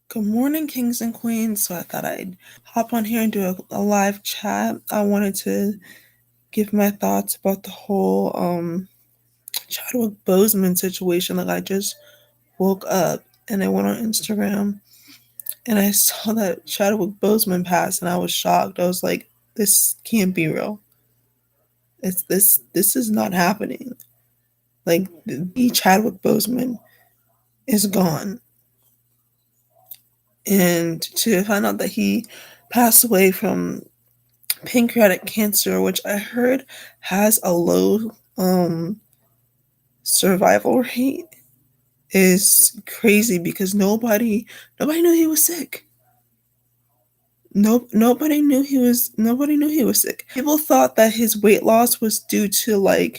Good morning, kings and queens. So I thought I'd hop on here and do a live chat. I wanted to give my thoughts about the whole Chadwick Boseman situation. Like I just woke up and I went on Instagram and I saw that Chadwick Boseman passed and I was shocked. I was like, this can't be real. This is not happening. Like the Chadwick Boseman is gone. And to find out that he passed away from pancreatic cancer, which I heard has a low survival rate, is crazy because nobody knew he was sick. Nobody knew he was sick. People thought that his weight loss was due to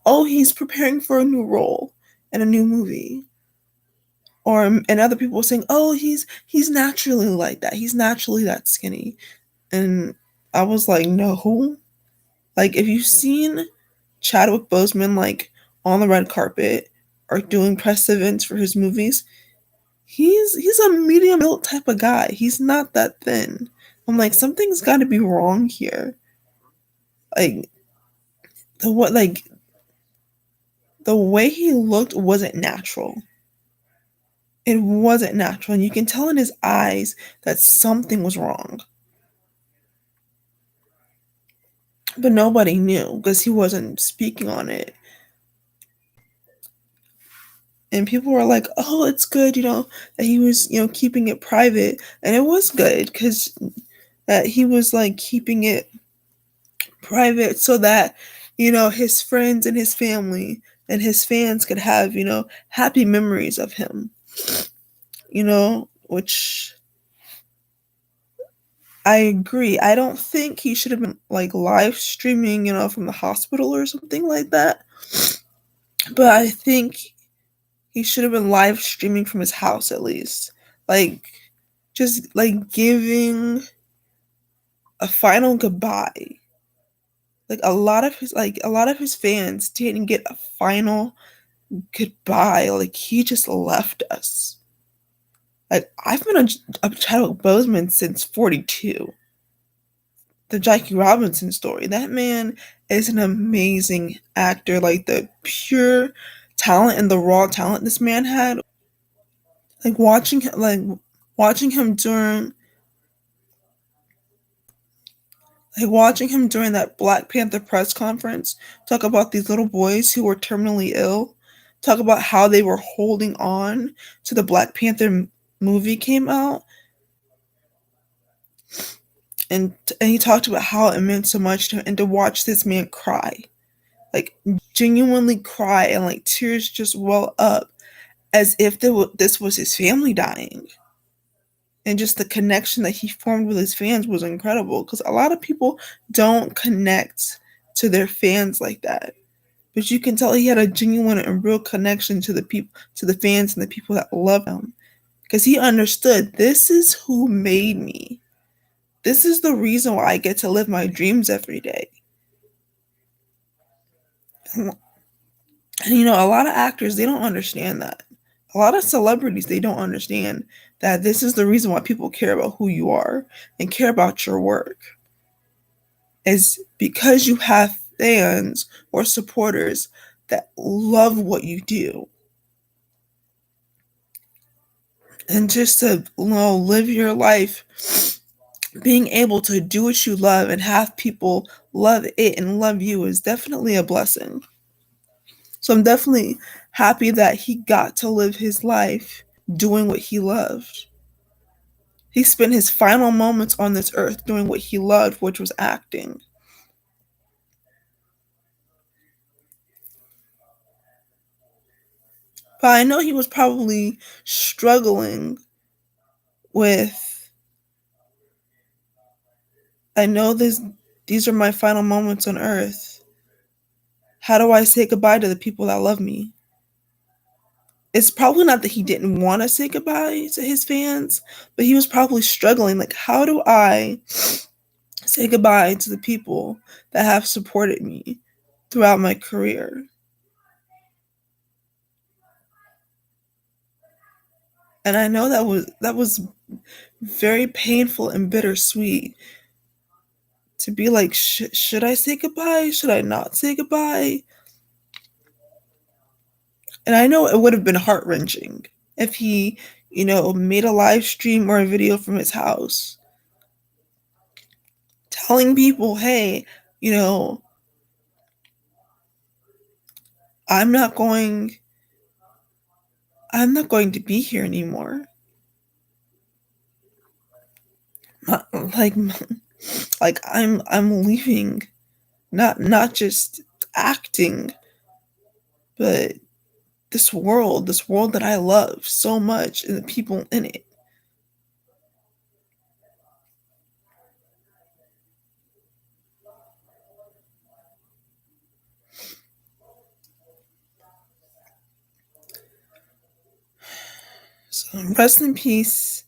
oh, he's preparing for a new role in a new movie. And other people were saying, oh, he's naturally like that. He's naturally that skinny. And I was like, no. Like, if you've seen Chadwick Boseman on the red carpet or doing press events for his movies, he's a medium built type of guy. He's not that thin. I'm like, something's got to be wrong here. Like like the way he looked wasn't natural. It wasn't natural, and you can tell in his eyes that something was wrong. But nobody knew because he wasn't speaking on it. And people were like, oh, it's good, that he was, keeping it private. And it was good because that he was keeping it private so that, his friends and his family and his fans could have, happy memories of him, which I agree. I don't think he should have been live streaming, from the hospital or something like that. But I think he should have been live streaming from his house at least. Just giving a final goodbye. A lot of his fans didn't get a final goodbye. He just left us. I've been a Chadwick Boseman since 42. The Jackie Robinson story. That man is an amazing actor. The pure talent and the raw talent this man had. Like watching watching him during watching him during that Black Panther press conference talk about these little boys who were terminally ill, talk about how they were holding on to the Black Panther movie came out, and he talked about how it meant so much to him, and to watch this man cry, genuinely cry, and tears just well up as if this was his family dying. And just the connection that he formed with his fans was incredible because a lot of people don't connect to their fans like that. But you can tell he had a genuine and real connection to the people, to the fans and the people that love him, because he understood this is who made me. This is the reason why I get to live my dreams every day. And a lot of actors, they don't understand that. A lot of celebrities, they don't understand that this is the reason why people care about who you are and care about your work. Is because you have fans or supporters that love what you do. And just to live your life being able to do what you love and have people love it and love you is definitely a blessing. So I'm definitely happy that he got to live his life doing what he loved. He spent his final moments on this earth doing what he loved, which was acting. But I know he was probably struggling with, I know these are my final moments on earth. How do I say goodbye to the people that love me? It's probably not that he didn't want to say goodbye to his fans, but he was probably struggling. How do I say goodbye to the people that have supported me throughout my career? And I know that was very painful and bittersweet to be like, should I say goodbye? Should I not say goodbye? And I know it would have been heart wrenching if he, made a live stream or a video from his house telling people, hey, you know, I'm not going I'm not going to be here anymore. Not, like I'm leaving, not just acting, but this world that I love so much and the people in it. So rest in peace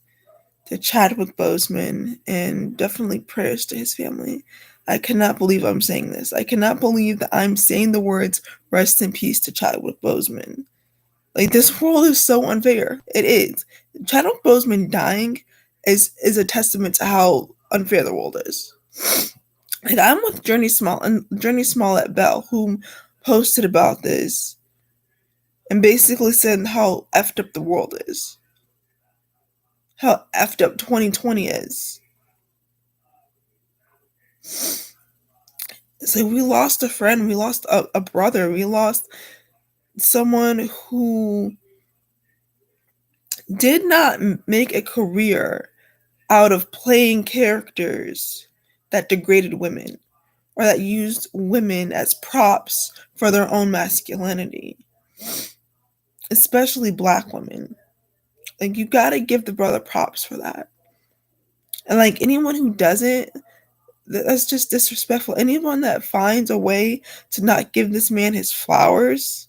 to Chadwick Boseman, and definitely prayers to his family. I cannot believe I'm saying this. I cannot believe that I'm saying the words rest in peace to Chadwick Boseman. Like, this world is so unfair. It is. Chadwick Boseman dying is a testament to how unfair the world is. Like, I'm with Journey Smollett Bell, who posted about this and basically said how effed up the world is. How effed up 2020 is. It's like we lost a friend, we lost a brother, we lost someone who did not make a career out of playing characters that degraded women or that used women as props for their own masculinity, especially black women. Like, you gotta give the brother props for that. And like anyone who doesn't, that's just disrespectful. Anyone that finds a way to not give this man his flowers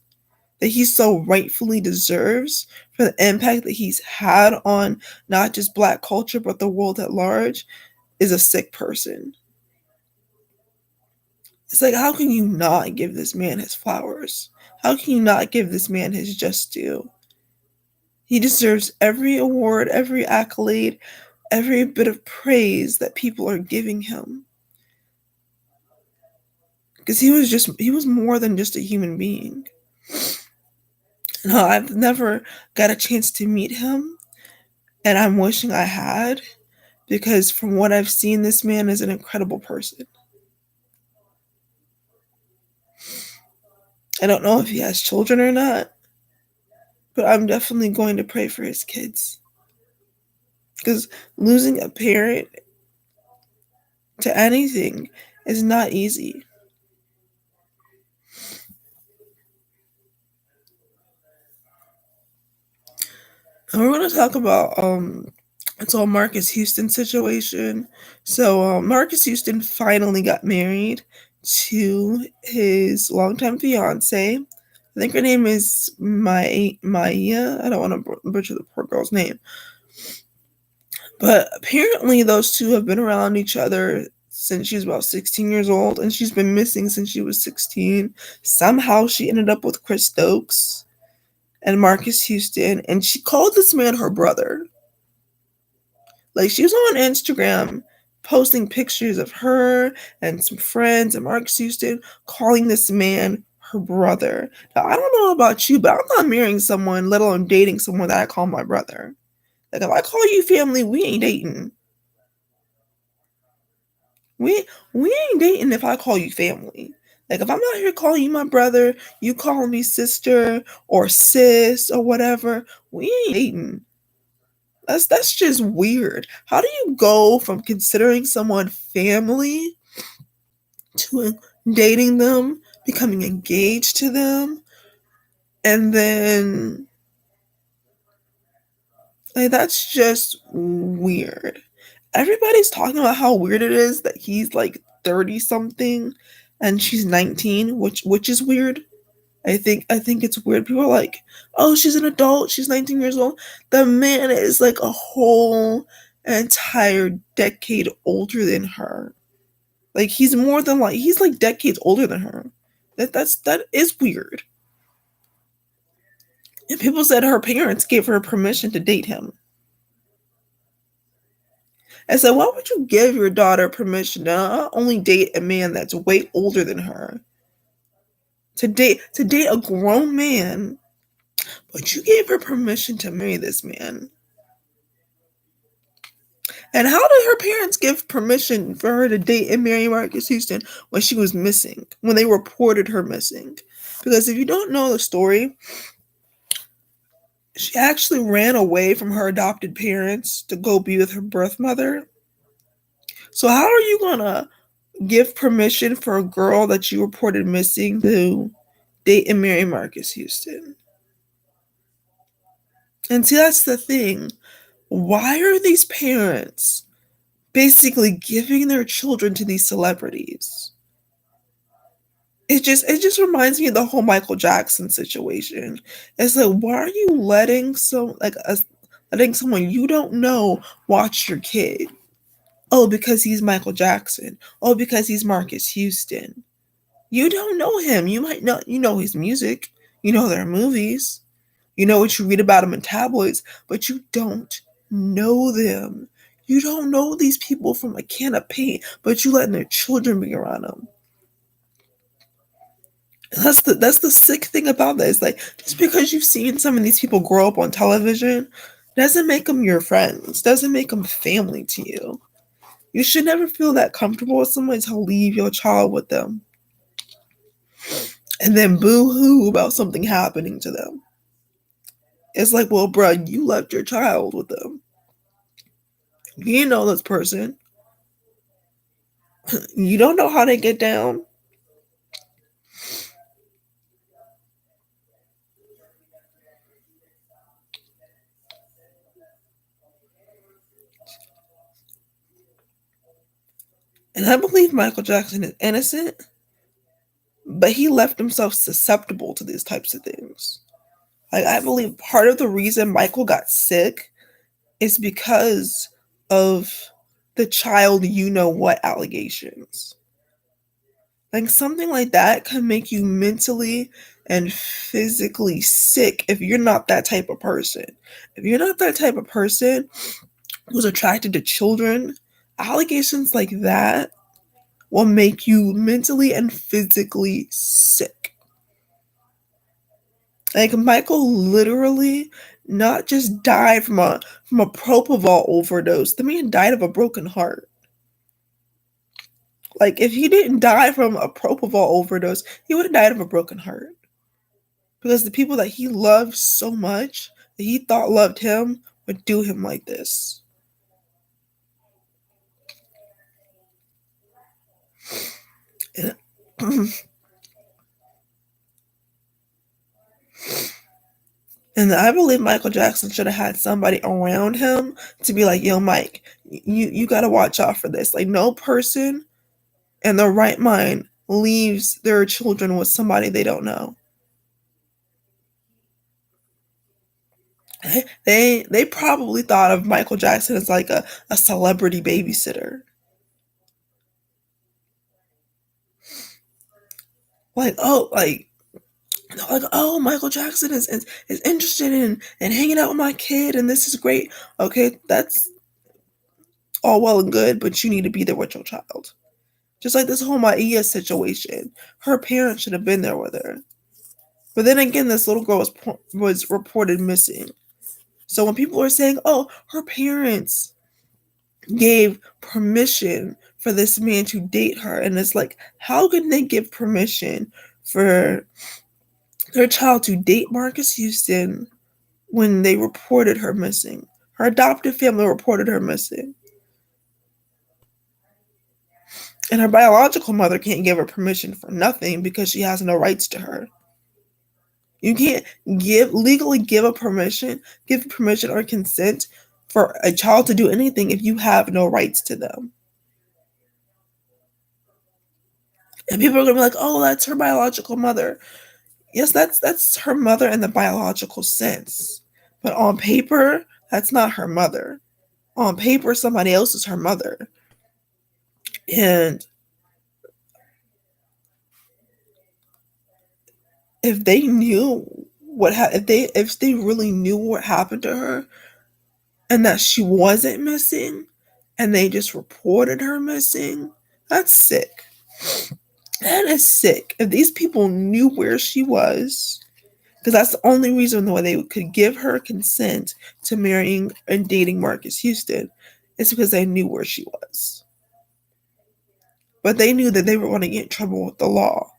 that he so rightfully deserves for the impact that he's had on not just black culture but the world at large is a sick person. It's like, how can you not give this man his flowers? How can you not give this man his just due? He deserves every award, every accolade, every bit of praise that people are giving him. Because he was more than just a human being. No, I've never got a chance to meet him, and I'm wishing I had, because from what I've seen, this man is an incredible person. I don't know if he has children or not, but I'm definitely going to pray for his kids. Because losing a parent to anything is not easy. And we're going to talk about it's all Marcus Houston situation. So Marcus Houston finally got married to his longtime fiance. I think her name is Maya. I don't want to butcher the poor girl's name. But apparently those two have been around each other since she was about 16 years old, and she's been missing since she was 16. Somehow she ended up with Chris Stokes and Marcus Houston, and she called this man her brother. Like, she was on Instagram posting pictures of her and some friends and Marcus Houston calling this man her brother. Now, I don't know about you, but I'm not marrying someone, let alone dating someone that I call my brother. Like, if I call you family, we ain't dating. We ain't dating if I call you family. Like, if I'm out here calling you my brother, you calling me sister or sis or whatever, we ain't dating. That's just weird. How do you go from considering someone family to dating them, becoming engaged to them, and then like, that's just weird. Everybody's talking about how weird it is that he's like 30 something and she's 19, which is weird. I think it's weird. People are like, "Oh, she's an adult. She's 19 years old." The man is like a whole entire decade older than her. Like, he's like decades older than her. That is weird. And people said her parents gave her permission to date him. And so why would you give your daughter permission to not only date a man that's way older than her, to date a grown man, but you gave her permission to marry this man? And how did her parents give permission for her to date and marry Marcus Houston when she was missing, when they reported her missing? Because if you don't know the story, she actually ran away from her adopted parents to go be with her birth mother. So how are you gonna give permission for a girl that you reported missing to date and marry Marcus Houston? And see, that's the thing. Why are these parents basically giving their children to these celebrities? It just reminds me of the whole Michael Jackson situation. It's like, why are you letting someone you don't know watch your kid? Oh, because he's Michael Jackson. Oh, because he's Marcus Houston. You don't know him. You know his music. You know their movies. You know what you read about them in tabloids, but you don't know them. You don't know these people from a can of paint, but you letting their children be around them. That's the sick thing about this. Like, just because you've seen some of these people grow up on television doesn't make them your friends, doesn't make them family to you. You should never feel that comfortable with someone to leave your child with them and then boo-hoo about something happening to them. It's like, well, bro, you left your child with them. You didn't know this person. You don't know how they get down. And I believe Michael Jackson is innocent, but he left himself susceptible to these types of things. Like, I believe part of the reason Michael got sick is because of the child you know what allegations. Like, something like that can make you mentally and physically sick if you're not that type of person. If you're not that type of person who's attracted to children, allegations like that will make you mentally and physically sick. Like, Michael literally not just died from a propofol overdose. The man died of a broken heart. Like, if he didn't die from a propofol overdose, he would have died of a broken heart. Because the people that he loved so much, that he thought loved him, would do him like this. And, and I believe Michael Jackson should have had somebody around him to be like, yo, Mike, you got to watch out for this. Like, no person in their right mind leaves their children with somebody they don't know. They probably thought of Michael Jackson as like a celebrity babysitter. Like, oh, Michael Jackson is interested in hanging out with my kid, and this is great. Okay, that's all well and good, but you need to be there with your child. Just like this whole Maia situation, her parents should have been there with her. But then again, this little girl was reported missing. So when people are saying, "Oh, her parents gave permission for this man to date her," and it's like, how can they give permission for their child to date Marcus Houston when they reported her missing? Her adoptive family reported her missing. And her biological mother can't give her permission for nothing because she has no rights to her. You can't legally give permission or consent for a child to do anything if you have no rights to them. And people are gonna be like, "Oh, that's her biological mother." Yes, that's her mother in the biological sense. But on paper, that's not her mother. On paper, somebody else is her mother. And if they knew if they really knew what happened to her and that she wasn't missing and they just reported her missing, that's sick. That is sick. If these people knew where she was, because that's the only reason why they could give her consent to marrying and dating Marcus Houston, is because they knew where she was. But they knew that they were going to get in trouble with the law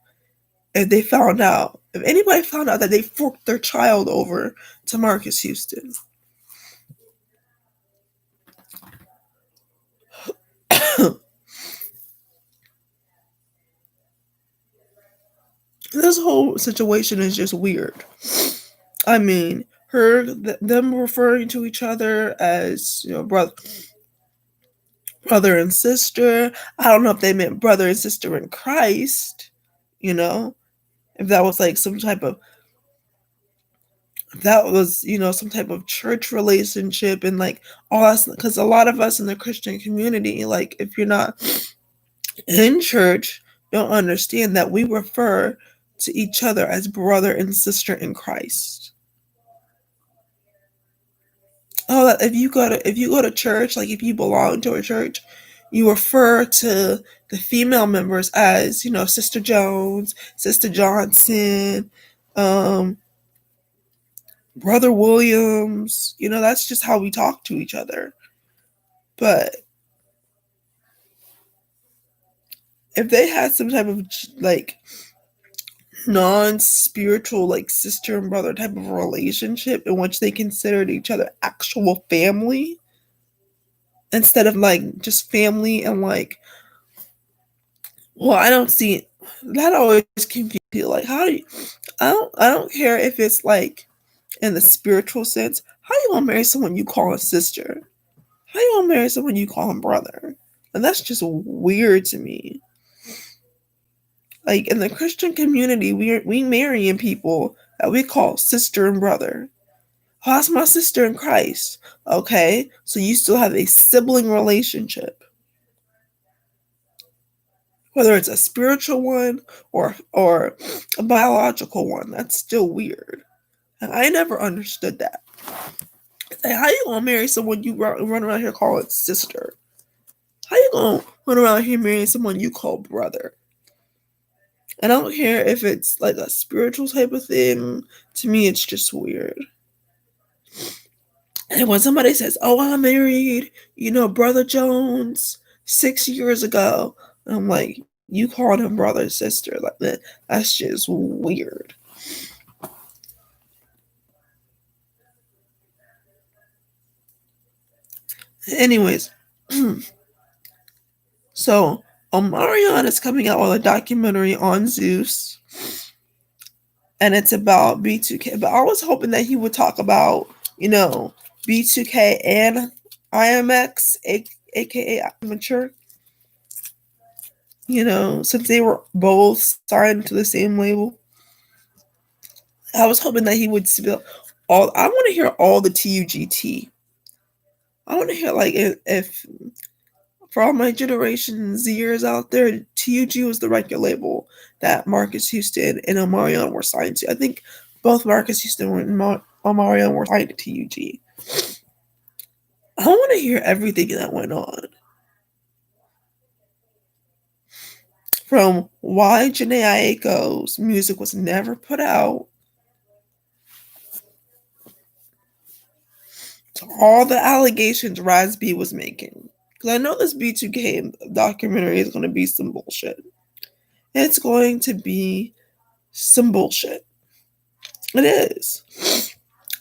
if they found out. If anybody found out that they forked their child over to Marcus Houston. This whole situation is just weird. I mean, them referring to each other as, brother and sister. I don't know if they meant brother and sister in Christ, if that was like some type of church relationship and like all us, because a lot of us in the Christian community, like if you're not in church, don't understand that we refer to each other as brother and sister in Christ. Oh, if you go to church, like if you belong to a church, you refer to the female members as, Sister Jones, Sister Johnson, Brother Williams. That's just how we talk to each other. But if they had some type of like non-spiritual, like sister and brother type of relationship in which they considered each other actual family instead of like just family and like, well, I don't see it. That always confuses me. Like, how do you? I don't care if it's like in the spiritual sense. How you gonna marry someone you call a sister? How you gonna marry someone you call a brother? And that's just weird to me. Like in the Christian community, we marrying people that we call sister and brother. Oh, that's my sister in Christ. Okay, so you still have a sibling relationship, whether it's a spiritual one or a biological one. That's still weird, and I never understood that. Like, how you gonna marry someone you run around here calling sister? How you gonna run around here marrying someone you call brother? And I don't care if it's like a spiritual type of thing. To me, it's just weird. And when somebody says, "Oh, I married, Brother Jones 6 years ago," I'm like, you called him brother, sister, like that. That's just weird. Anyways, so Omarion is coming out with a documentary on Zeus, and it's about B2K. But I was hoping that he would talk about, B2K and IMX, aka Amateur. Since they were both signed to the same label, I was hoping that he would spill all. I want to hear all the TUGT. I want to hear like if for all my Generation Zers out there, TUG was the record label that Marcus Houston and Omarion were signed to. I think both Marcus Houston and Omarion were signed to TUG. I want to hear everything that went on. From why Janae Aiko's music was never put out to all the allegations Raz B was making. Because I know this B2K documentary is going to be some bullshit. It's going to be some bullshit. It is.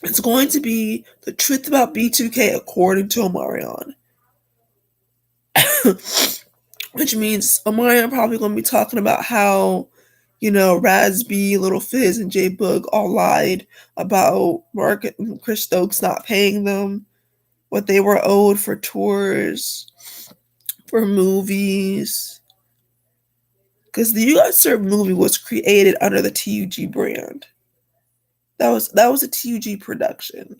It's going to be the truth about B2K according to Omarion. Which means Omarion probably going to be talking about how, Raz B, Little Fizz, and J Boog all lied about Mark and Chris Stokes not paying them what they were owed for tours, for movies. Because the You Got Served movie was created under the TUG brand. That was a TUG production,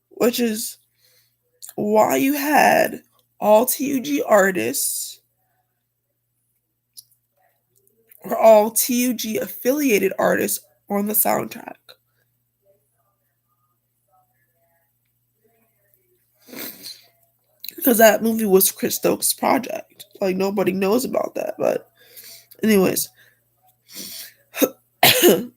which is why you had all TUG artists or all TUG affiliated artists on the soundtrack. Because that movie was Chris Stokes' project. Like, nobody knows about that. But, anyways. So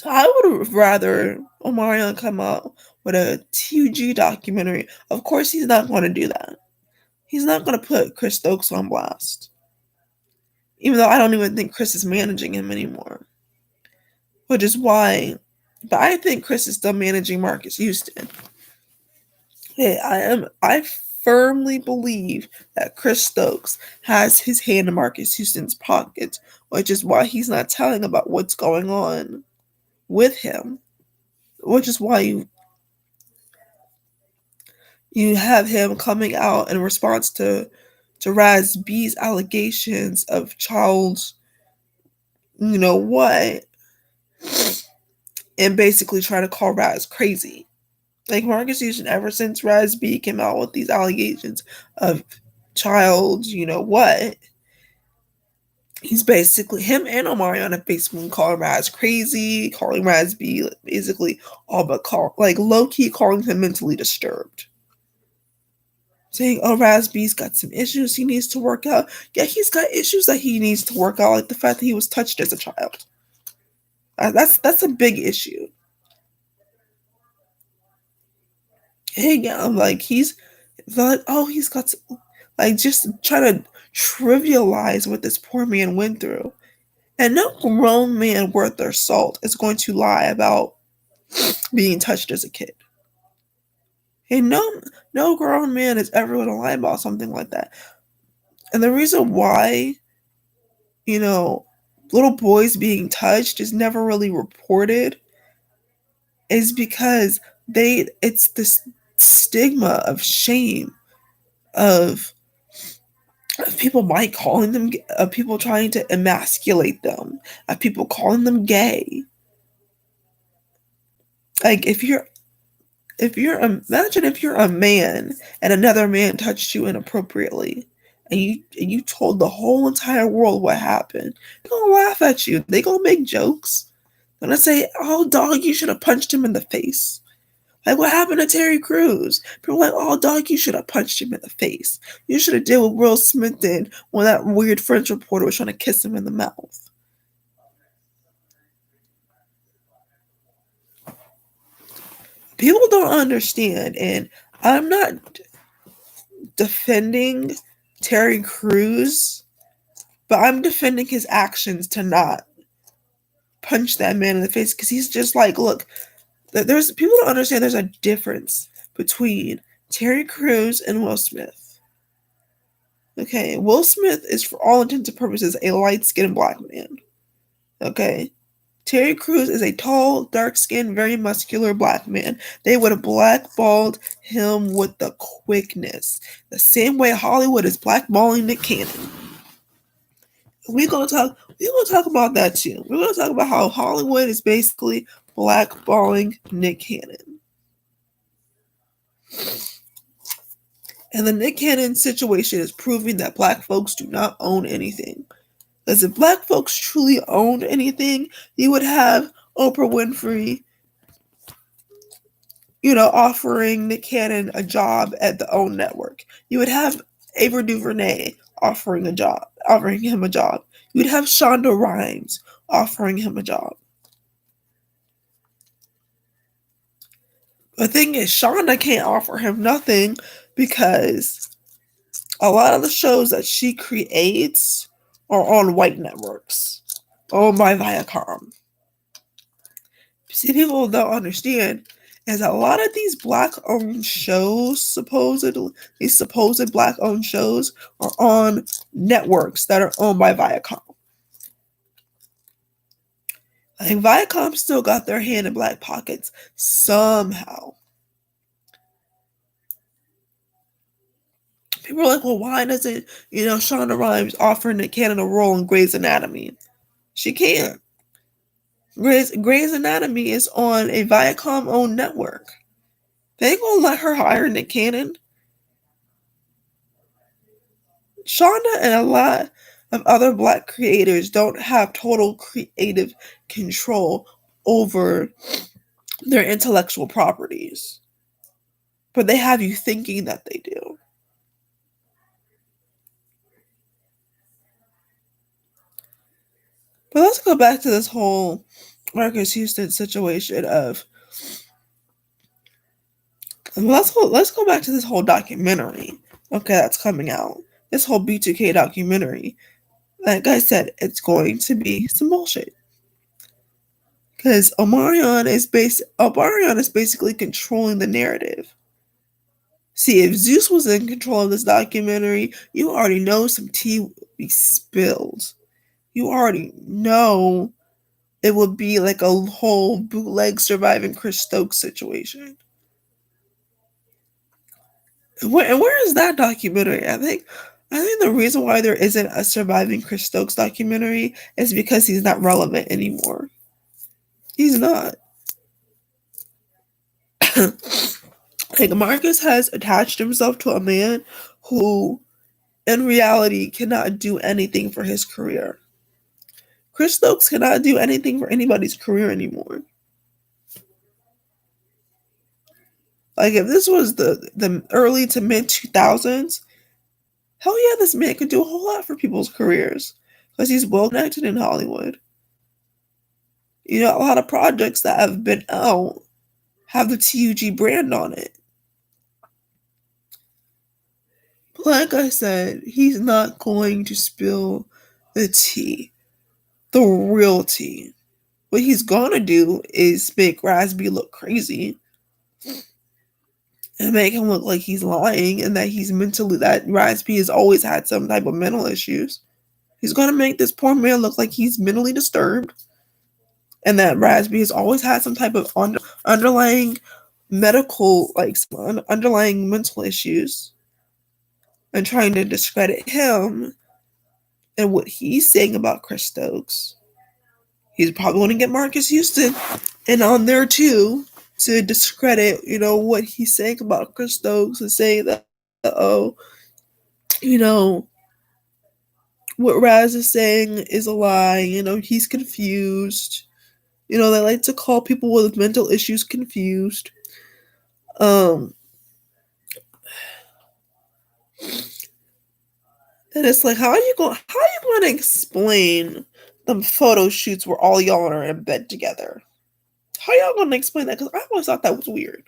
I would rather Omarion come out with a TUG documentary. Of course, he's not going to do that. He's not going to put Chris Stokes on blast. Even though I don't even think Chris is managing him anymore. Which is why. But I think Chris is still managing Marcus Houston. Hey, I firmly believe that Chris Stokes has his hand in Marcus Houston's pocket, which is why he's not telling about what's going on with him. Which is why you have him coming out in response to Raz B's allegations of child, you know what, and basically trying to call Raz crazy. Like, Marcus Houston, ever since Raz B came out with these allegations of child, you know what, he's basically, him and Omarion have basically calling Raz crazy, calling Raz B basically all but low-key calling him mentally disturbed. Saying, oh, Raz B's got some issues he needs to work out. Yeah, he's got issues that he needs to work out, like the fact that he was touched as a child. That's a big issue. Hey, yeah, like, he's like, oh, he's got some, like, just trying to trivialize what this poor man went through. And no grown man worth their salt is going to lie about being touched as a kid. And no grown man is ever going to lie about something like that. And the reason why, you know, little boys being touched is never really reported is because it's this stigma of shame of people might calling them, of people trying to emasculate them, of people calling them gay. Like, imagine if you're a man and another man touched you inappropriately, and you told the whole entire world what happened. They're gonna laugh at you. They gonna make jokes. They're gonna say, "Oh, dog, you should have punched him in the face." Like, what happened to Terry Crews? People are like, "Oh, dog, you should have punched him in the face. You should have did what Will Smith did when that weird French reporter was trying to kiss him in the mouth." People don't understand, and I'm not defending Terry Crews, but I'm defending his actions to not punch that man in the face, because he's just like, look, there's people don't understand there's a difference between Terry Crews and Will Smith. Okay, Will Smith is, for all intents and purposes, a light-skinned black man. Okay, Terry Crews is a tall, dark-skinned, very muscular black man. They would have blackballed him with the quickness, the same way Hollywood is blackballing Nick Cannon. We're gonna talk about that too. We're gonna talk about how Hollywood is basically blackballing Nick Cannon. And the Nick Cannon situation is proving that black folks do not own anything. Because if black folks truly owned anything, you would have Oprah Winfrey, offering Nick Cannon a job at the OWN network. You would have Ava DuVernay offering him a job. You would have Shonda Rhimes offering him a job. The thing is, Shonda can't offer him nothing because a lot of the shows that she creates are on white networks, owned by Viacom. See, people don't understand is a lot of these black-owned shows, these supposed black-owned shows, are on networks that are owned by Viacom. Like, Viacom still got their hand in black pockets somehow. People are like, well, why doesn't, Shonda Rhimes offer Nick Cannon a role in Grey's Anatomy? She can't. Grey's Anatomy is on a Viacom-owned network. They ain't gonna let her hire Nick Cannon. Shonda and a lot of other black creators don't have total creative control over their intellectual properties, but they have you thinking that they do. But let's go back to this whole Marcus Houston situation of let's go back to this whole documentary. Okay, that's coming out. This whole B2K documentary. Like I said, it's going to be some bullshit. Because Omarion is basically controlling the narrative. See, if Zeus was in control of this documentary, you already know some tea would be spilled. You already know it would be like a whole bootleg surviving Chris Stokes situation. And where is that documentary? I think the reason why there isn't a surviving Chris Stokes documentary is because he's not relevant anymore. He's not. Like Marcus has attached himself to a man who in reality cannot do anything for his career. Chris Stokes cannot do anything for anybody's career anymore. Like if this was the early to mid 2000s, hell yeah, this man could do a whole lot for people's careers because he's well connected in Hollywood. You know, a lot of projects that have been out have the TUG brand on it. But like I said, he's not going to spill the tea, the real tea. What he's gonna do is make Rasby look crazy and make him look like he's lying and that that Rasby has always had some type of mental issues. He's gonna make this poor man look like he's mentally disturbed and that Rasby has always had some type of underlying medical, like some underlying mental issues, and trying to discredit him and what he's saying about Chris Stokes. He's probably going to get Marcus Houston and on there too to discredit, what he's saying about Chris Stokes and say that, oh, what Raz is saying is a lie. He's confused. They like to call people with mental issues confused. And it's like, how are you going to explain them photo shoots where all y'all are in bed together? How y'all going to explain that? Because I always thought that was weird.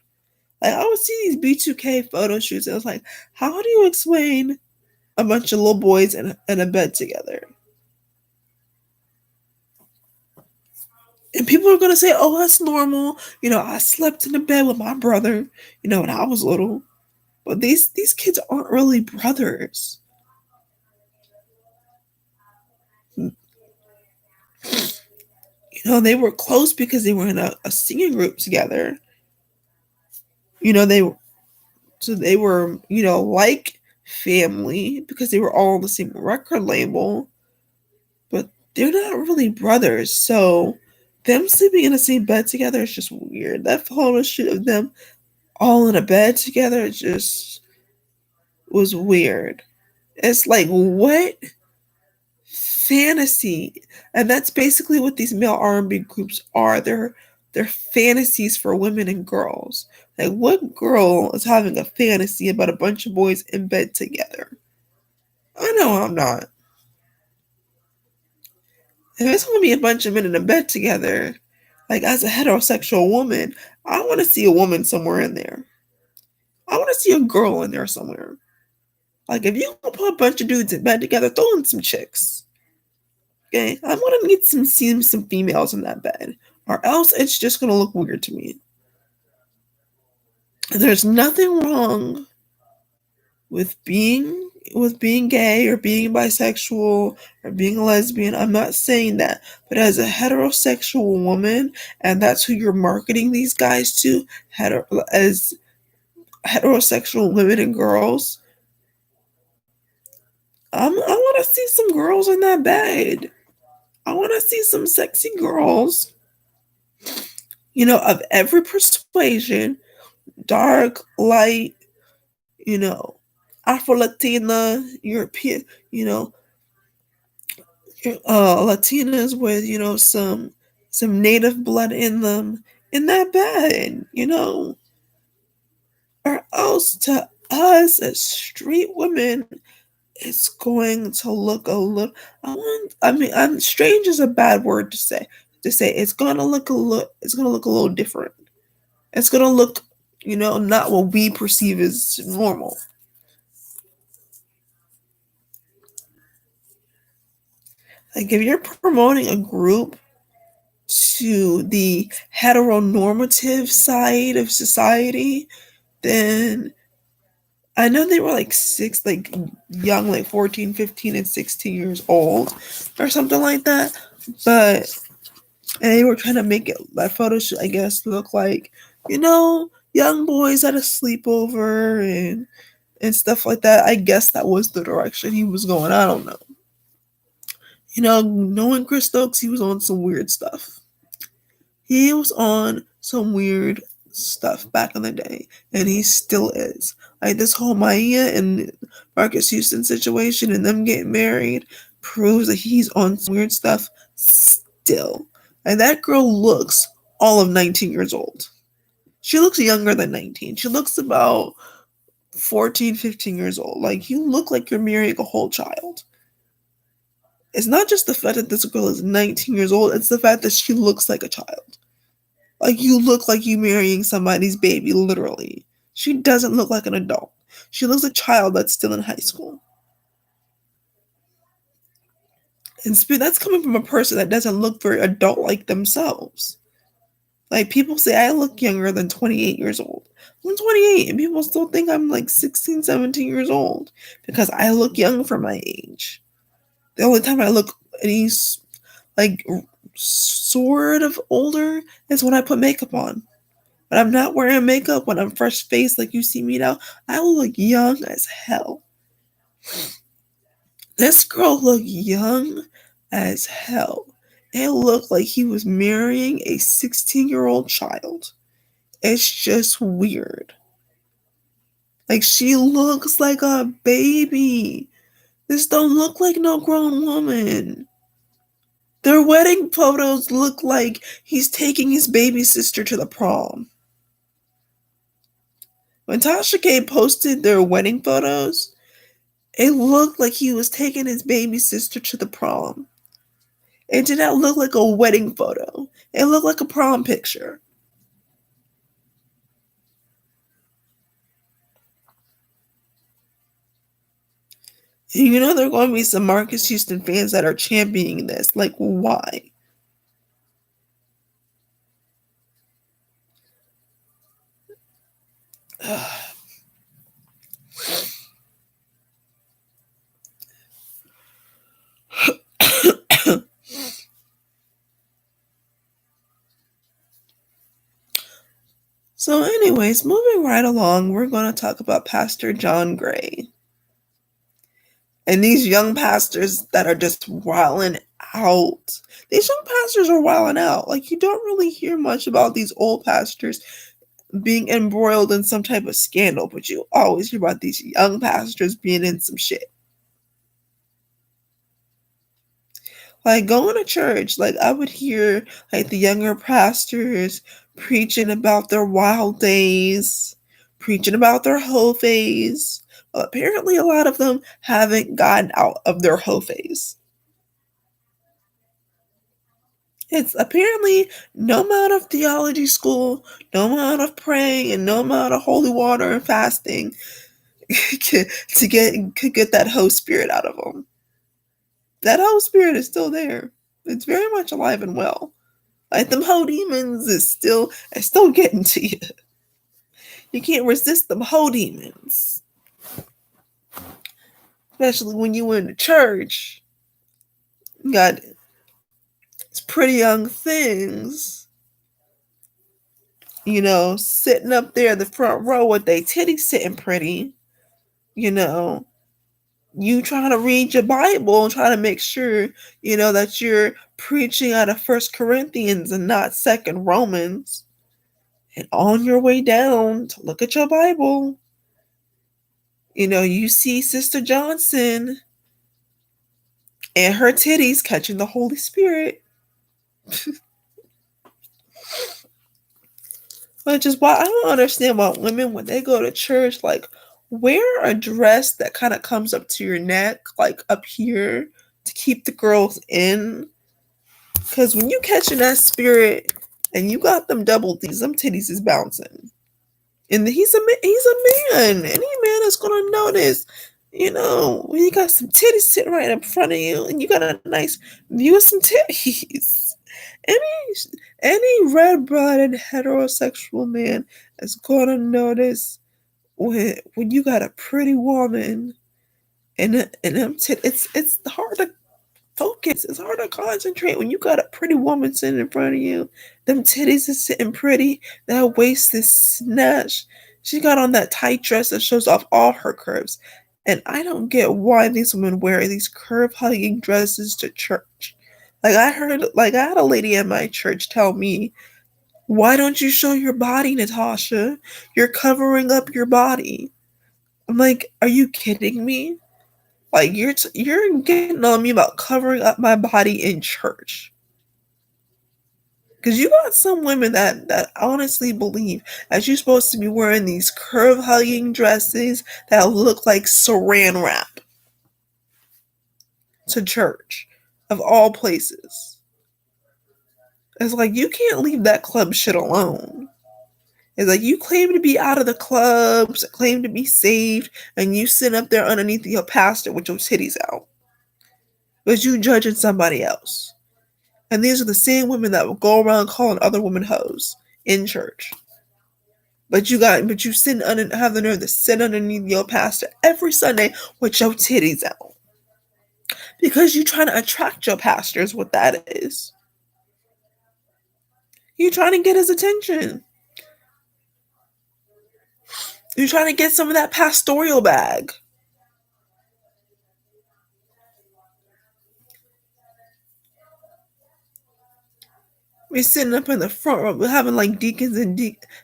Like, I would see these B2K photo shoots, and I was like, how do you explain a bunch of little boys in a bed together? And people are going to say, oh, that's normal. I slept in the bed with my brother, when I was little. But these kids aren't really brothers. They were close because they were in a singing group together. They were, like family because they were all on the same record label. But they're not really brothers. So them sleeping in the same bed together is just weird. That photo shoot of them all in a bed together just was weird. It's like, what fantasy? And that's basically what these male R&B groups are. They're fantasies for women and girls. Like, what girl is having a fantasy about a bunch of boys in bed together? I know I'm not. If it's going to be a bunch of men in a bed together, like as a heterosexual woman, I want to see a woman somewhere in there. I want to see a girl in there somewhere. Like if you put a bunch of dudes in bed together, throw in some chicks. Okay, I want to see some females in that bed, or else it's just gonna look weird to me. There's nothing wrong with being gay or being bisexual or being a lesbian. I'm not saying that, but as a heterosexual woman, and that's who you're marketing these guys to, as heterosexual women and girls, I want to see some girls in that bed. I want to see some sexy girls, of every persuasion, dark, light, Afro-Latina, European, Latinas with, some native blood in them, in that bad, or else to us as street women, it's going to look a little. I'm strange is a bad word to say. To say it's gonna look a little. It's gonna look a little different. It's gonna look, not what we perceive as normal. Like if you're promoting a group to the heteronormative side of society, then I know they were like young, like 14, 15, and 16 years old or something like that. But, and they were trying to make it, that photo should, I guess, look like, young boys at a sleepover and stuff like that. I guess that was the direction he was going. I don't know. Knowing Chris Stokes, he was on some weird stuff. He was on some weird stuff back in the day, and he still is. Like this whole Maya and Marcus Houston situation and them getting married proves that he's on some weird stuff still. And that girl looks all of 19 years old. She looks younger than 19. She looks about 14, 15 years old. Like, you look like you're marrying a whole child. It's not just the fact that this girl is 19 years old, it's the fact that she looks like a child. Like, you look like you marrying somebody's baby, literally. She doesn't look like an adult. She looks like a child that's still in high school. And that's coming from a person that doesn't look very adult-like themselves. Like, people say I look younger than 28 years old. I'm 28, and people still think I'm like 16, 17 years old because I look young for my age. The only time I look any, like, sort of older is when I put makeup on. When I'm not wearing makeup, when I'm fresh faced like you see me now, I look young as hell. This girl looked young as hell. It looked like he was marrying a 16-year-old child. It's just weird. Like, she looks like a baby. This don't look like no grown woman. Their wedding photos look like he's taking his baby sister to the prom. When Tasha K posted their wedding photos, it looked like he was taking his baby sister to the prom. It did not look like a wedding photo. It looked like a prom picture. And there are going to be some Marcus Houston fans that are championing this. Like, why? So anyways, moving right along, we're going to talk about Pastor John Gray. And these young pastors that are just wilding out. These young pastors are wilding out. Like, you don't really hear much about these old pastors being embroiled in some type of scandal, but you always hear about these young pastors being in some shit. Like, going to church, like, I would hear, like, the younger pastors preaching about their wild days, preaching about their hoe phase. Well, apparently a lot of them haven't gotten out of their hoe phase. It's apparently no amount of theology school, no amount of praying, and no amount of holy water and fasting could get that hoe spirit out of them. That hoe spirit is still there. It's very much alive and well. Like, them hoe demons it's still getting to you. You can't resist them hoe demons. Especially when you were in the church. You got these pretty young things, sitting up there in the front row with their titties sitting pretty, you trying to read your Bible and trying to make sure, that you're preaching out of First Corinthians and not Second Romans. And on your way down to look at your Bible, you see Sister Johnson and her titties catching the Holy Spirit. Which is why I don't understand why women, when they go to church, like, wear a dress that kind of comes up to your neck, like up here, to keep the girls in. Because when you catching that spirit and you got them double D's, them titties is bouncing. And he's a man. Any man is gonna notice. You know, when you got some titties sitting right in front of you, and you got a nice view of some titties. Any red-blooded heterosexual man is gonna notice when you got a pretty woman and them it's hard to focus. It's hard to concentrate when you got a pretty woman sitting in front of you. Them titties is sitting pretty. That waist is snatched. She got on that tight dress that shows off all her curves. And I don't get why these women wear these curve hugging dresses to church. I had a lady at my church tell me, "Why don't you show your body, Natasha? You're covering up your body." I'm like, "Are you kidding me? Like, you're getting on me about covering up my body in church." Because you got some women that honestly believe that you're supposed to be wearing these curve hugging dresses that look like saran wrap to church, of all places. It's like, you can't leave that club shit alone. It's like, you claim to be out of the clubs, claim to be saved, and you sit up there underneath your pastor with your titties out. But you judging somebody else. And these are the same women that will go around calling other women hoes in church. But you have the nerve to sit underneath your pastor every Sunday with your titties out. Because you're trying to attract your pastor is what that is. You're trying to get his attention. You're trying to get some of that pastoral bag. We're sitting up in the front row, we're having like deacons and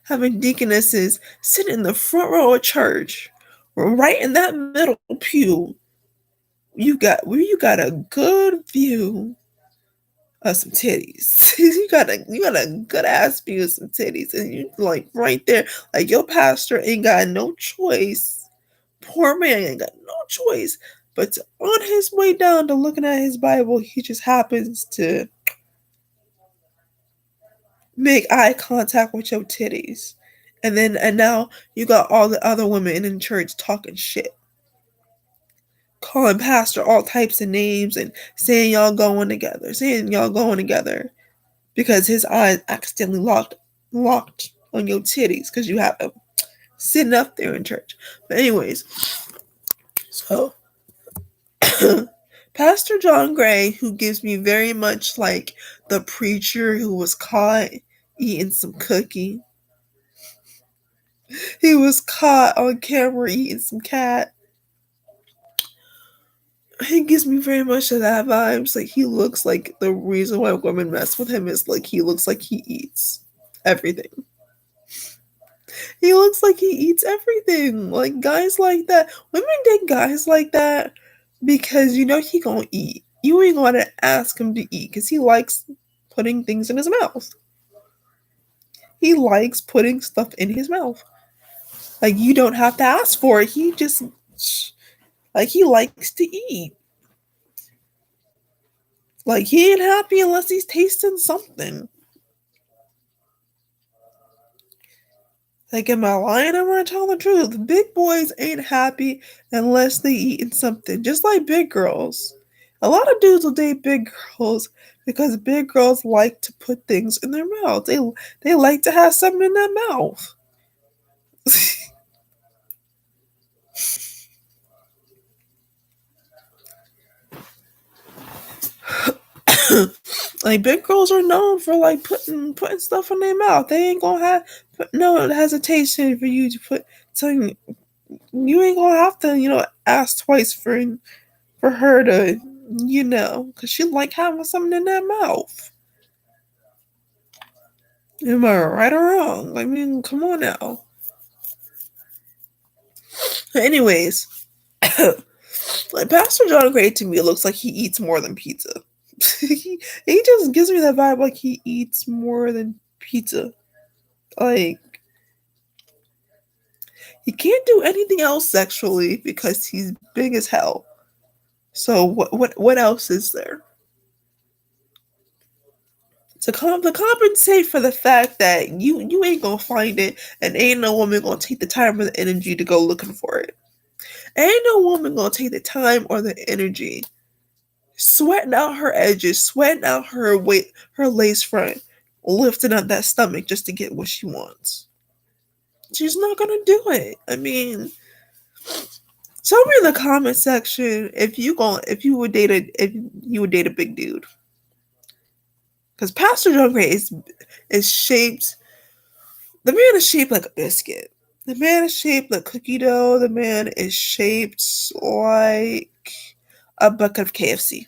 having deaconesses sitting in the front row of church. Right in that middle pew, you got a good view of some titties. you got a good ass view of some titties, and you like right there, like your pastor ain't got no choice. Poor man ain't got no choice. But on his way down to looking at his Bible, he just happens to make eye contact with your titties. And now you got all the other women in church talking shit. Calling pastor all types of names and saying y'all going together. Because his eyes accidentally locked on your titties because you have them sitting up there in church. But anyways, so Pastor John Gray, who gives me very much like the preacher who was caught eating some cookie. He was caught on camera eating some cat. He gives me very much of that vibes. Like, he looks like the reason why women mess with him is like he looks like he eats everything. He looks like he eats everything. Like, guys like that. Women date guys like that because you know he gonna eat. You ain't gonna ask him to eat because he likes putting things in his mouth. He likes putting stuff in his mouth. Like, you don't have to ask for it. He just, like, he likes to eat. Like, he ain't happy unless he's tasting something. Like, am I lying? I'm gonna tell the truth. Big boys ain't happy unless they eating something. Just like big girls. A lot of dudes will date big girls because big girls like to put things in their mouth. They like to have something in their mouth. Like, big girls are known for like putting stuff in their mouth. They ain't gonna have no hesitation for you to put something. You ain't gonna have to ask twice for her to because she like having something in that mouth. Am I right or wrong? I mean, come on now. Anyways, Like Pastor John Gray to me looks like he eats more than pizza. He just gives me that vibe like he eats more than pizza. Like he can't do anything else sexually because he's big as hell. So what else is there? To compensate for the fact that you ain't gonna find it and ain't no woman gonna take the time or the energy to go looking for it. Ain't no woman gonna take the time or the energy sweating out her edges, sweating out her weight, her lace front, lifting up that stomach just to get what she wants. She's not gonna do it. I mean, tell me in the comment section if you would date a big dude. Because Pastor John Gray is shaped. The man is shaped like a biscuit. The man is shaped like cookie dough. The man is shaped like a bucket of KFC.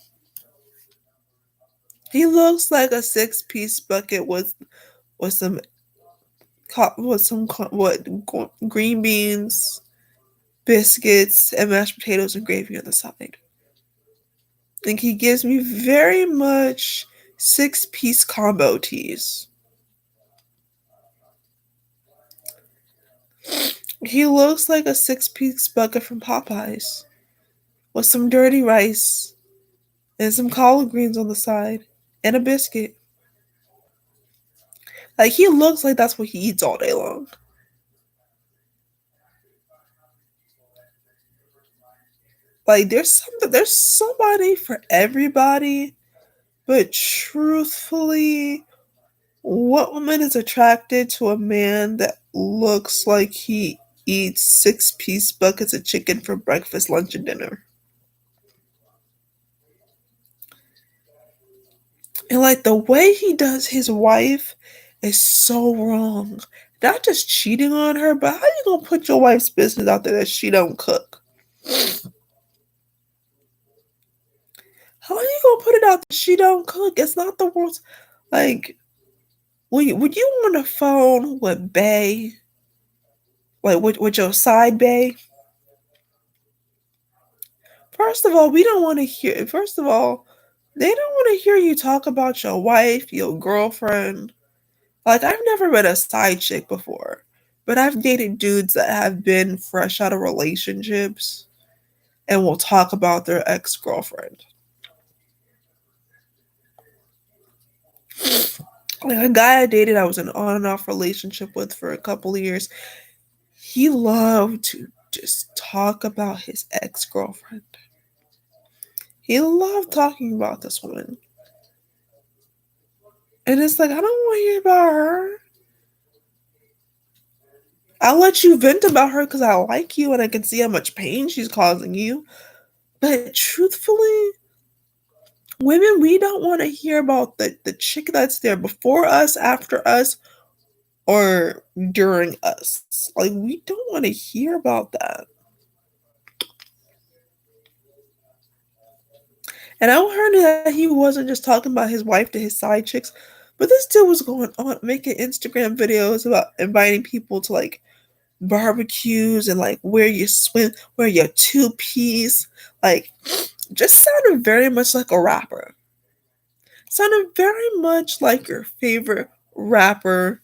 He looks like a 6-piece bucket with some what green beans, biscuits, and mashed potatoes and gravy on the side. I think he gives me very much 6-piece combo teas. He looks like a 6-piece bucket from Popeyes with some dirty rice and some collard greens on the side and a biscuit. Like he looks like that's what he eats all day long. Like there's somebody for everybody, but truthfully, what woman is attracted to a man that looks like he eats 6-piece buckets of chicken for breakfast, lunch, and dinner? And like the way he does his wife is so wrong. Not just cheating on her, but how you gonna put your wife's business out there that she don't cook? How are you gonna put it out that she don't cook? It's not the world's like. Would you on the phone with Bay, like with your side Bay? First of all, we don't want to hear. First of all, they don't want to hear you talk about your wife, your girlfriend. Like I've never met a side chick before, but I've dated dudes that have been fresh out of relationships and will talk about their ex-girlfriend. Like a guy I dated, I was in an on and off relationship with for a couple of years. He loved to just talk about his ex-girlfriend. He loved talking about this woman. And it's like, I don't want to hear about her. I'll let you vent about her because I like you and I can see how much pain she's causing you. But truthfully, women, we don't want to hear about the chick that's there before us, after us, or during us. Like, we don't want to hear about that. And I heard that he wasn't just talking about his wife to his side chicks, but this dude was going on making Instagram videos about inviting people to like barbecues and like where you swim, where your 2-piece, like just sounded very much like a rapper. Sounded very much like your favorite rapper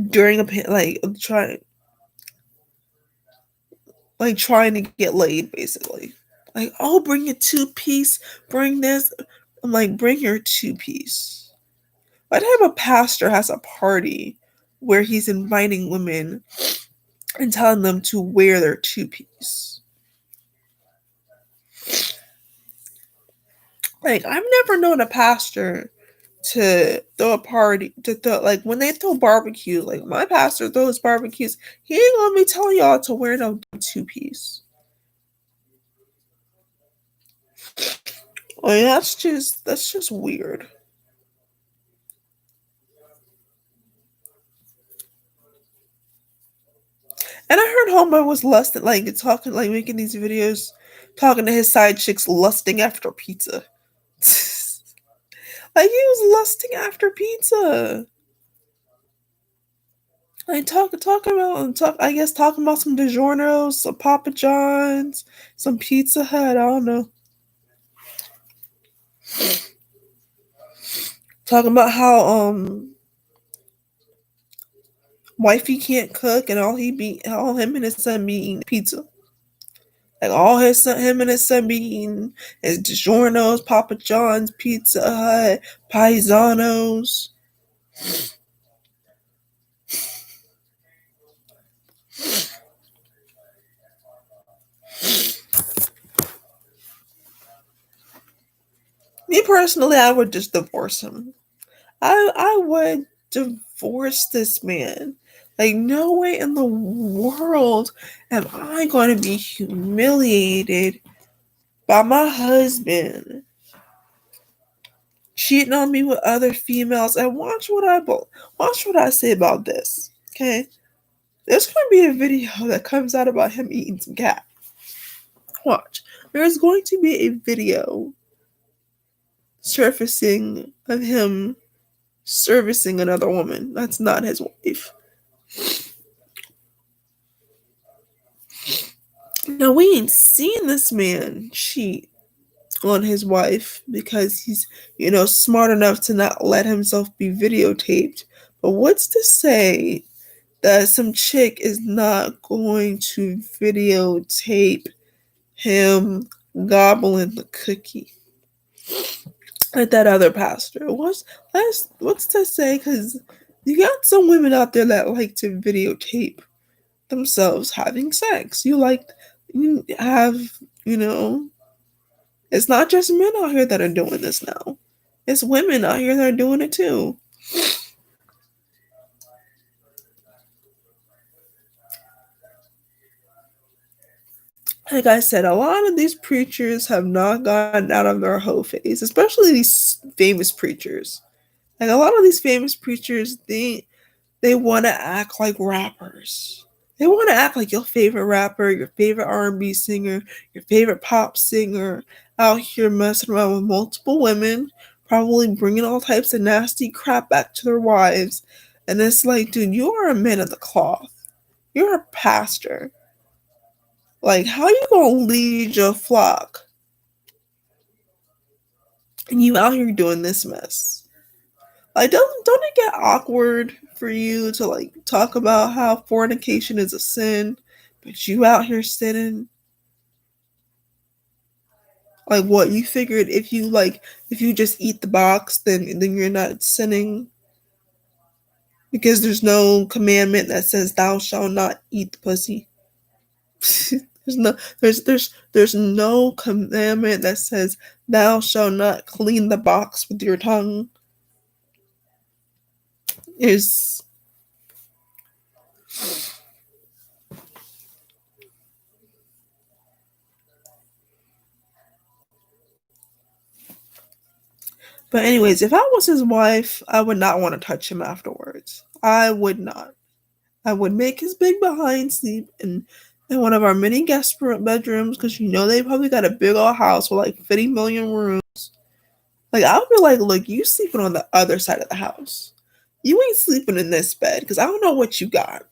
during a trying to get laid, basically. Like, oh, bring your 2-piece, bring this. I'm like, bring your 2-piece. What type of pastor has a party where he's inviting women and telling them to wear their 2-piece? Like, I've never known a pastor to throw a party, like, when they throw barbecue, like, my pastor throws barbecues, he ain't gonna be telling y'all to wear no 2-piece. Like, that's just weird. And I heard Homeboy was lusting, like talking, like making these videos, talking to his side chicks, lusting after pizza. Like he was lusting after pizza. Like talking about some DiGiorno's, some Papa John's, some Pizza Hut. I don't know. Talking about how wifey can't cook and all him and his son be eating pizza. Like him and his son be eating is DiGiorno's, Papa John's, Pizza Hut, Paisanos. Me personally, I would just divorce him. I would divorce this man. Like, no way in the world am I going to be humiliated by my husband cheating on me with other females. And watch what I say about this. Okay, there's going to be a video that comes out about him eating some cat. Watch. There's going to be a video surfacing of him servicing another woman. That's not his wife. Now, we ain't seen this man cheat on his wife because he's, smart enough to not let himself be videotaped. But what's to say that some chick is not going to videotape him gobbling the cookie like that other pastor? What's to say? Because you got some women out there that like to videotape themselves having sex. You have, it's not just men out here that are doing this now. It's women out here that are doing it too. Like I said, a lot of these preachers have not gotten out of their hoe phase, especially these famous preachers. Like a lot of these famous preachers, they want to act like rappers. They want to act like your favorite rapper, your favorite R&B singer, your favorite pop singer, out here messing around with multiple women, probably bringing all types of nasty crap back to their wives. And it's like, dude, you are a man of the cloth. You're a pastor. Like, how you gonna lead your flock and you out here doing this mess? Like, don't it get awkward for you to like talk about how fornication is a sin, but you out here sinning? Like, what you figured if you just eat the box, then you're not sinning because there's no commandment that says thou shalt not eat the pussy. there's no commandment that says thou shalt not clean the box with your tongue. Is But anyways, if I was his wife, I would not want to touch him afterwards. I would not. I would make his big behind sleep in one of our many guest bedrooms because they probably got a big old house with like 50 million rooms. Like I would be like, look, you sleeping on the other side of the house. You ain't sleeping in this bed because I don't know what you got.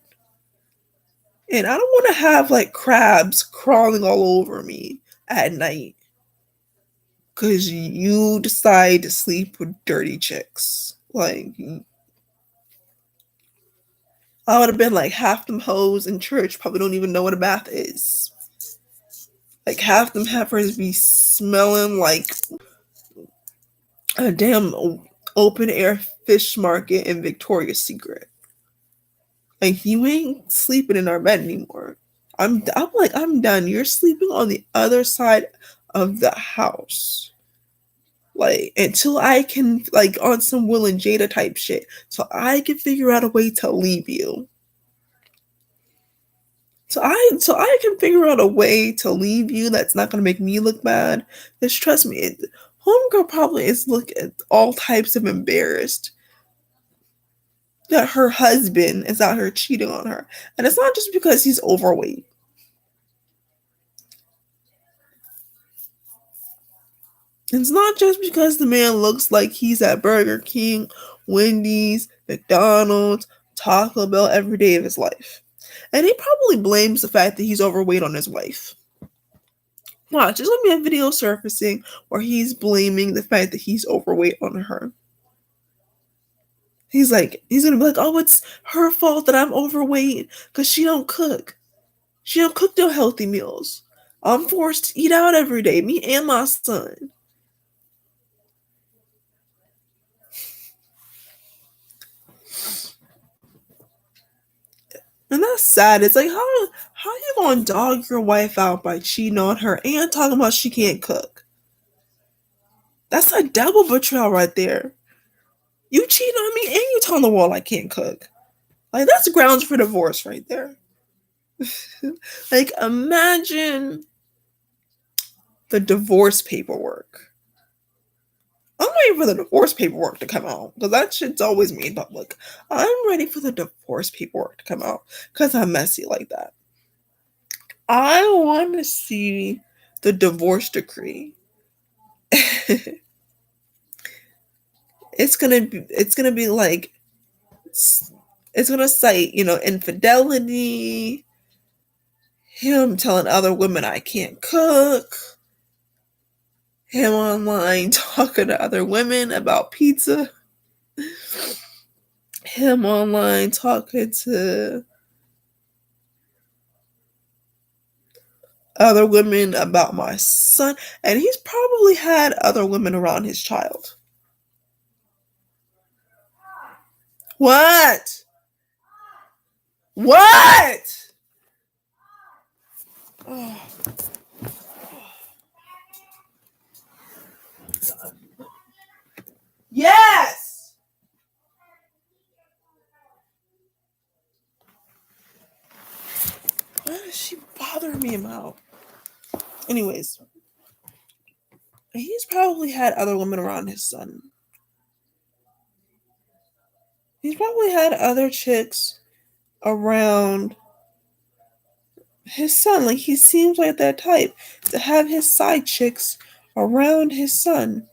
And I don't want to have like crabs crawling all over me at night because you decide to sleep with dirty chicks. Like, I would have been like, half them hoes in church probably don't even know what a bath is. Like, half them heifers be smelling like a damn open air fish market in Victoria's Secret. Like, you ain't sleeping in our bed anymore. I'm like, I'm done. You're sleeping on the other side of the house. Like, until I can, like, on some Will and Jada type shit, so I can figure out a way to leave you. So I can figure out a way to leave you that's not gonna make me look bad. Just trust me, homegirl probably is looking all types of embarrassed that her husband is out here cheating on her. And it's not just because he's overweight. It's not just because the man looks like he's at Burger King, Wendy's, McDonald's, Taco Bell every day of his life. And he probably blames the fact that he's overweight on his wife. Watch, there's gonna be a video surfacing where he's blaming the fact that he's overweight on her. He's gonna be like, oh, it's her fault that I'm overweight because she don't cook. She don't cook no healthy meals. I'm forced to eat out every day, me and my son. And that's sad. It's like how you gonna dog your wife out by cheating on her and talking about she can't cook? That's a double betrayal right there. You cheat on me and you telling the world I can't cook. Like that's grounds for divorce right there. Like imagine the divorce paperwork. I'm waiting for the divorce paperwork to come out because that shit's always made public. I'm ready for the divorce paperwork to come out because I'm messy like that. I want to see the divorce decree. It's gonna be like it's gonna cite infidelity, him telling other women I can't cook, him online talking to other women about pizza, him online talking to other women about my son, and he's probably had other women around his child. What? What? Oh. Yes. Why does she bother me about? Anyways, he's probably had other women around his son. He's probably had other chicks around his son. Like he seems like that type to have his side chicks around his son.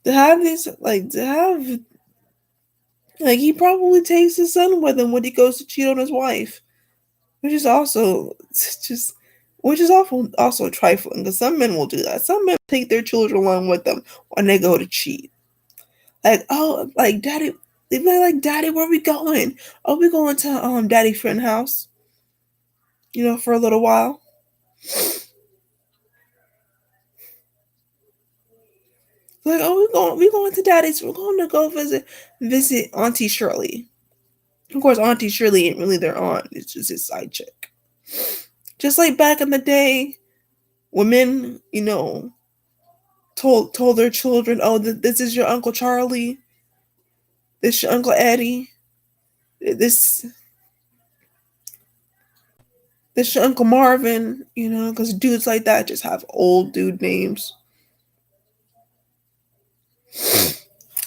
To have these he probably takes his son with him when he goes to cheat on his wife. Which is also just which is also trifling because some men will do that. Some men take their children along with them when they go to cheat. Like, oh, like daddy, they be like, daddy, where are we going? Oh, we going to daddy friend house, for a little while. Like, oh, we going to daddy's. We're going to go visit Auntie Shirley. Of course, Auntie Shirley ain't really their aunt. It's just his side chick. Just like back in the day, women, told their children, oh, this is your Uncle Charlie. This your Uncle Eddie. This your Uncle Marvin. Because dudes like that just have old dude names.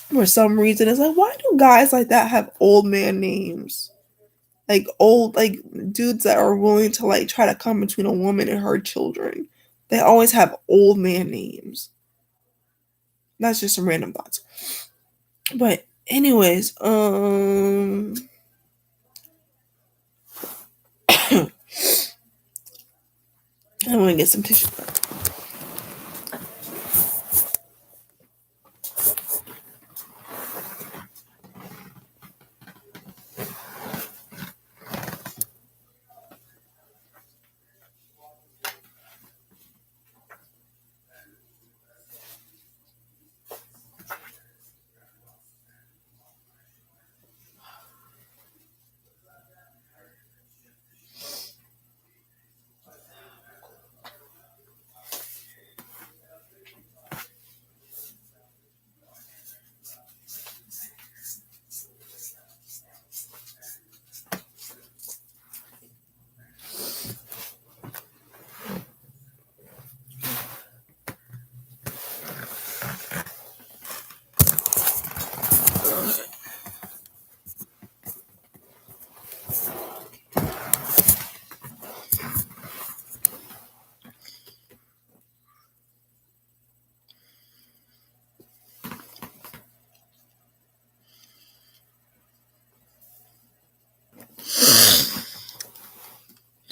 For some reason, it's like, why do guys like that have old man names? Like old, like dudes that are willing to like try to come between a woman and her children. They always have old man names. That's just some random thoughts. But anyways, I want to get some tissue.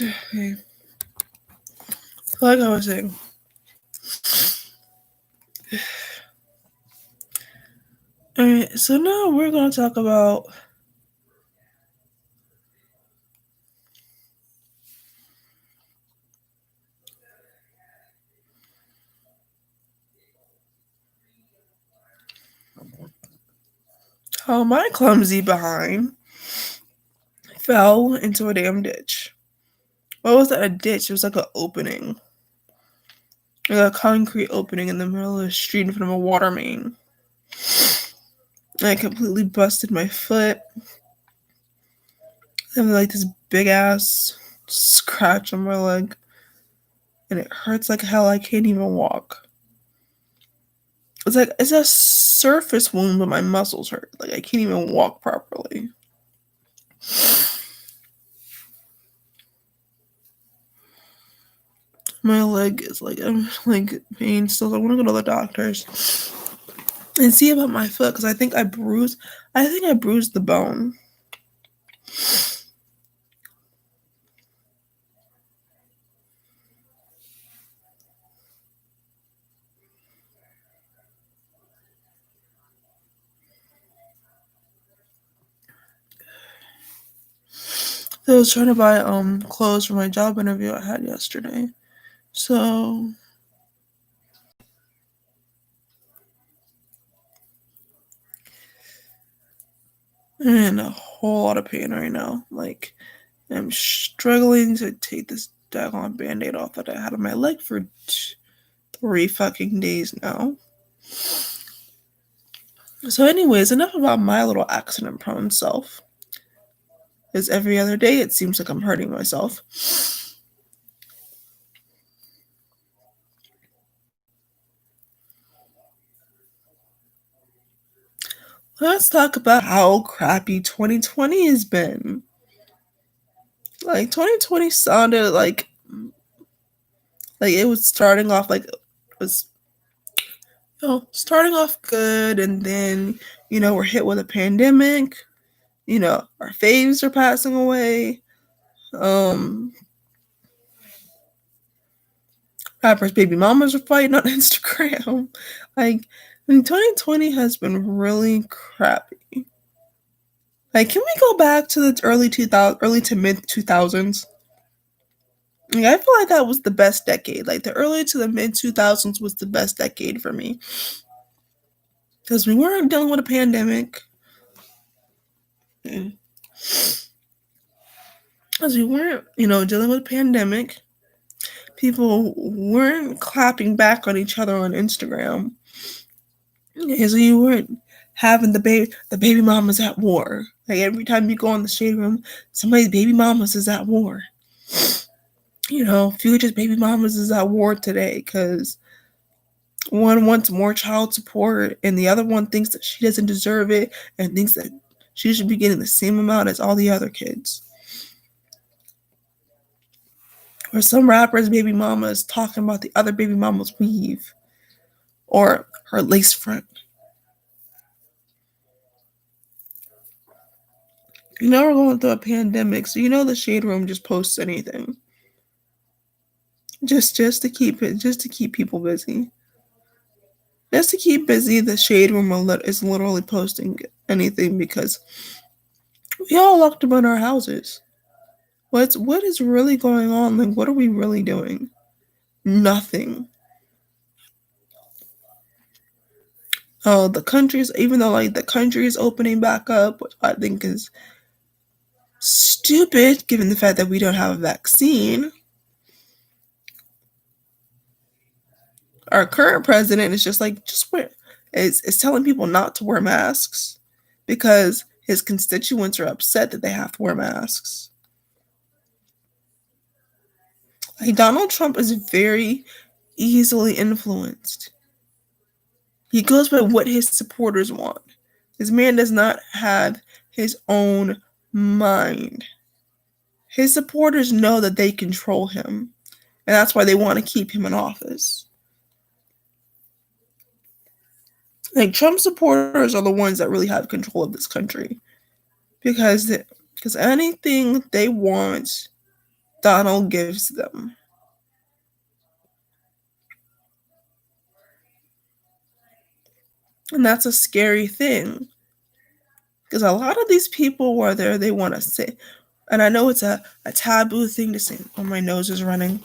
Okay. Like I was saying, alright, so now we're going to talk about how my clumsy behind fell into a damn ditch. What was that? A ditch? It was like an opening. Like a concrete opening in the middle of the street in front of a water main. And I completely busted my foot. I have like this big ass scratch on my leg. And it hurts like hell. I can't even walk. It's like it's a surface wound, but my muscles hurt. Like I can't even walk properly. My leg is like I'm like pain still. I want to go to the doctors and see about my foot because I think I bruised. I think I bruised the bone. I was trying to buy clothes for my job interview I had yesterday. So I'm in a whole lot of pain right now. Like I'm struggling to take this daggone band-aid off that I had on my leg for 3 fucking days now. So anyways, enough about my little accident prone self. Because every other day it seems like I'm hurting myself. Let's talk about how crappy 2020 has been. Like 2020 sounded like it was starting off like it was starting off good, and then we're hit with a pandemic. Our faves are passing away. Rappers' baby mamas are fighting on Instagram. Like, 2020 has been really crappy. Like, can we go back to the early to mid 2000s? Like, I feel like that was the best decade. Like, the early to the mid 2000s was the best decade for me. Because we weren't dealing with a pandemic. Because we weren't, dealing with a pandemic. People weren't clapping back on each other on Instagram. And so you weren't having the baby mamas at war. Like every time you go in the shade room, somebody's baby mamas is at war. Future's baby mamas is at war today because one wants more child support and the other one thinks that she doesn't deserve it and thinks that she should be getting the same amount as all the other kids. Or some rapper's baby mama is talking about the other baby mama's weave or her lace front. We're going through a pandemic, so the shade room just posts anything. Just to keep people busy. Just to keep busy, the shade room is literally posting anything because we all locked up in our houses. What is really going on? Like, what are we really doing? Nothing. Oh, even though like the country is opening back up, which I think is stupid given the fact that we don't have a vaccine. Our current president is just is telling people not to wear masks because his constituents are upset that they have to wear masks. Like Donald Trump is very easily influenced. He goes by what his supporters want. This man does not have his own mind. His supporters know that they control him, and that's why they want to keep him in office. Like Trump supporters are the ones that really have control of this country because anything they want Donald gives them. And that's a scary thing. Because a lot of these people, whether they want to say, and I know it's a taboo thing to say, oh, my nose is running.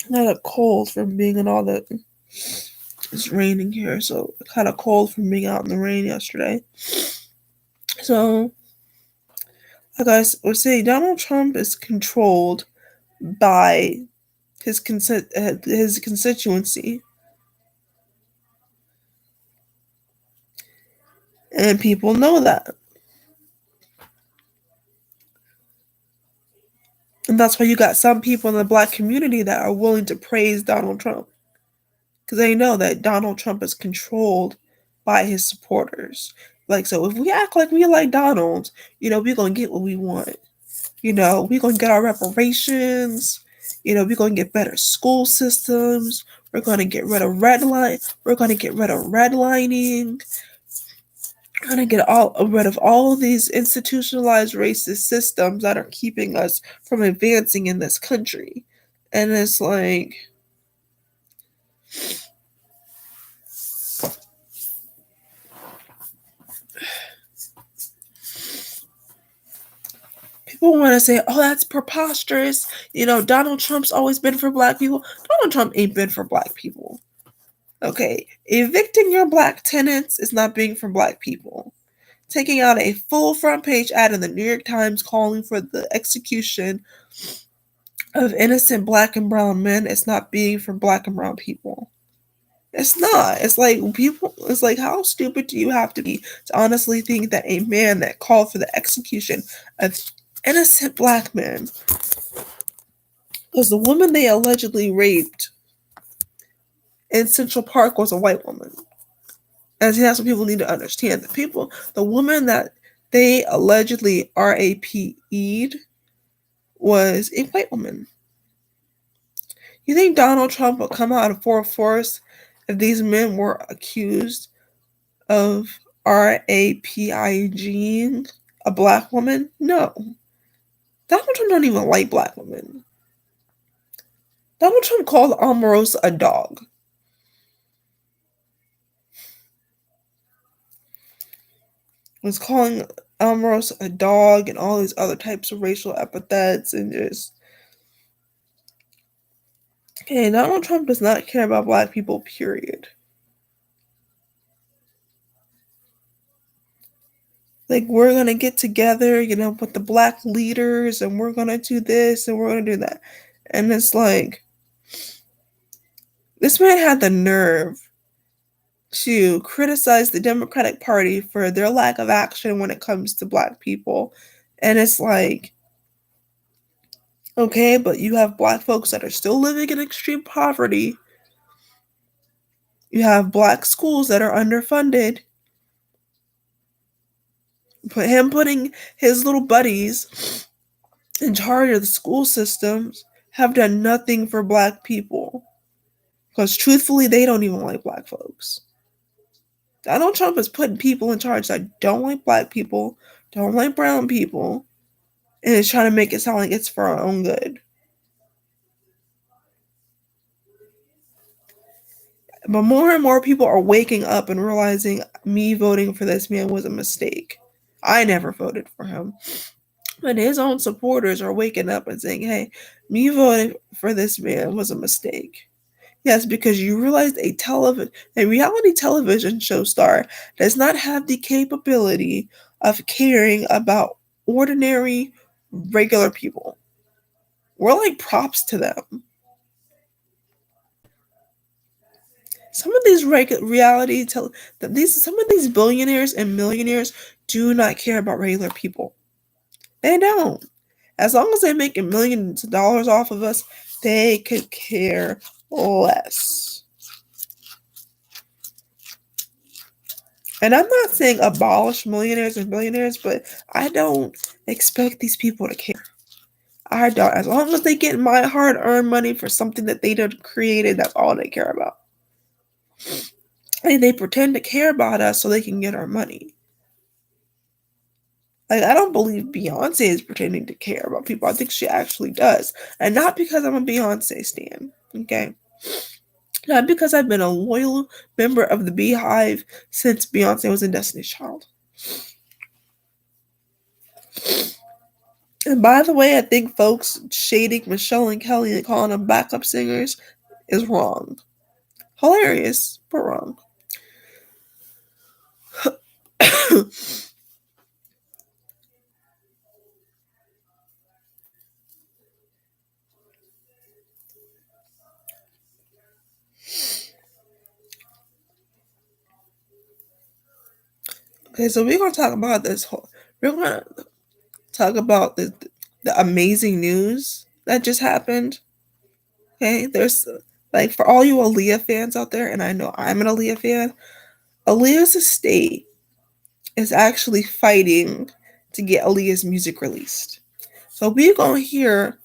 Not a cold from being in all the. It's raining here, so kind of cold from being out in the rain yesterday. So, like I was saying, Donald Trump is controlled by his constituency, and people know that, and that's why you got some people in the black community that are willing to praise Donald Trump because they know that Donald Trump is controlled by his supporters. Like, so if we act like we like Donald, we're gonna get what we want. We're gonna get our reparations. We're gonna get better school systems. We're gonna get rid of redlining. We're gonna get rid of redlining. We're gonna get rid of all of these institutionalized racist systems that are keeping us from advancing in this country. And it's like, people want to say, oh, that's preposterous. Donald Trump's always been for black people. Donald Trump ain't been for black people. Okay, evicting your black tenants is not being for black people. Taking out a full front page ad in the New York Times calling for the execution of innocent black and brown men is not being for black and brown people. It's not. It's like, how stupid do you have to be to honestly think that a man that called for the execution of innocent black men, because the woman they allegedly raped in Central Park was a white woman. And that's what people need to understand. The woman that they allegedly RAP'd was a white woman. You think Donald Trump would come out in full force if these men were accused of RAPIGing a black woman? No. Donald Trump don't even like black women. Donald Trump called Omarosa a dog. Was calling Omarosa a dog and all these other types of racial epithets and just... Okay, Donald Trump does not care about black people, period. Like, we're going to get together, with the black leaders, and we're going to do this, and we're going to do that. And it's like, this man had the nerve to criticize the Democratic Party for their lack of action when it comes to black people. And it's like, okay, but you have black folks that are still living in extreme poverty. You have black schools that are underfunded. Putting his little buddies in charge of the school systems have done nothing for black people. Because truthfully, they don't even like black folks. Donald Trump is putting people in charge that don't like black people, don't like brown people, and is trying to make it sound like it's for our own good. But more and more people are waking up and realizing me voting for this man was a mistake. I never voted for him. But his own supporters are waking up and saying, hey, me voting for this man was a mistake. Yes, because you realized a reality television show star does not have the capability of caring about ordinary, regular people. We're like props to them. Some of these some of these billionaires and millionaires do not care about regular people. They don't. As long as they're making millions of dollars off of us, they could care less. And I'm not saying abolish millionaires and billionaires, but I don't expect these people to care. I don't. As long as they get my hard-earned money for something that they done created, that's all they care about. And they pretend to care about us so they can get our money. Like, I don't believe Beyonce is pretending to care about people. I think she actually does. And not because I'm a Beyonce stan, okay? Not because I've been a loyal member of the Beehive since Beyonce was in Destiny's Child. And by the way, I think folks shading Michelle and Kelly and calling them backup singers is wrong. Hilarious, but wrong. Okay, so we're gonna talk about this whole. We're gonna talk about the amazing news that just happened. Okay, there's like for all you Aaliyah fans out there, and I know I'm an Aaliyah fan. Aaliyah's estate is actually fighting to get Aaliyah's music released. So we're gonna hear.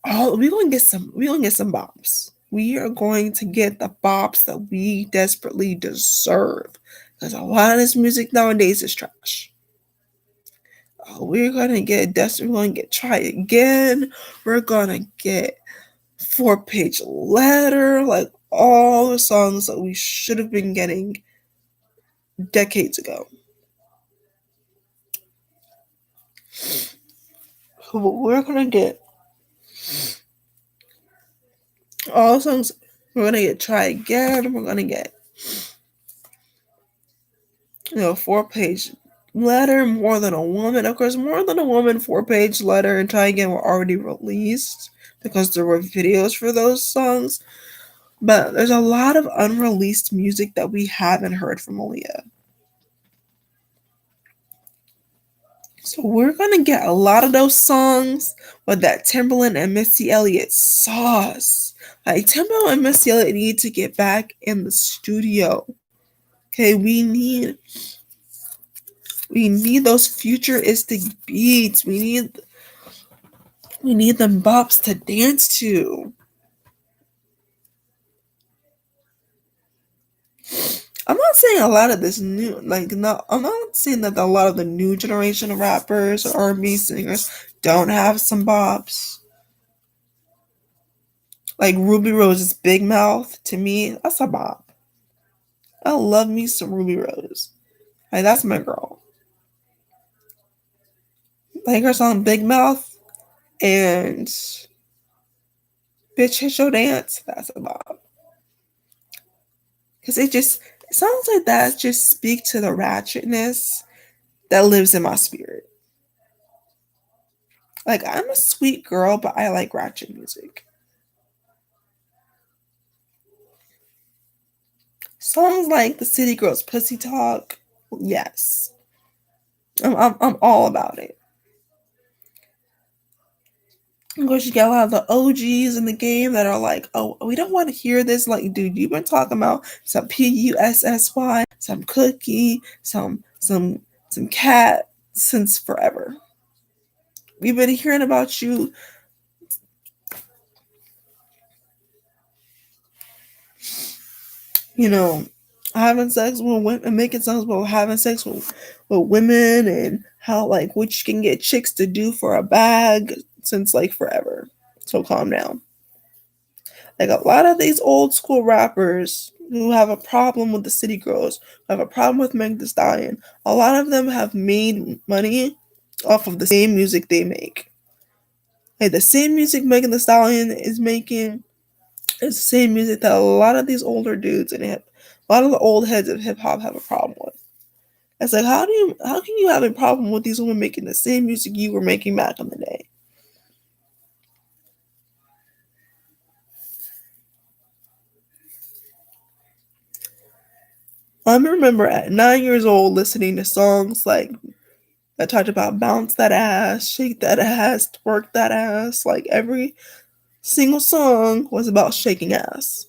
Oh, we're gonna get some bops. We are going to get the bops that we desperately deserve. Because a lot of this music nowadays is trash. Oh, we're gonna get desperate, we're gonna get Try Again. We're gonna get 4-page letter, like all the songs that we should have been getting decades ago. We're gonna get all the songs. We're gonna get Try Again. We're gonna get 4-page letter, More Than a Woman. Of course, More Than a Woman, 4-page letter, and Try Again were already released because there were videos for those songs. But there's a lot of unreleased music that we haven't heard from Aaliyah. So we're gonna get a lot of those songs with that Timberland and Missy Elliott sauce. Like Timberland and Missy Elliott need to get back in the studio. Okay, we need those futuristic beats. We need them bops to dance to. I'm not saying a lot of this new, I'm not saying that a lot of the new generation of rappers or R&B singers don't have some bops. Like Ruby Rose's Big Mouth, to me, that's a bop. I love me some Ruby Rose. Like, that's my girl. Like her song Big Mouth and Bitch Hit Your Dance, that's a bop. Because songs like that just speak to the ratchetness that lives in my spirit. Like, I'm a sweet girl, but I like ratchet music. Songs like the City Girls Pussy Talk, yes. I'm all about it. Of course, you got a lot of the OGs in the game that are like, oh, we don't want to hear this. Like, dude, you've been talking about some PUSSY, some cookie, some cat since forever. We've been hearing about you. Having sex with women, making songs about having sex with women and how, like, what you can get chicks to do for a bag since, like, forever. So calm down. Like, a lot of these old school rappers who have a problem with the City Girls, who have a problem with Meg Thee Stallion, a lot of them have made money off of the same music they make. Like, the same music Megan Thee Stallion is making is the same music that a lot of these older dudes and a lot of the old heads of hip hop have a problem with. It's like, how can you have a problem with these women making the same music you were making back in the day? I remember at 9 years old listening to songs like that talked about bounce that ass, shake that ass, twerk that ass. Like every single song was about shaking ass.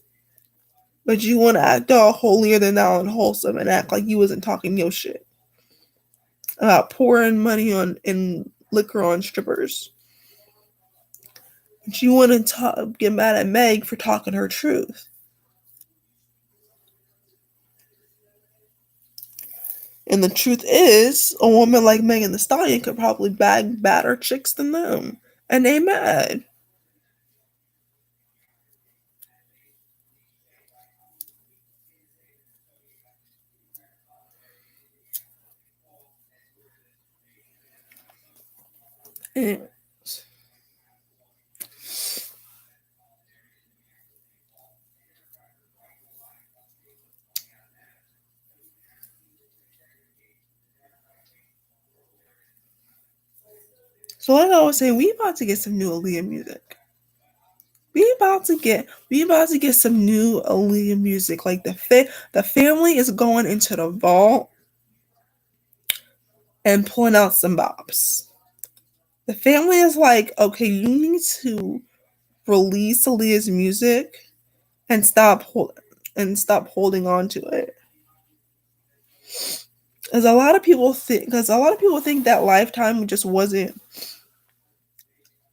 But you want to act all holier than thou and wholesome and act like you wasn't talking your shit about pouring money on and liquor on strippers. But you want to get mad at Meg for talking her truth. And the truth is, a woman like Megan Thee Stallion could probably bag badder chicks than them. And they mad. And so like I was saying, we about to get some new Aaliyah music. We about to get some new Aaliyah music. Like the family is going into the vault and pulling out some bops. The family is like, okay, you need to release Aaliyah's music and stop holding on to it. Because a lot of people think that Lifetime just wasn't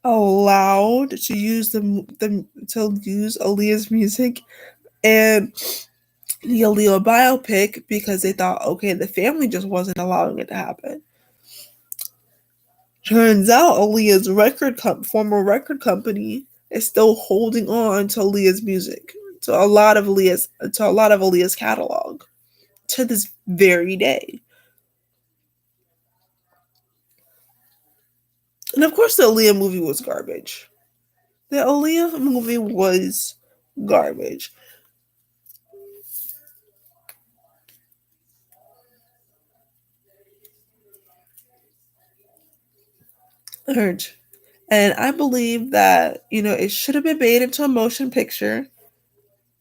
allowed to use to use Aaliyah's music and the Aaliyah biopic because they thought, okay, the family just wasn't allowing it to happen. Turns out Aaliyah's former record company is still holding on to Aaliyah's music, to a lot of Aaliyah's catalog to this very day. And of course, the Aaliyah movie was garbage. The Aaliyah movie was garbage. Urge. And I believe that, it should have been made into a motion picture.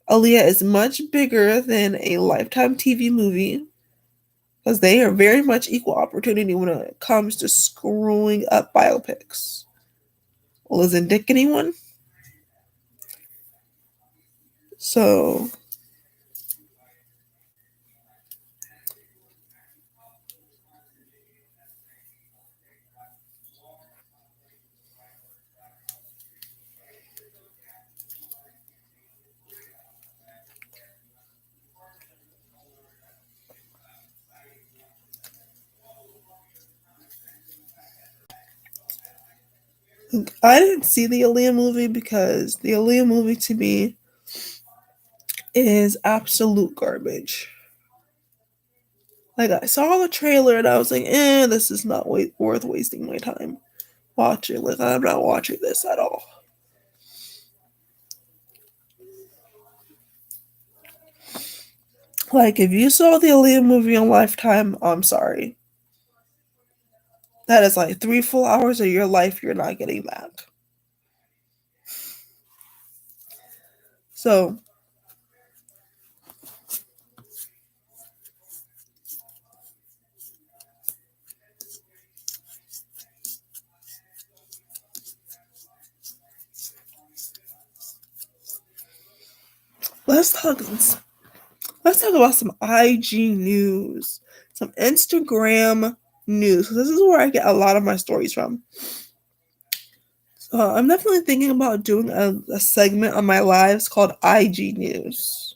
Aaliyah is much bigger than a Lifetime TV movie because they are very much equal opportunity when it comes to screwing up biopics. Well, isn't Dick anyone? So I didn't see the Aaliyah movie because the Aaliyah movie to me is absolute garbage. Like I saw the trailer and I was like, this is not worth wasting my time watching. Like I'm not watching this at all. Like if you saw the Aaliyah movie on Lifetime, I'm sorry. That is like 3 full hours of your life you're not getting back. So let's talk let's talk about some IG news, some Instagram news. This is where I get a lot of my stories from. So I'm definitely thinking about doing a segment on my lives called IG news.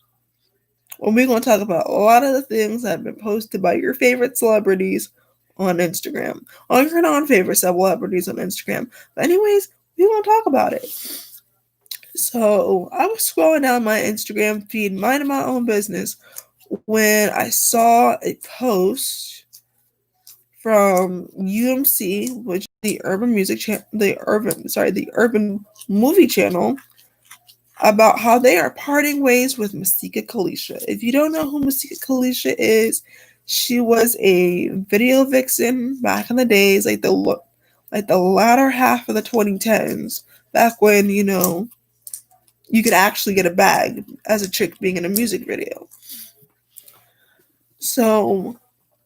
Well, we're going to talk about a lot of the things that have been posted by your favorite celebrities on Instagram, or your non-favorite celebrities on Instagram. But anyways, we're going to talk about it. So I was scrolling down my Instagram feed, minding my own business, when I saw a post from UMC, which is the Urban Urban Movie Channel, about how they are parting ways with Masika Kalisha. If you don't know who Masika Kalisha is, she was a video vixen back in the days, like the latter half of the 2010s, back when you could actually get a bag as a chick being in a music video. So,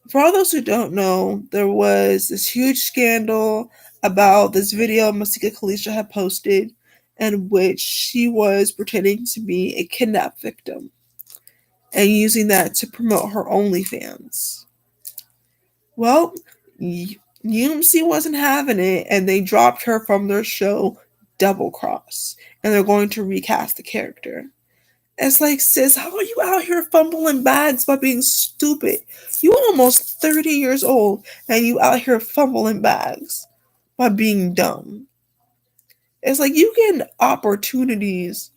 for all those who don't know, there was this huge scandal about this video Masika Kalisha had posted, in which she was pretending to be a kidnap victim and using that to promote her OnlyFans. Well, UMC wasn't having it, and they dropped her from their show Double Cross, and they're going to recast the character. It's like, sis, how are you out here fumbling bags by being stupid? You almost 30 years old, and you out here fumbling bags by being dumb. It's like you get opportunities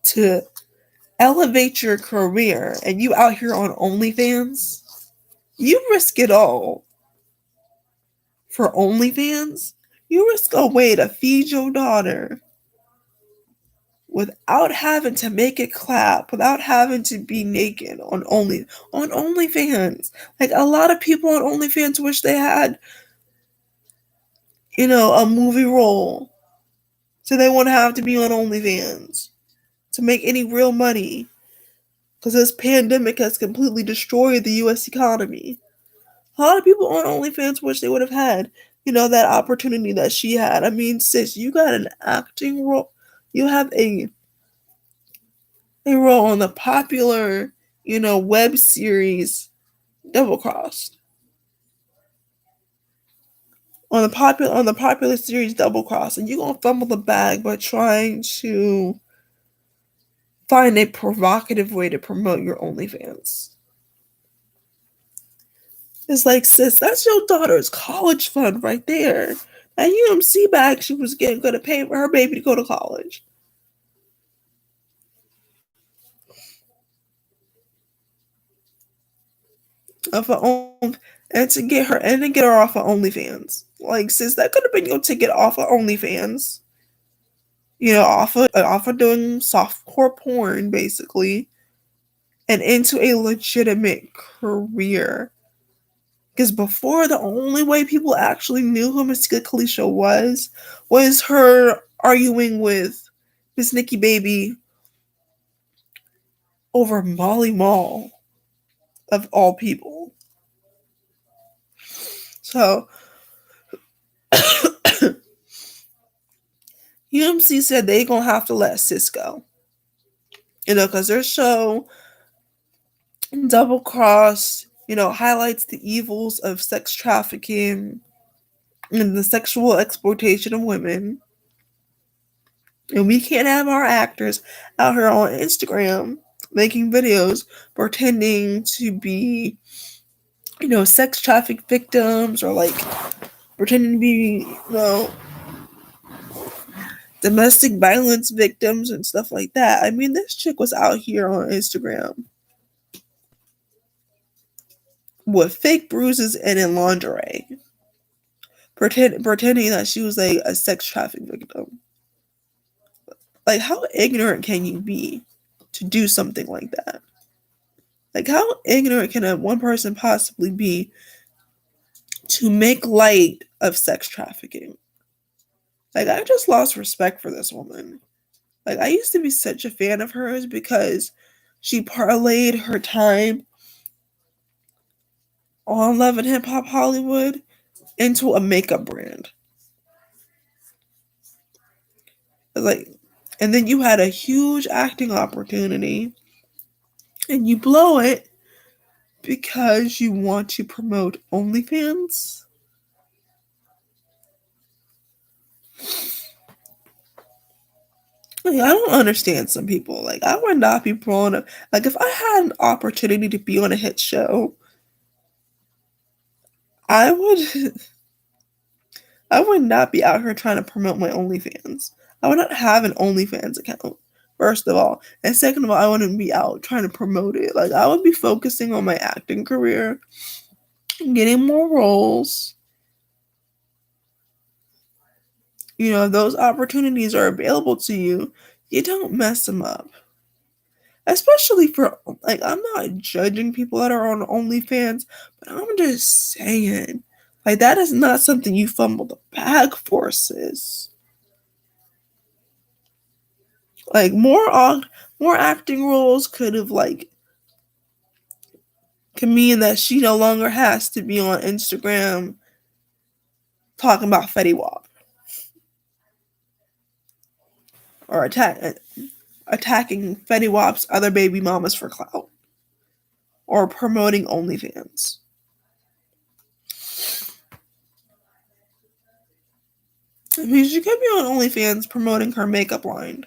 to elevate your career, and you out here on OnlyFans. You risk it all for OnlyFans. You risk a way to feed your daughter without having to make it clap, without having to be naked on OnlyFans. Like, a lot of people on OnlyFans wish they had, a movie role, so they wouldn't have to be on OnlyFans to make any real money, because this pandemic has completely destroyed the U.S. economy. A lot of people on OnlyFans wish they would have had, that opportunity that she had. I mean, sis, you got an acting role. You have a role on the popular, web series Double Crossed. On the popular series Double Cross, and you're gonna fumble the bag by trying to find a provocative way to promote your OnlyFans. It's like, sis, that's your daughter's college fund right there. That UMC bag she was getting gonna pay for her baby to go to college. Of her own, and to get her off of OnlyFans. Like, sis, that could have been your ticket off of OnlyFans. Off of doing softcore porn, basically, and into a legitimate career. Because before, the only way people actually knew who Mystica Kalisha was her arguing with Miss Nikki Baby over Molly Mall, of all people. So, UMC said they gonna have to let sis go. Because their show, Double Cross, highlights the evils of sex trafficking and the sexual exploitation of women. And we can't have our actors out here on Instagram making videos pretending to be, sex trafficked victims, or like pretending to be, domestic violence victims and stuff like that. I mean, this chick was out here on Instagram with fake bruises and in lingerie, pretending that she was a sex trafficking victim. Like, how ignorant can you be to do something like that? Like, how ignorant can one person possibly be to make light of sex trafficking? Like, I just lost respect for this woman. Like, I used to be such a fan of hers because she parlayed her time on Love and Hip Hop Hollywood into a makeup brand. Like, and then you had a huge acting opportunity and you blow it because you want to promote OnlyFans. Like, I don't understand some people. Like, I would not be blown up. Like, if I had an opportunity to be on a hit show, I would not be out here trying to promote my OnlyFans. I would not have an OnlyFans account, first of all. And second of all, I wouldn't be out trying to promote it. Like, I would be focusing on my acting career, getting more roles. Those opportunities are available to you. You don't mess them up. Especially for, like, I'm not judging people that are on OnlyFans, but I'm just saying, like, that is not something you fumble the bag for, sis. Like, more acting roles could mean that she no longer has to be on Instagram talking about Fetty Wap. or attacking Fetty Wap's other baby mamas for clout, or promoting OnlyFans. I mean, she could be on OnlyFans promoting her makeup line.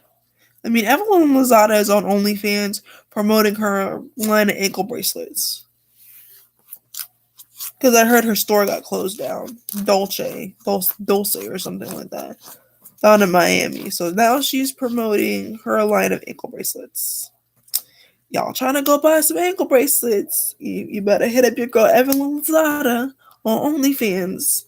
I mean, Evelyn Lozada is on OnlyFans promoting her line of ankle bracelets. Because I heard her store got closed down. Dulce or something like that. Down in Miami. So now she's promoting her line of ankle bracelets. Y'all trying to go buy some ankle bracelets? You better hit up your girl Evelyn Lozada on OnlyFans.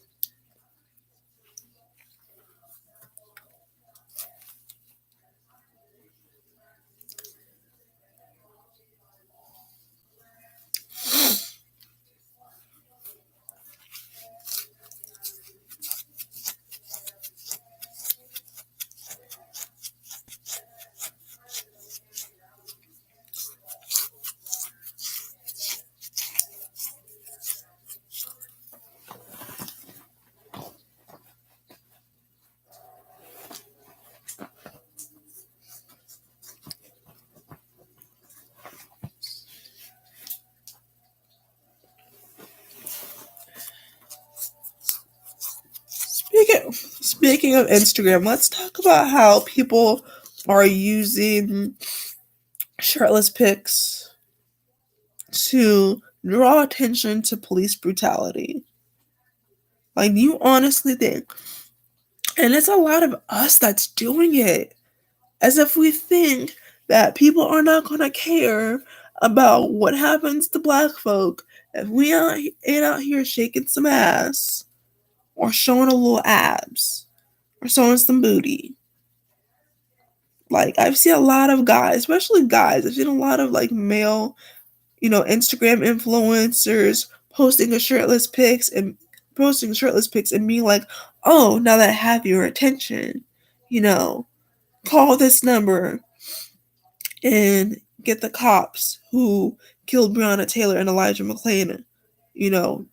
Speaking of Instagram, let's talk about how people are using shirtless pics to draw attention to police brutality. Like, you honestly think, and it's a lot of us that's doing it, as if we think that people are not going to care about what happens to black folk if we ain't out here shaking some ass or showing a little abs or showing some booty. Like, I've seen a lot of guys, especially guys, I've seen a lot of like male, Instagram influencers posting shirtless pics and being like, oh, now that I have your attention, call this number and get the cops who killed Breonna Taylor and Elijah McClain,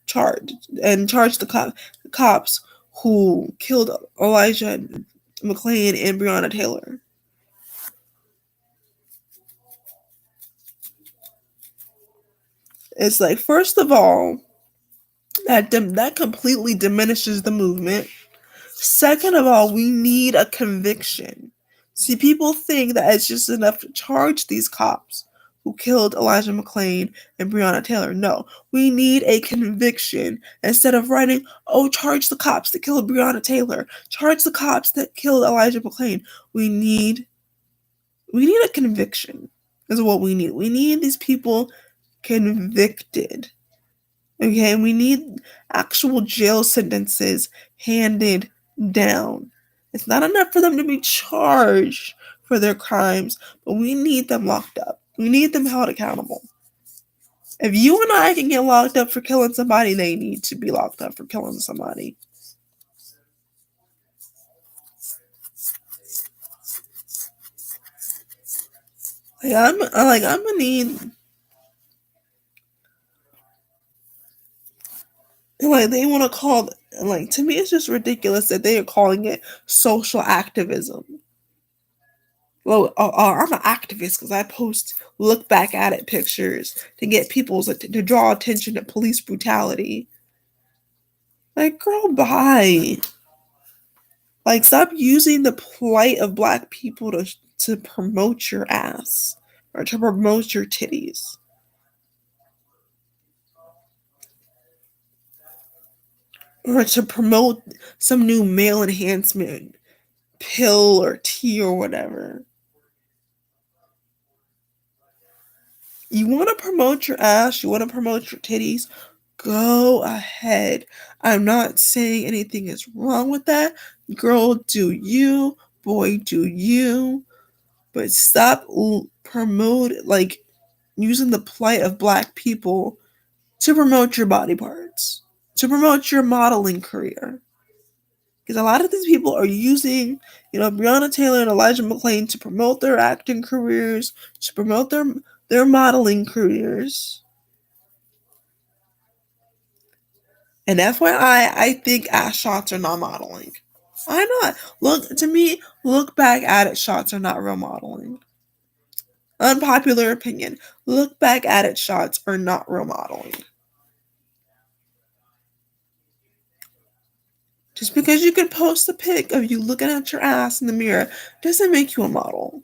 charge the cops who killed Elijah McClain and Breonna Taylor. It's like, first of all, that completely diminishes the movement. Second of all, we need a conviction. See, people think that it's just enough to charge these cops who killed Elijah McClain and Breonna Taylor. No, we need a conviction. Instead of writing, oh, charge the cops that killed Breonna Taylor, charge the cops that killed Elijah McClain. We need a conviction is what we need. We need these people convicted. Okay, we need actual jail sentences handed down. It's not enough for them to be charged for their crimes, but we need them locked up. We need them held accountable. If you and I can get locked up for killing somebody, they need to be locked up for killing somebody. I'm gonna need. Like, they want to call, like, to me, it's just ridiculous that they are calling it social activism. Well, I'm an activist because I post look back at it pictures to get people to draw attention to police brutality. Like, girl, bye. Like, stop using the plight of black people to promote your ass or to promote your titties. Or to promote some new male enhancement pill or tea or whatever. You want to promote your ass, you want to promote your titties, go ahead. I'm not saying anything is wrong with that. Girl, do you. Boy, do you. But stop using the plight of black people to promote your body parts, to promote your modeling career. Because a lot of these people are using, Breonna Taylor and Elijah McClain to promote their acting careers, to promote their modeling careers. And FYI, I think ass shots are not modeling. Why not? Look to me, look back at it shots are not real modeling. Unpopular opinion. Look back at it shots are not real modeling. Just because you can post a pic of you looking at your ass in the mirror doesn't make you a model.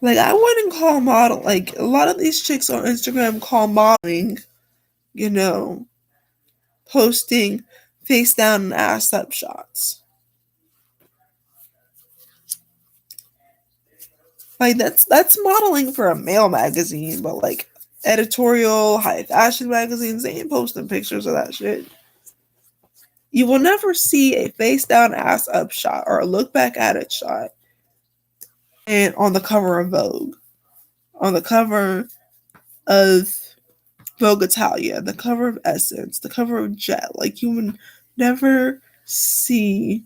Like I wouldn't call model like a lot of these chicks on Instagram call modeling, you know, posting face down and ass up shots. Like that's modeling for a male magazine, but like editorial, high fashion magazines, they ain't posting pictures of that shit. You will never see a face down, ass up shot or a look back at it shot and on the cover of Vogue, on the cover of Vogue Italia, the cover of Essence, the cover of Jet. Like you would never see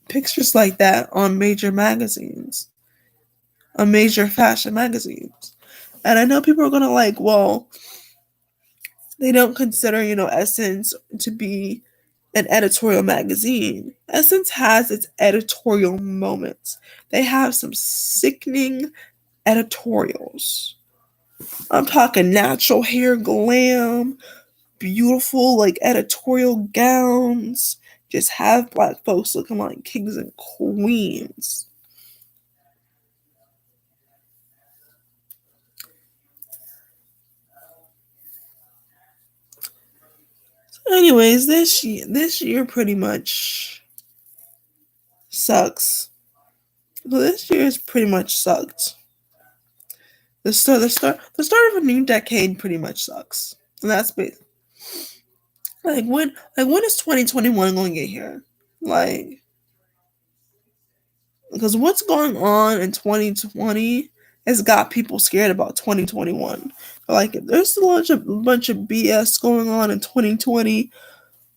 pictures like that on major magazines, on major fashion magazines. And I know people are gonna like, well, they don't consider, Essence to be an editorial magazine. Essence has its editorial moments. They have some sickening editorials. I'm talking natural hair glam, beautiful like editorial gowns, just have black folks looking like kings and queens. Anyways, this year pretty much sucks. So this year has pretty much sucked. The start of a new decade pretty much sucks. And that's big. Like when is 2021 going to get here? Like because what's going on in 2020 has got people scared about 2021. Like if there's a bunch of BS going on in 2020,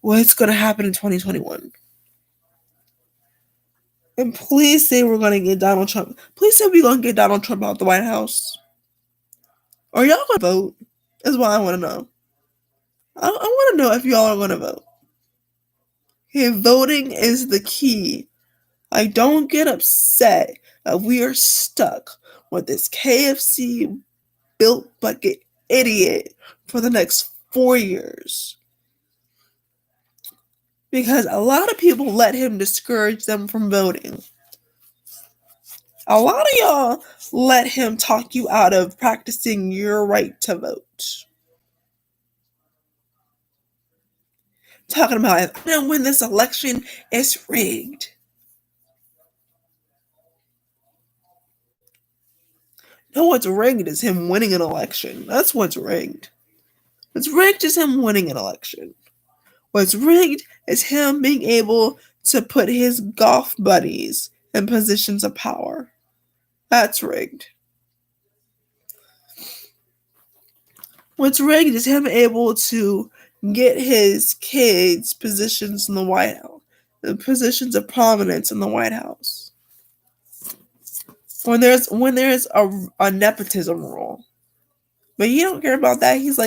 what's going to happen in 2021? And please say we're going to get Donald Trump. Please say we're going to get Donald Trump out the White House. Are y'all going to vote? Is what I want to know. I want to know if y'all are going to vote. Okay, voting is the key. Like, don't get upset that we are stuck with this KFC built bucket idiot for the next 4 years. Because a lot of people let him discourage them from voting. A lot of y'all let him talk you out of practicing your right to vote. Talking about if I don't win this election, it's rigged. No, what's rigged is him winning an election. That's what's rigged. What's rigged is him winning an election. What's rigged is him being able to put his golf buddies in positions of power. That's rigged. What's rigged is him able to get his kids positions in the White House, the positions of prominence in the White House. When there's a nepotism rule, but you don't care about that. He's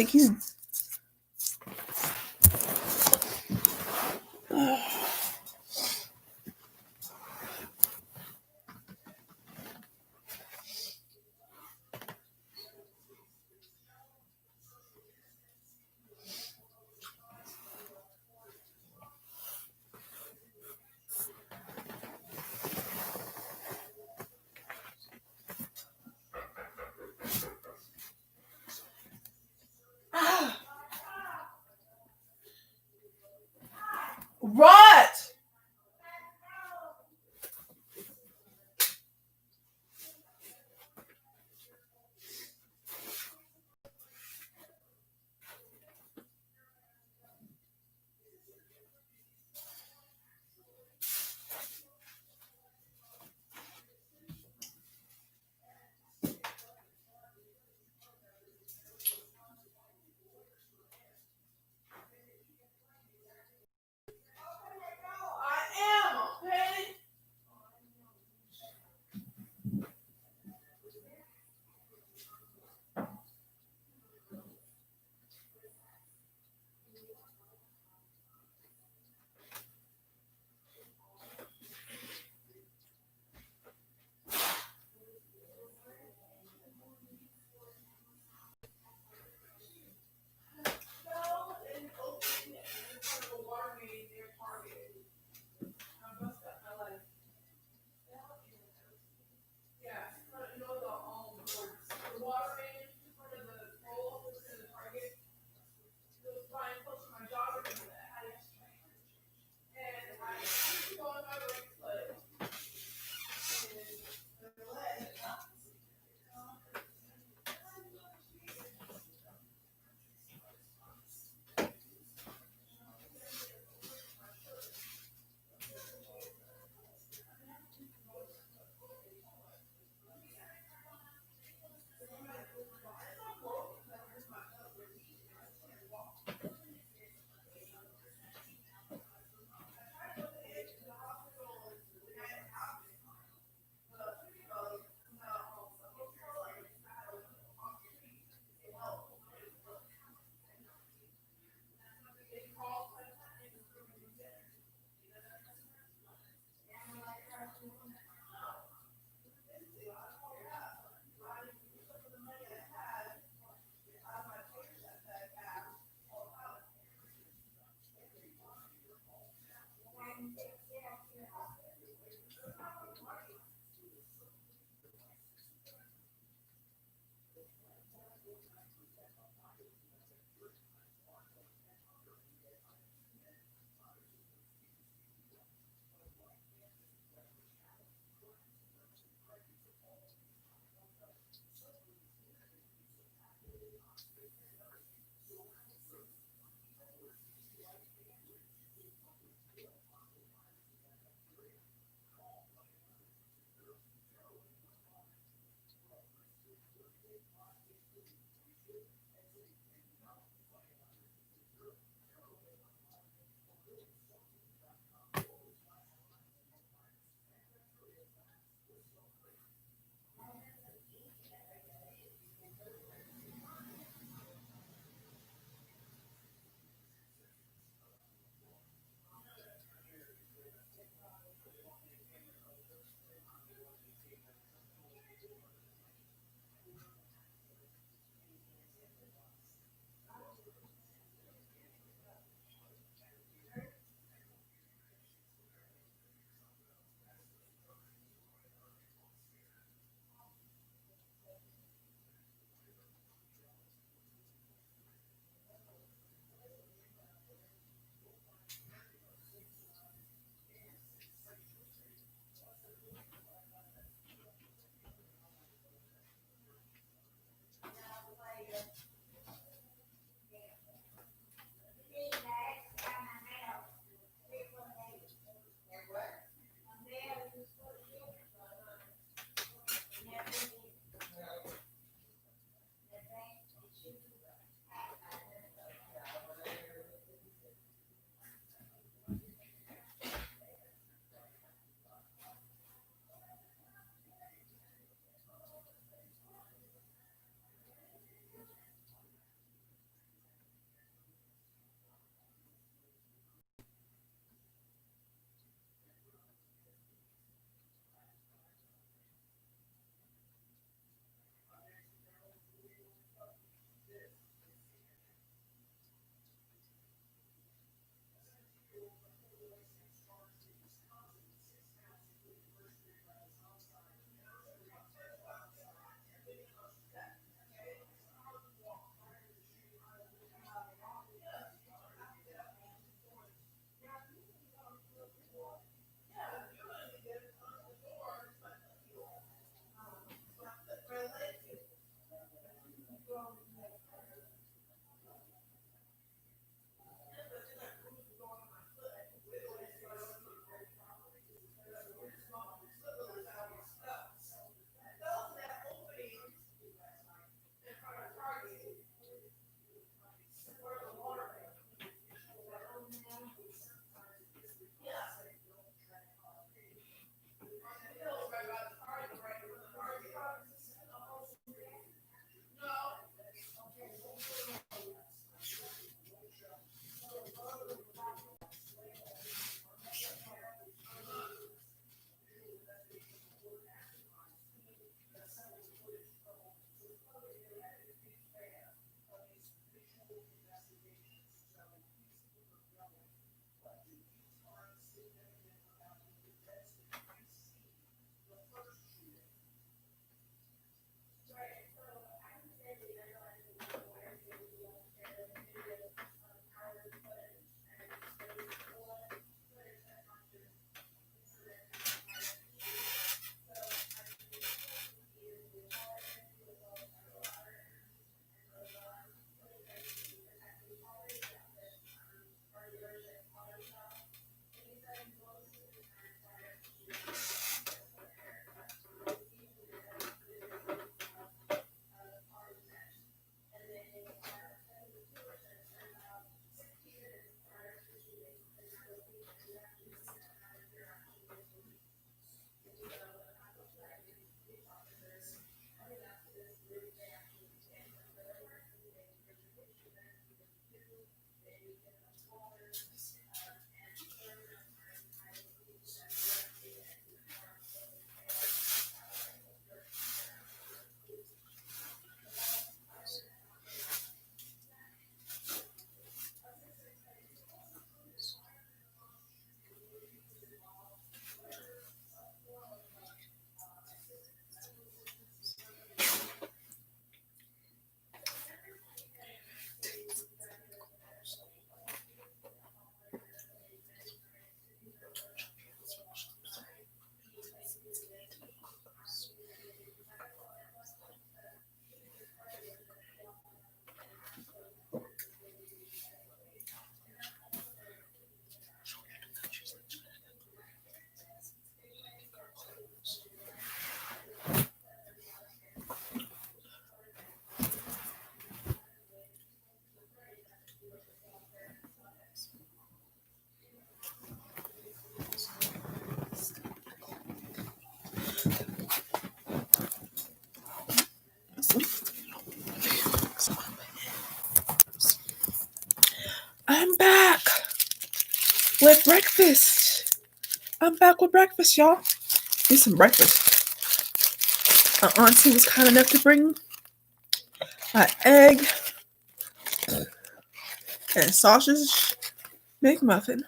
I'm back with breakfast. I'm back with breakfast, y'all. Need some breakfast. My auntie was kind enough to bring an egg and sausage McMuffin.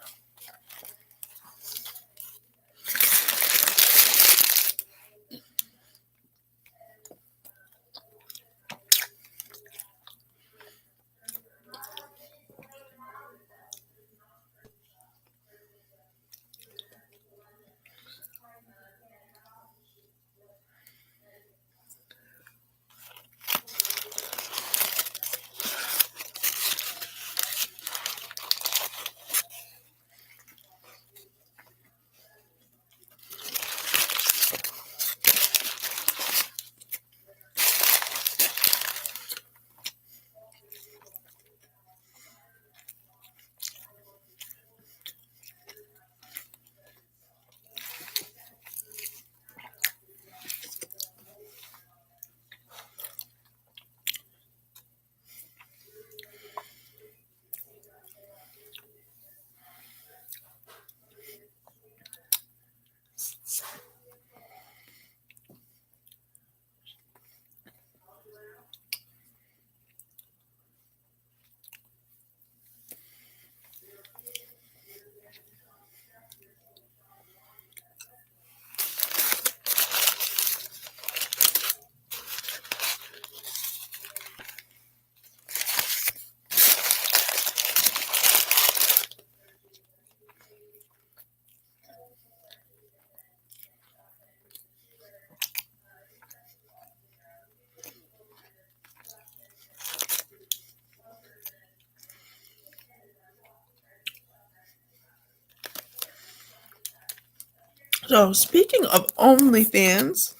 So speaking of OnlyFans,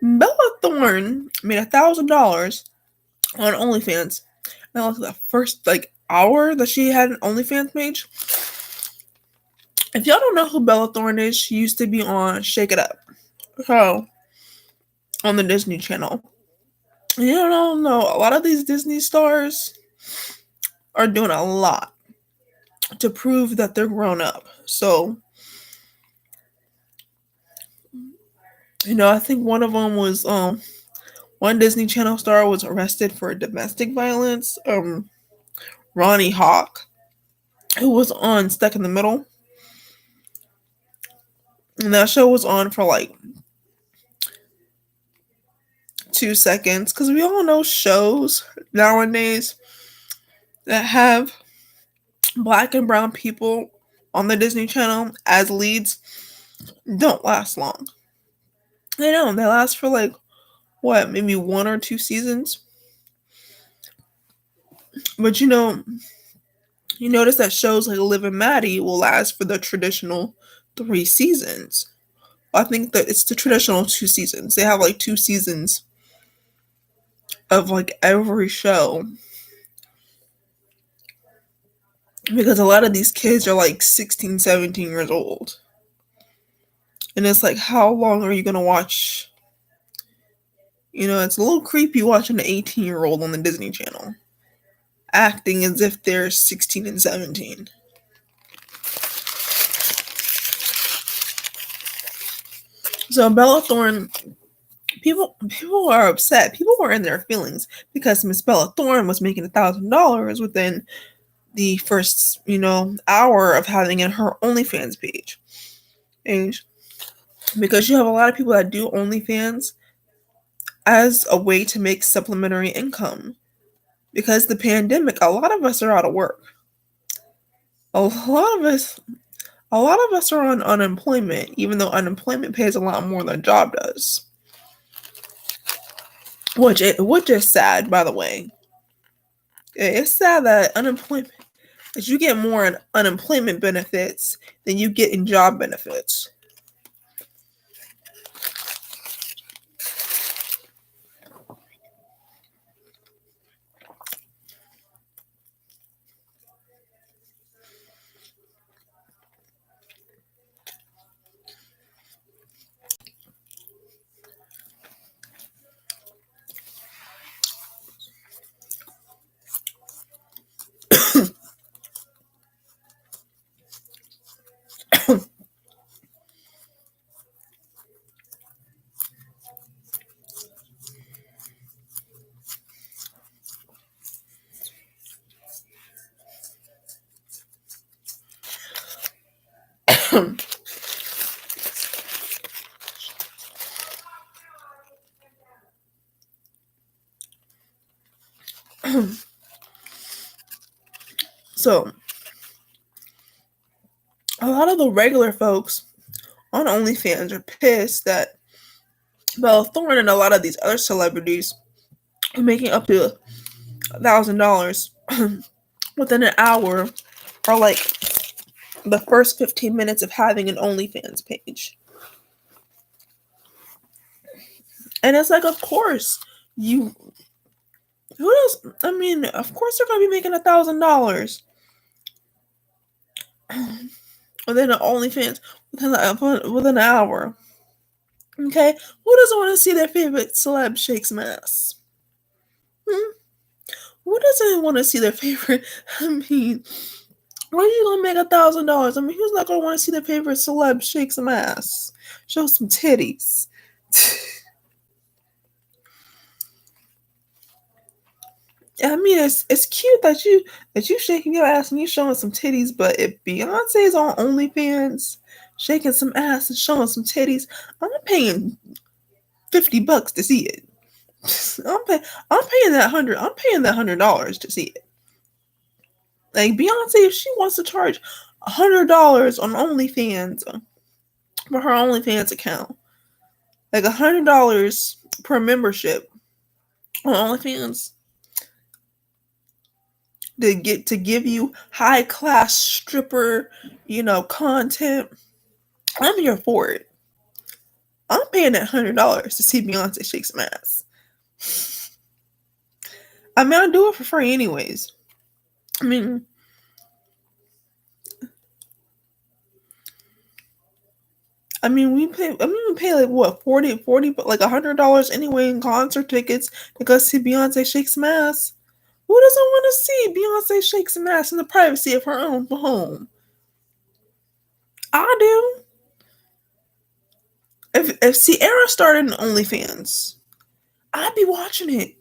Bella Thorne made $1,000 on OnlyFans. And like the first hour that she had an OnlyFans page. If y'all don't know who Bella Thorne is, she used to be on Shake It Up. So on the Disney Channel. You don't know, a lot of these Disney stars are doing a lot to prove that they're grown up. So, I think one of them was one Disney Channel star was arrested for domestic violence. Ronnie Hawk, who was on Stuck in the Middle. And that show was on for 2 seconds. Because we all know shows nowadays that have black and brown people on the Disney Channel as leads don't last long. They don't. They last for maybe 1 or 2 seasons. But you notice that shows like Liv and Maddie will last for the traditional 3 seasons. I think that it's the traditional 2 seasons. They have 2 seasons of every show. Because a lot of these kids are 16, 17 years old. And it's how long are you going to watch? It's a little creepy watching an 18-year-old on the Disney Channel. acting as if they're 16 and 17. So Bella Thorne, people are upset. People were in their feelings because Miss Bella Thorne was making $1,000 within the first, hour of having in her OnlyFans page. Because you have a lot of people that do OnlyFans as a way to make supplementary income. Because the pandemic, a lot of us are out of work. A lot of us are on unemployment, even though unemployment pays a lot more than a job does. Which is sad, by the way. It's sad that you get more in unemployment benefits than you get in job benefits. So, a lot of the regular folks on OnlyFans are pissed that Bella Thorne and a lot of these other celebrities are making up to $1,000 within an hour, or like the first 15 minutes of having an OnlyFans page. And it's like, of course, who else? I mean, of course they're gonna be making $1,000 within an OnlyFans within an hour. Okay, who doesn't want to see their favorite celeb shake some ass? Who doesn't want to see their favorite? I mean, why are you gonna make $1,000? I mean, who's not gonna want to see their favorite celeb shake some ass, show some titties? I mean, it's cute that you shaking your ass and you showing some titties, but if Beyonce's on OnlyFans shaking some ass and showing some titties, I'm paying $50 to see it. I'm paying that $100 to see it. Like Beyonce, if she wants to charge $100 on OnlyFans for her OnlyFans account, like $100 per membership on OnlyFans, to give you high class stripper, content, I'm here for it. I'm paying that $100 to see Beyonce shake some ass. I mean, I do it for free anyways. I mean, we pay like what, 40, like $100 anyway in concert tickets to go see Beyonce shake some ass. Who doesn't want to see Beyonce shake some ass in the privacy of her own home? I do. If Sierra started an OnlyFans, I'd be watching it.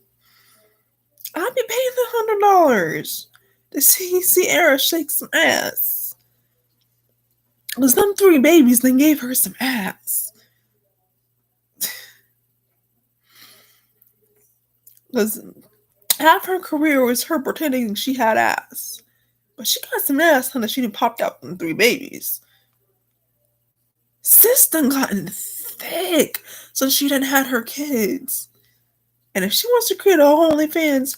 I'd be paying the $100 to see Sierra shake some ass. Because them 3 babies then gave her some ass. Because half her career was her pretending she had ass. But she got some ass, honey. She done popped out from 3 babies. Sis done gotten thick so she done had her kids. And if she wants to create a OnlyFans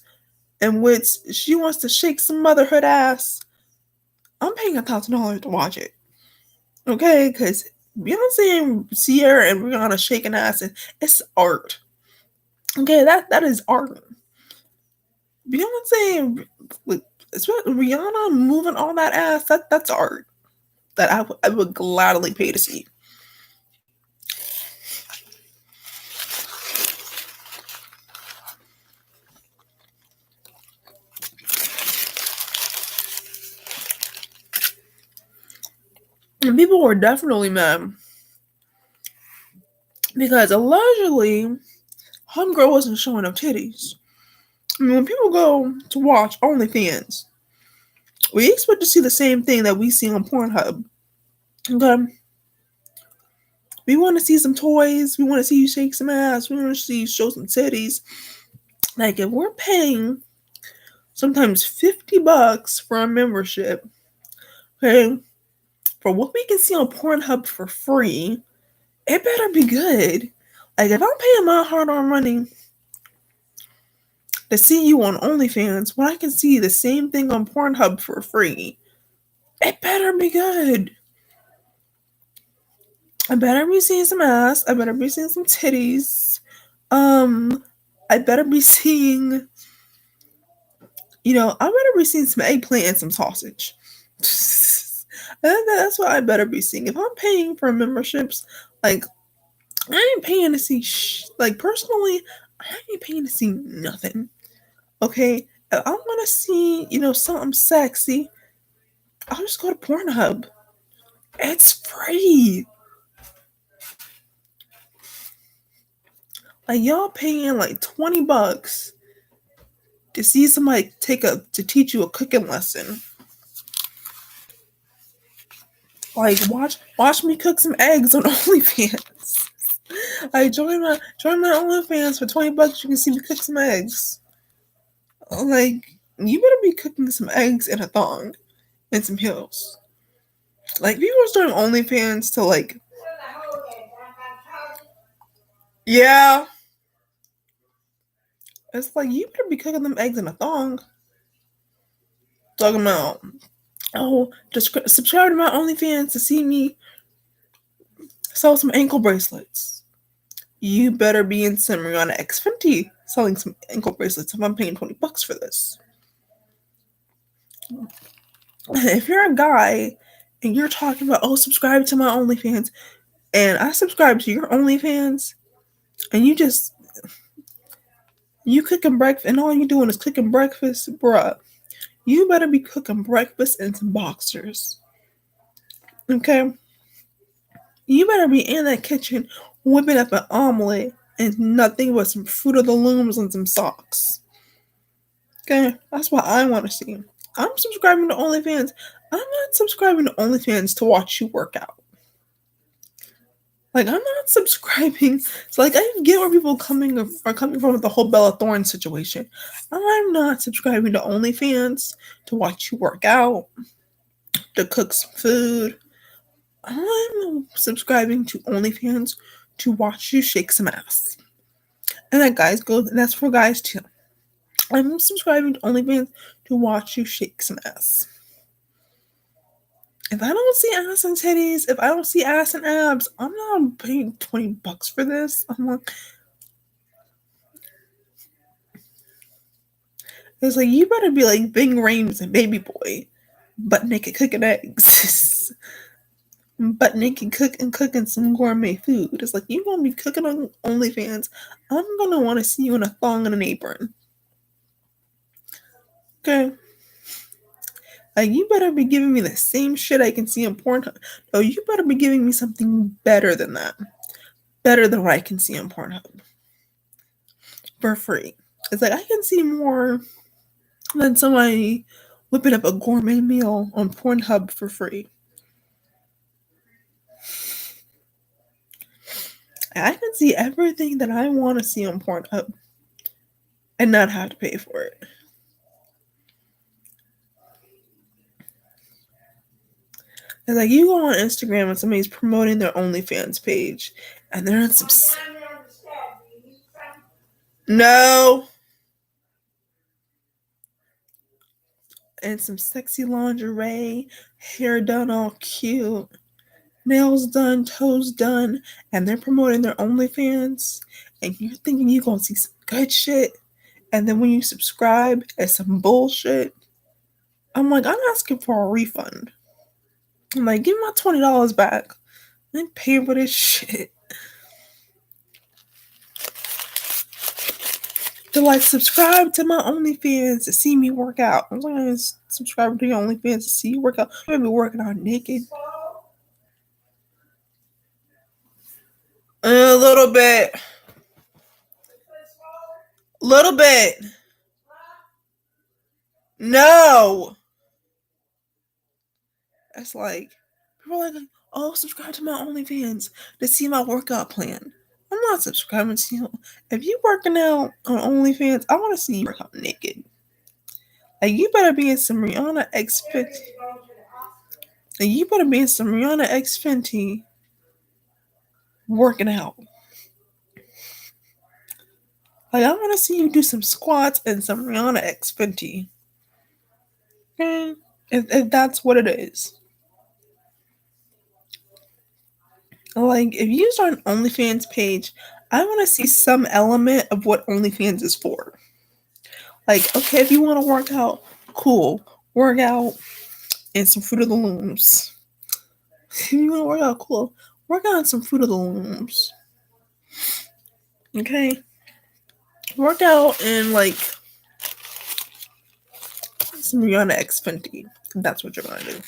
in which she wants to shake some motherhood ass, I'm paying $1,000 to watch it. Okay? Because Beyonce and Sierra and Rihanna shaking ass, it's art. Okay? That is art. Beyonce and Rihanna moving all that ass, that's art. That I would gladly pay to see. And people were definitely mad because allegedly Homegirl wasn't showing up titties. I mean, when people go to watch OnlyFans, we expect to see the same thing that we see on Pornhub. Okay? We want to see some toys. We want to see you shake some ass. We want to see you show some titties. Like, if we're paying sometimes $50 for a membership, okay, for what we can see on Pornhub for free, it better be good. Like, if I'm paying my hard-earned money to see you on OnlyFans when I can see the same thing on Pornhub for free, it better be good. I better be seeing some ass. I better be seeing some titties. I better be seeing, I better be seeing some eggplant and some sausage. That's what I better be seeing. If I'm paying for memberships, like, I ain't paying to see, personally, I ain't paying to see nothing. Okay? If I want to see, something sexy, I'll just go to Pornhub. It's free. Like, y'all paying like $20 to see somebody to teach you a cooking lesson. Like, watch me cook some eggs on OnlyFans. Like, join my OnlyFans for $20. You can see me cook some eggs. Like, you better be cooking some eggs in a thong and some heels. Like, people are starting OnlyFans to like, yeah. It's like, you better be cooking them eggs in a thong. Talking about, just subscribe to my OnlyFans to see me sell some ankle bracelets. You better be in some Rihanna X Fenty selling some ankle bracelets if I'm paying $20 for this. If you're a guy and you're talking about, subscribe to my OnlyFans, and I subscribe to your OnlyFans, and you cooking breakfast, and all you doing is cooking breakfast, bruh, you better be cooking breakfast in some boxers. Okay? You better be in that kitchen whipping up an omelet and nothing but some Fruit of the Looms and some socks. Okay? That's what I want to see. I'm subscribing to OnlyFans. I'm not subscribing to OnlyFans to watch you work out. Like, I'm not subscribing. So, like, I get where people are coming from with the whole Bella Thorne situation. I'm not subscribing to OnlyFans to watch you work out, to cook some food. I'm subscribing to OnlyFans to watch you shake some ass. And that's for guys too. I'm subscribing to OnlyFans to watch you shake some ass. If I don't see ass and titties, if I don't see ass and abs, I'm not paying $20 for this. I'm like, it's like, you better be like Ving Rhames and Baby Boy, butt naked cooking eggs, butt naked cooking some gourmet food. It's like, you gonna be cooking on OnlyFans. I'm gonna want to see you in a thong and an apron. Okay. Like, you better be giving me the same shit I can see on Pornhub. No, you better be giving me something better than that. Better than what I can see on Pornhub. For free. It's like, I can see more than somebody whipping up a gourmet meal on Pornhub for free. I can see everything that I want to see on Pornhub and not have to pay for it. It's like, you go on Instagram and somebody's promoting their OnlyFans page, and they're in some. No. And some sexy lingerie, hair done all cute, nails done, toes done, and they're promoting their OnlyFans, and you're thinking you're gonna see some good shit, and then when you subscribe, it's some bullshit. I'm like, I'm asking for a refund. I'm like, give me my $20 back. I ain't paying for this shit. To like subscribe to my OnlyFans to see me work out. I'm like, subscribe to your OnlyFans to see you work out. I'm gonna be working out naked. A little bit. Little bit. No. It's like people are like, oh, subscribe to my OnlyFans to see my workout plan. I'm not subscribing to you. If you working out on OnlyFans, I want to see you work out naked. Like you better be in some Rihanna X Fenty. Like you better be in some Rihanna X Fenty working out. Like I want to see you do some squats and some Rihanna X Fenty. Okay, if that's what it is. Like if you start an OnlyFans page, I want to see some element of what OnlyFans is for. Like, okay, if you want to work out, cool. Work out and some Fruit of the Looms. If you want to work out, cool. Work out and some Fruit of the Looms. Okay? Work out and like some Rihanna X Fenty. That's what you're going to do.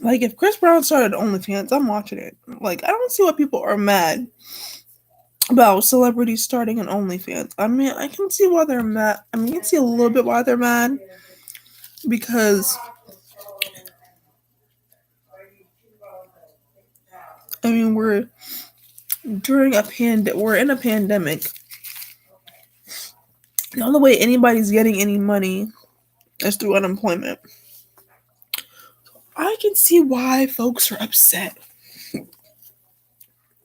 Like, if Chris Brown started OnlyFans, I'm watching it. Like, I don't see why people are mad about celebrities starting an OnlyFans. I mean, I can see why they're mad. I mean, you can see a little bit why they're mad. Because, I mean, we're in a pandemic. The only way anybody's getting any money is through unemployment. I can see why folks are upset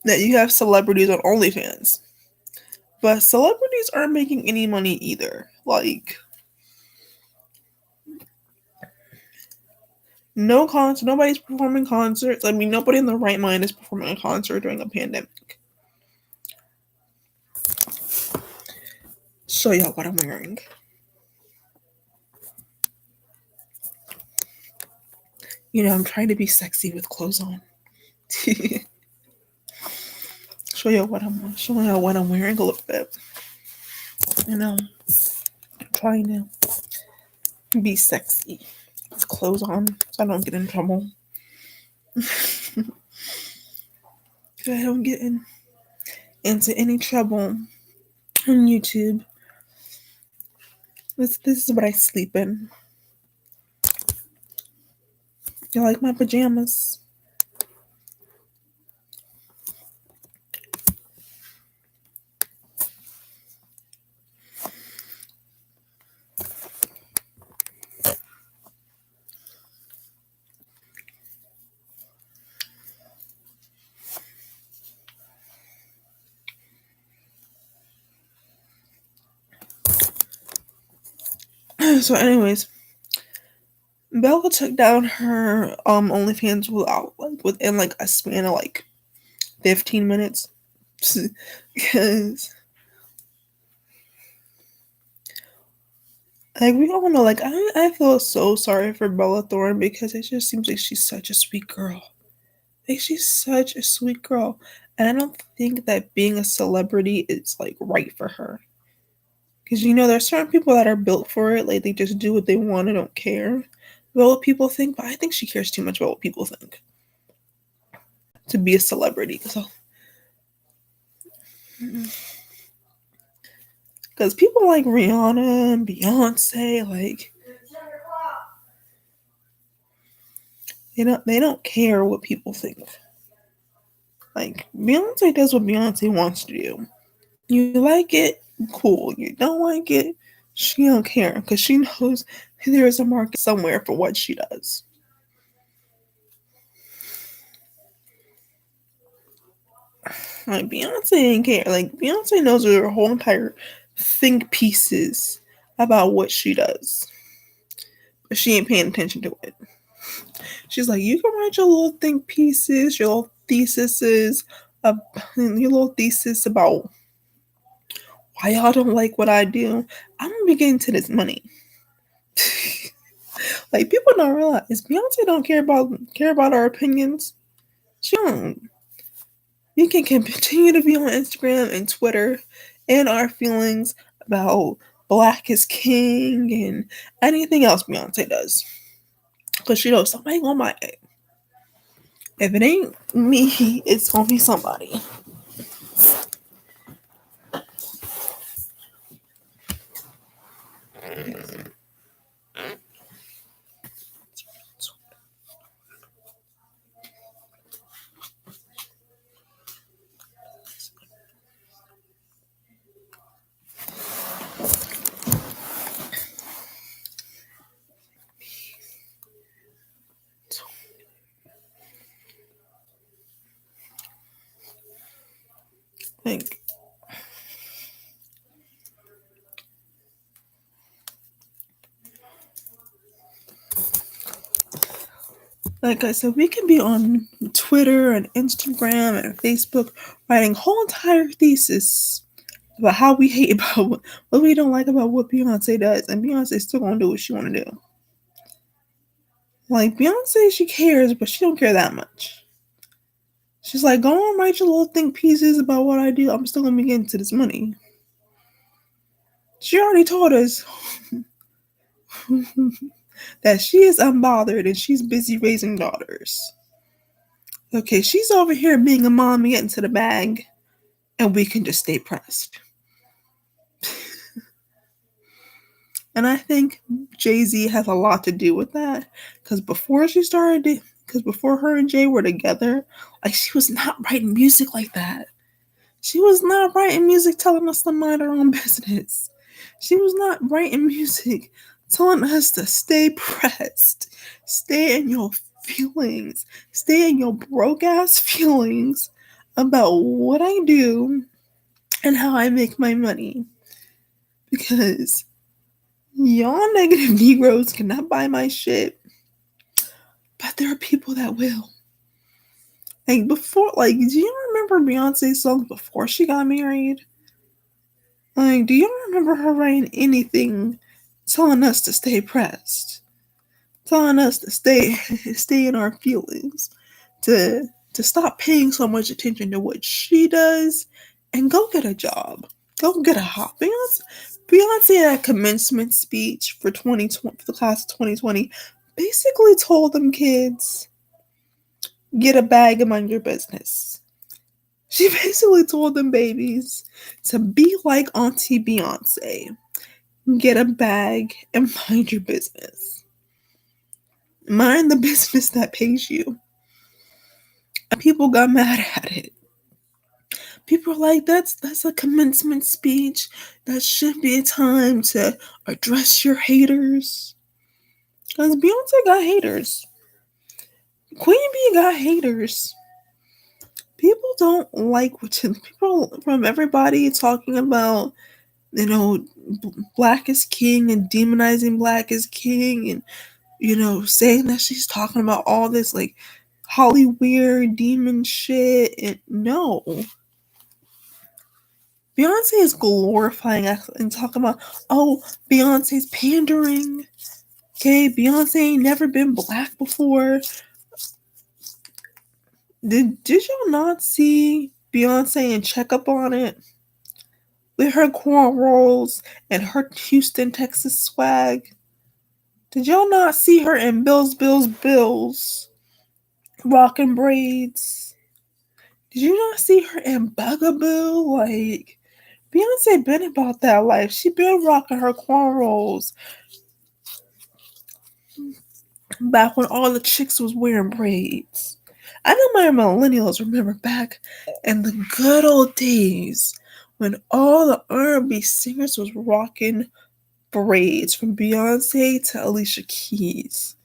that you have celebrities on OnlyFans. But celebrities aren't making any money either. Like, no concert, nobody's performing concerts. I mean, nobody in the right mind is performing a concert during a pandemic. Show y'all what I'm wearing. You know, I'm trying to be sexy with clothes on. Show y'all what I'm wearing a little bit. You know, I'm trying to be sexy with clothes on so I don't get in trouble. So I don't get into any trouble on YouTube. This is what I sleep in. You like my pajamas? So, anyways, Bella took down her OnlyFans within like a span of like 15 minutes because Like we all know, like I feel so sorry for Bella Thorne because it just seems like she's such a sweet girl. Like she's such a sweet girl. And I don't think that being a celebrity is like right for her. Because you know, there's certain people that are built for it, like they just do what they want and don't care about what people think. But I think she cares too much about what people think to be a celebrity. So, because people like Rihanna and Beyonce, like they don't care what people think. Like Beyonce does what Beyonce wants to do. You like it, cool. You don't like it, she don't care because she knows there is a market somewhere for what she does. Like Beyonce ain't care. Like Beyonce knows her whole entire think pieces about what she does, but she ain't paying attention to it. She's like, you can write your little think pieces, your little theses, your little thesis about why y'all don't like what I do. I'm gonna be getting to this money. Like people don't realize Beyonce don't care about our opinions. She don't. You can continue to be on Instagram and Twitter and our feelings about Black is King and anything else Beyonce does. Because she knows somebody gonna buy it. If it ain't me, it's gonna be somebody. Like, like I said, we can be on Twitter and Instagram and Facebook writing whole entire thesis about how we hate about what we don't like about what Beyonce does, and Beyonce's still gonna do what she wanna do. Like Beyonce, she cares, but she don't care that much. She's like, go on, write your little think pieces about what I do. I'm still gonna be getting to this money. She already told us that she is unbothered and she's busy raising daughters. Okay, she's over here being a mom and getting to the bag, and we can just stay pressed. And I think Jay-Z has a lot to do with that. Because before her and Jay were together, like she was not writing music like that. She was not writing music telling us to mind our own business. She was not writing music telling us to stay pressed, stay in your feelings, stay in your broke ass feelings about what I do and how I make my money. Because y'all negative Negroes cannot buy my shit, but there are people that will. Like before, like, do you remember Beyonce's songs before she got married? Like, do you remember her writing anything telling us to stay pressed? Telling us to stay in our feelings, to stop paying so much attention to what she does and go get a job. Go get a hop. Beyonce at a commencement speech for 2020 for the class of 2020 basically told them kids, get a bag and mind your business. She basically told them babies to be like Auntie Beyonce. Get a bag and mind your business. Mind the business that pays you. And people got mad at it. People are like, that's a commencement speech. That should be a time to address your haters. Because Beyonce got haters. Queen Bee got haters. People don't like what people from everybody talking about, Black is King and demonizing Black is King and, saying that she's talking about all this like Holly weird demon shit. And no. Beyonce is glorifying and talking about, oh, Beyonce's pandering. Okay, Beyonce ain't never been black before. Did y'all not see Beyonce and check up on it? With her cornrows and her Houston, Texas swag. Did y'all not see her in Bills, rocking braids? Did you not see her in Bugaboo? Like, Beyonce been about that life. She been rocking her cornrows back when all the chicks was wearing braids. I know my millennials remember back in the good old days when all the R&B singers was rocking braids from Beyonce to Alicia Keys.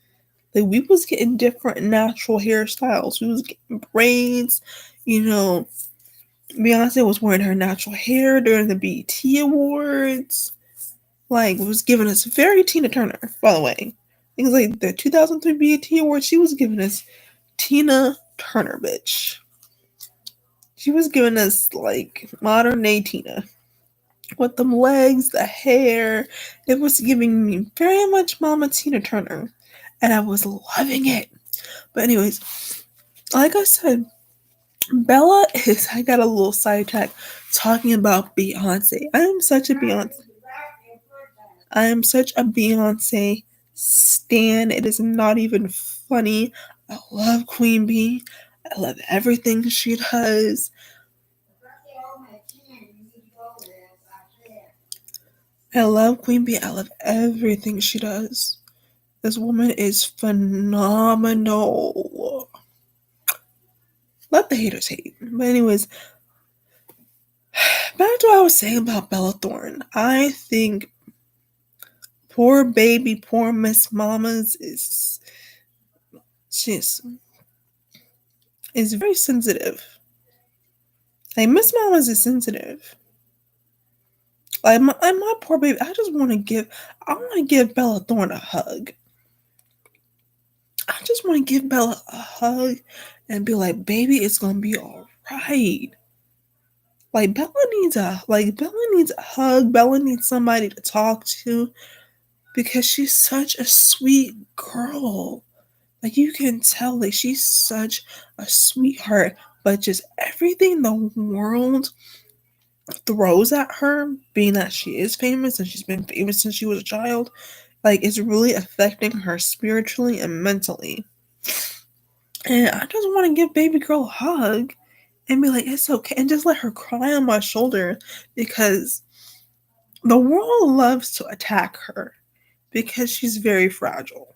Like, we was getting different natural hairstyles. We was getting braids. You know, Beyonce was wearing her natural hair during the BET Awards. Like, was giving us very Tina Turner, by the way. Things like the 2003 BET Awards, she was giving us Tina Turner, bitch. She was giving us, like, modern day Tina. With them legs, the hair. It was giving me very much Mama Tina Turner. And I was loving it. But anyways, like I said, Bella is, I got a little sidetrack talking about Beyonce. I am such a Beyonce stan. It is not even funny. I love Queen Bee. I love everything she does. I love Queen Bee. I love everything she does. This woman is phenomenal. Let the haters hate. But anyways, back to what I was saying about Bella Thorne. I think poor baby, poor Miss Mamas is very sensitive. Like, Miss Mamas is sensitive. Like my poor baby, I want to give Bella Thorne a hug. I just want to give Bella a hug and be like, baby, it's gonna be all right. Like, Bella needs a hug. Bella needs somebody to talk to because she's such a sweet girl. Like, you can tell, like, she's such a sweetheart, but just everything the world throws at her, being that she is famous and she's been famous since she was a child, like, it's really affecting her spiritually and mentally. And I just want to give baby girl a hug and be like, it's okay, and just let her cry on my shoulder because the world loves to attack her because she's very fragile.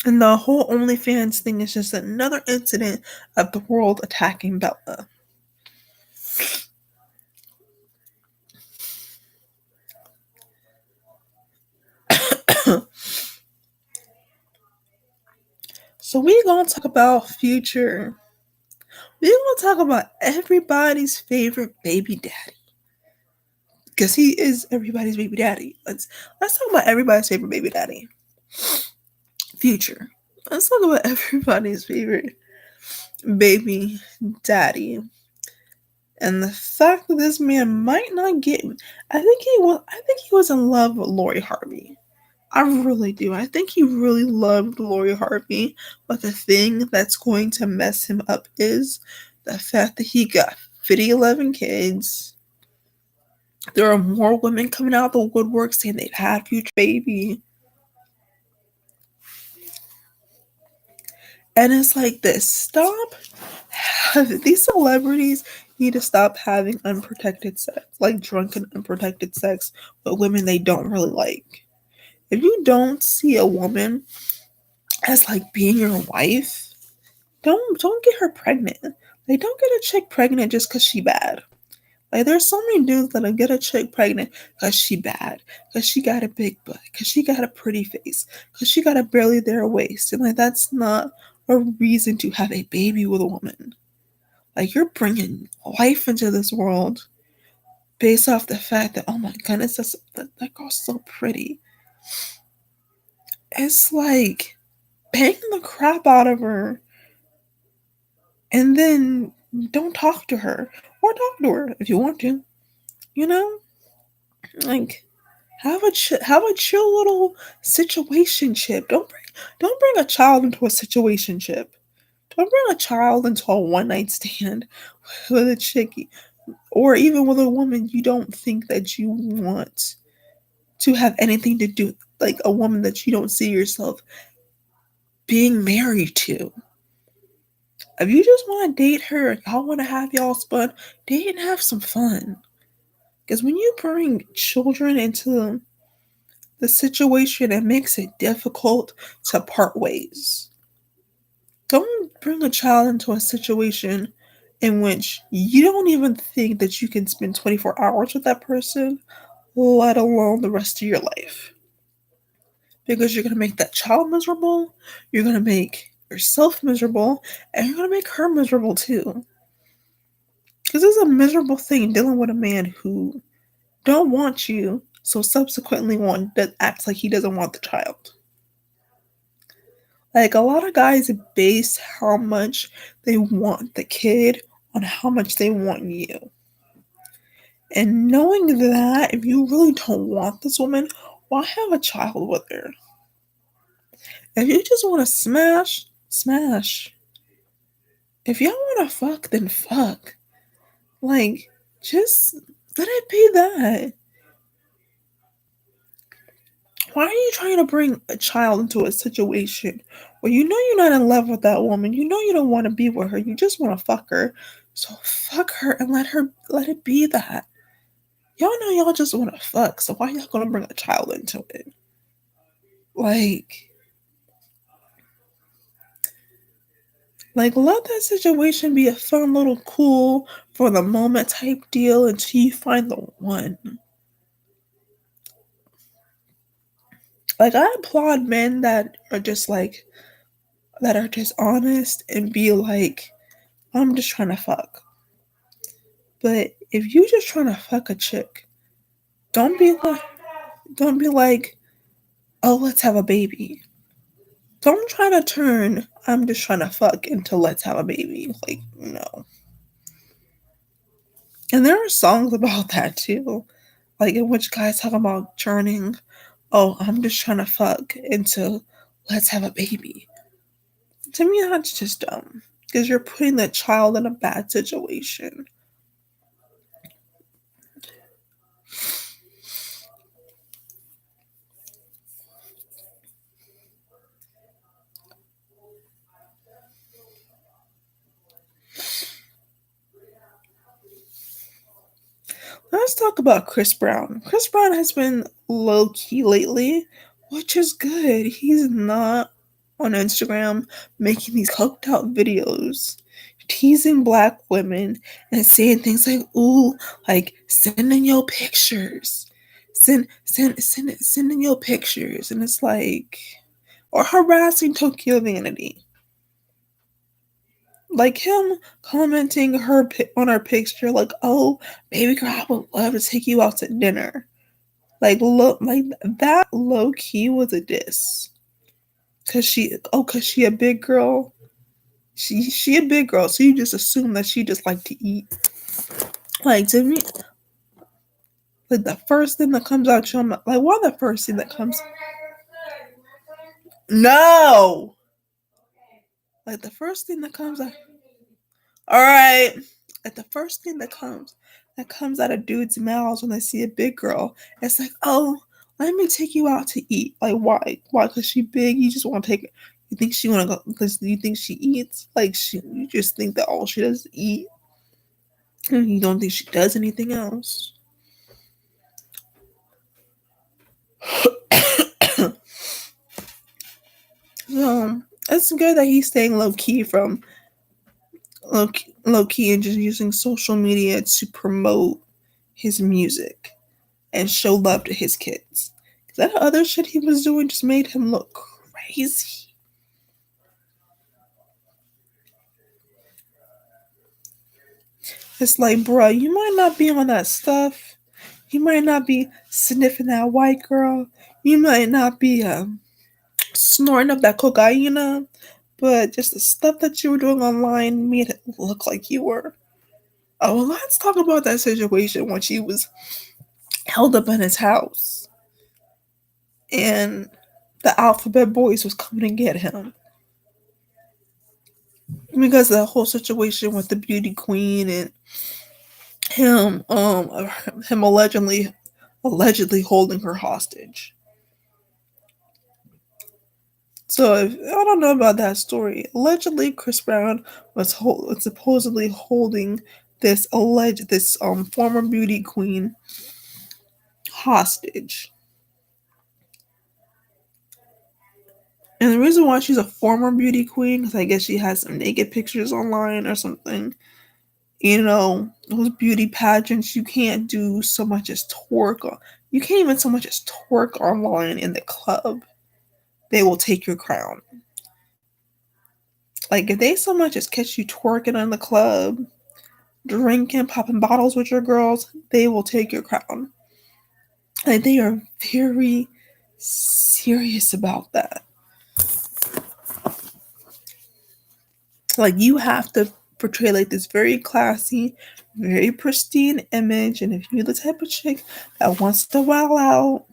And the whole OnlyFans thing is just another incident of the world attacking Bella. So we're gonna talk about Future. We're gonna talk about everybody's favorite baby daddy. Because he is everybody's baby daddy. Let's talk about everybody's favorite baby daddy. Future. Let's talk about everybody's favorite baby daddy. And the fact that this man might not get, I think he was in love with Lori Harvey. I really do. I think he really loved Lori Harvey. But the thing that's going to mess him up is the fact that he got 11 kids. There are more women coming out of the woodwork saying they've had Future baby. And it's like this. These celebrities need to stop having unprotected sex, like drunken unprotected sex with women they don't really like. If you don't see a woman as like being your wife, don't get her pregnant. Like, don't get a chick pregnant just because she bad. Like, there's so many dudes that'll get a chick pregnant because she bad, because she got a big butt, because she got a pretty face, because she got a barely there waist. And like, that's not a reason to have a baby with a woman. Like, you're bringing life into this world based off the fact that, oh my goodness, that girl's so pretty. It's like banging the crap out of her and then don't talk to her. Or talk to her if you want to. You know? Like, have a chill little situationship. Don't bring a child into a situationship. Don't bring a child into a one night stand with a chickie, or even with a woman you don't think that you want to have anything to do, like a woman that you don't see yourself being married to. If you just want to date her, y'all want to have y'all's fun, date and have some fun. Because when you bring children into the situation, it makes it difficult to part ways. Don't bring a child into a situation in which you don't even think that you can spend 24 hours with that person, let alone the rest of your life. Because you're going to make that child miserable, you're going to make yourself miserable, and you're going to make her miserable too. Because it's a miserable thing dealing with a man who don't want you, so subsequently one that acts like he doesn't want the child. Like, a lot of guys base how much they want the kid on how much they want you. And knowing that if you really don't want this woman, why have a child with her? If you just want to smash, smash. If y'all want to fuck, then fuck. Like, just let it be that. Why are you trying to bring a child into a situation where you know you're not in love with that woman? You know you don't want to be with her. You just want to fuck her. So fuck her and let it be that. Y'all know y'all just want to fuck. So why y'all gonna bring a child into it? Like, let that situation be a fun little cool for the moment type deal until you find the one. Like, I applaud men that are just honest and be like, I'm just trying to fuck. But if you just trying to fuck a chick, don't be like, oh, let's have a baby. Don't try to turn I'm just trying to fuck into let's have a baby. Like, no. And there are songs about that too. Like, in which guys talk about turning, oh, I'm just trying to fuck into let's have a baby. To me, that's just dumb. Because you're putting the child in a bad situation. Let's talk about Chris Brown. Chris Brown has been low key lately, which is good. He's not on Instagram making these coked out videos teasing black women and saying things like, ooh, like send in your pictures. Send in your pictures. And it's like, or harassing Tokyo Vanity. Like him commenting on her picture, like, "Oh, baby girl, I would love to take you out to dinner." Like, look, like that low key was a diss. Cause she a big girl. She a big girl, so you just assume that she just like to eat. Like, to me, like the first thing that comes out your mouth, like one of the first thing that comes. No, like the first thing that comes out. All right. Like the first thing that comes out of dudes' mouths when they see a big girl, it's like, oh, let me take you out to eat. Like, why? Why? Because she big. You just want to take it. You think she want to go because you think she eats? Like, you just think that all she does is eat, and you don't think she does anything else. So it's good that he's staying low key and just using social media to promote his music and show love to his kids. That other shit he was doing just made him look crazy. It's like, bro, you might not be on that stuff. You might not be sniffing that white girl. You might not be snorting up that cocaine. but just the stuff that you were doing online made it look like you were. Oh, well, let's talk about that situation when she was held up in his house and the Alphabet Boys was coming to get him. Because of the whole situation with the beauty queen and him him allegedly holding her hostage. So if, I don't know about that story. Allegedly, Chris Brown was supposedly holding this former beauty queen hostage. And the reason why she's a former beauty queen is I guess she has some naked pictures online or something. You know, those beauty pageants, you can't do so much as twerk. You can't even so much as twerk online in the club. They will take your crown. Like, if they so much as catch you twerking in the club, drinking, popping bottles with your girls, they will take your crown. Like, they are very serious about that. Like, you have to portray like this very classy, very pristine image, and if you're the type of chick that wants to wow out,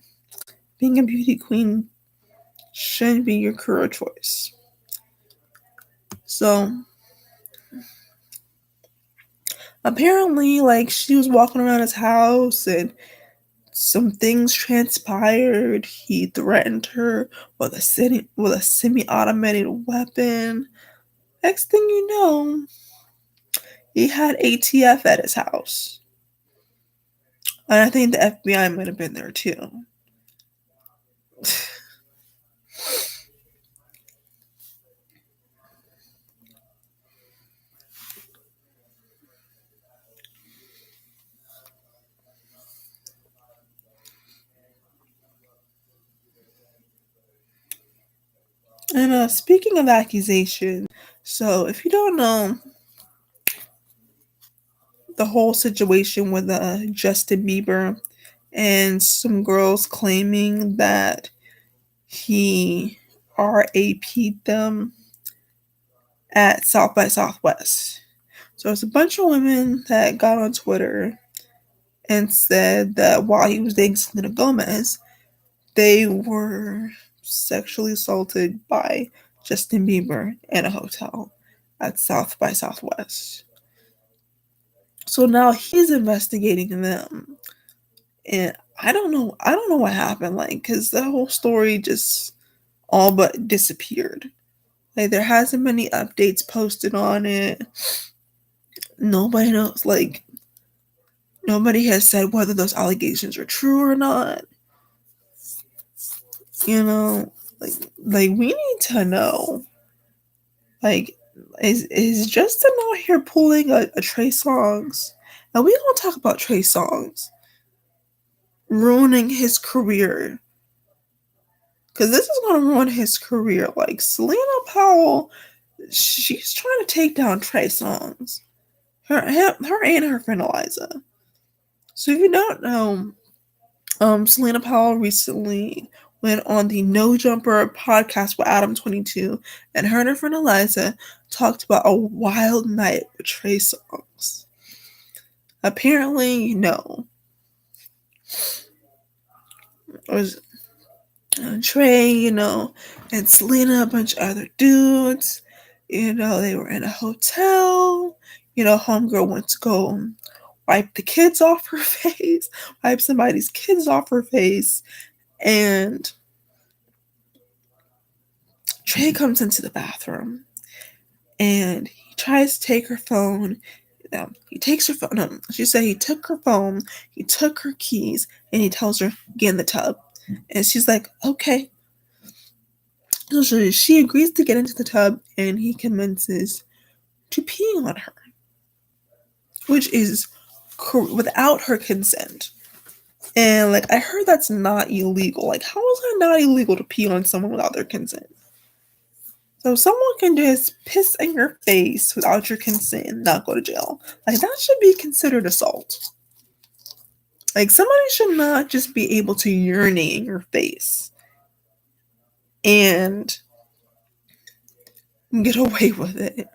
being a beauty queen shouldn't be your career choice. So apparently, like, she was walking around his house and some things transpired. He threatened her with a semi-automatic weapon. Next thing you know, he had ATF at his house. And I think the FBI might have been there too. And speaking of accusations, so if you don't know the whole situation with Justin Bieber and some girls claiming that he RAP'd them at South by Southwest. So it's a bunch of women that got on Twitter and said that while he was dating Selena Gomez, they were sexually assaulted by Justin Bieber in a hotel at South by Southwest. So now he's investigating them. And I don't know what happened, like, because the whole story just all but disappeared. Like, there hasn't been any updates posted on it. Nobody knows, like, nobody has said whether those allegations are true or not. You know, like we need to know. Like, is Justin out here pulling a Trey Songz? And we don't talk about Trey Songz ruining his career. Because this is going to ruin his career. Like, Selena Powell, she's trying to take down Trey Songz. Her and her friend Eliza. So if you don't know, Selena Powell recently went on the No Jumper podcast with Adam 22, and her friend Eliza talked about a wild night with Trey Songz. Apparently, it was Trey, and Selena, a bunch of other dudes. They were in a hotel. Homegirl went to go wipe the kids off her face, wipe somebody's kids off her face, and Trey comes into the bathroom, and he tries to take her phone. He takes her phone. No, she said he took her phone, he took her keys, and he tells her, get in the tub. And she's like, okay. So she agrees to get into the tub, and he commences to pee on her, which is without her consent. And, like, I heard that's not illegal. Like, how is that not illegal to pee on someone without their consent? So someone can just piss in your face without your consent and not go to jail. Like, that should be considered assault. Like, somebody should not just be able to urinate in your face and get away with it.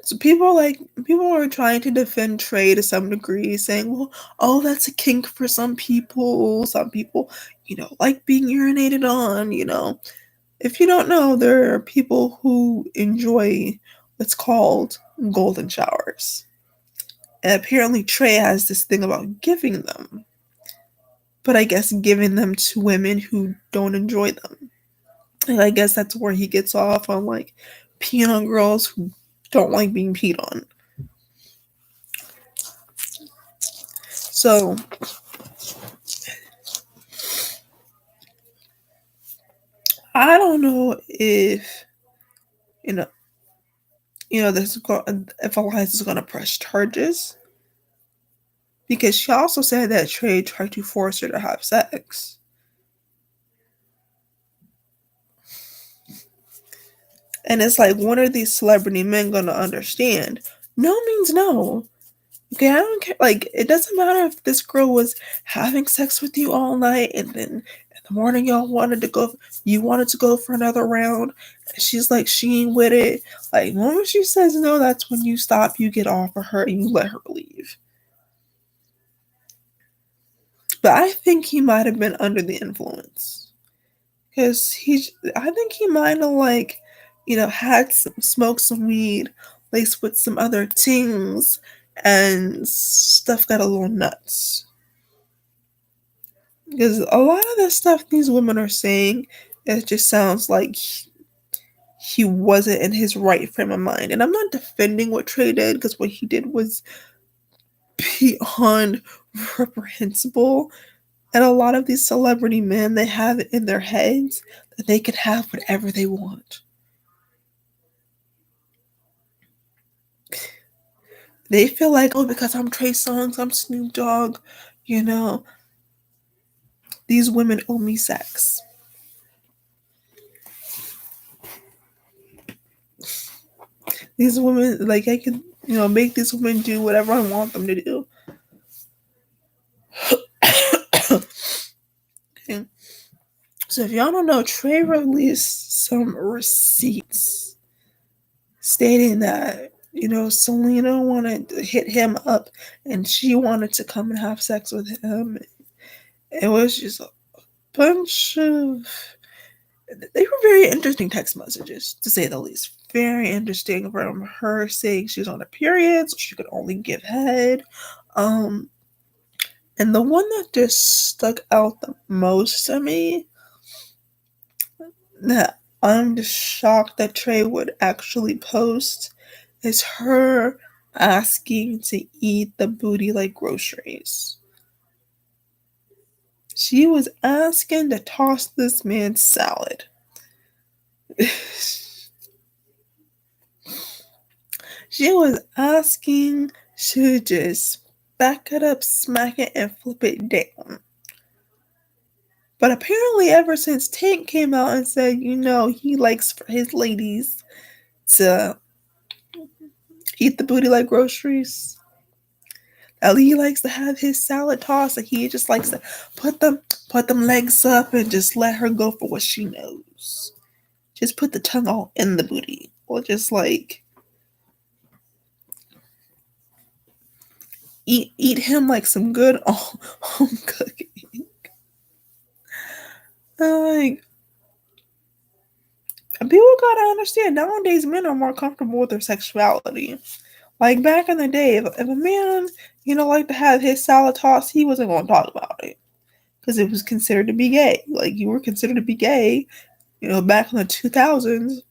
So people are trying to defend Trey to some degree, saying, "Well, oh, that's a kink for some people. Some people, like being urinated on." If you don't know, there are people who enjoy what's called golden showers, and apparently Trey has this thing about giving them, but I guess giving them to women who don't enjoy them. And I guess that's where he gets off on like peeing on girls who don't like being peed on. So I don't know if you know this if Eliza's gonna press charges, because she also said that Trey tried to force her to have sex. And it's like, when are these celebrity men gonna understand? No means no. Okay, I don't care. Like, it doesn't matter if this girl was having sex with you all night and then in the morning you wanted to go for another round. And she's like, she ain't with it. Like, when she says no, that's when you stop, you get off of her, and you let her leave. But I think he might have been under the influence. Because I think he might have, like, had smoked some weed laced with some other things, and stuff got a little nuts. Because a lot of the stuff these women are saying, it just sounds like he wasn't in his right frame of mind. And I'm not defending what Trey did, because what he did was beyond reprehensible. And a lot of these celebrity men, they have it in their heads that they can have whatever they want. They feel like, oh, because I'm Trey Songz, I'm Snoop Dogg, these women owe me sex. These women, like, I can, make these women do whatever I want them to do. Okay. So if y'all don't know, Trey released some receipts stating that, Selena wanted to hit him up and she wanted to come and have sex with him. It was just a bunch of... They were very interesting text messages, to say the least. Very interesting, from her saying she was on a period, so she could only give head. And the one that just stuck out the most to me, that I'm just shocked that Trey would actually post, is her asking to eat the booty like groceries. She was asking to toss this man salad. She was asking to just back it up, smack it, and flip it down. But apparently, ever since Tank came out and said, he likes for his ladies to eat the booty like groceries, he likes to have his salad toss, and he just likes to put them legs up and just let her go for what she knows. Just put the tongue all in the booty, or just like eat him like some good home cooking. Like, people gotta understand, nowadays men are more comfortable with their sexuality. Like, back in the day, if a man, liked to have his salad tossed, he wasn't going to talk about it, because it was considered to be gay. Like, you were considered to be gay, back in the 2000s,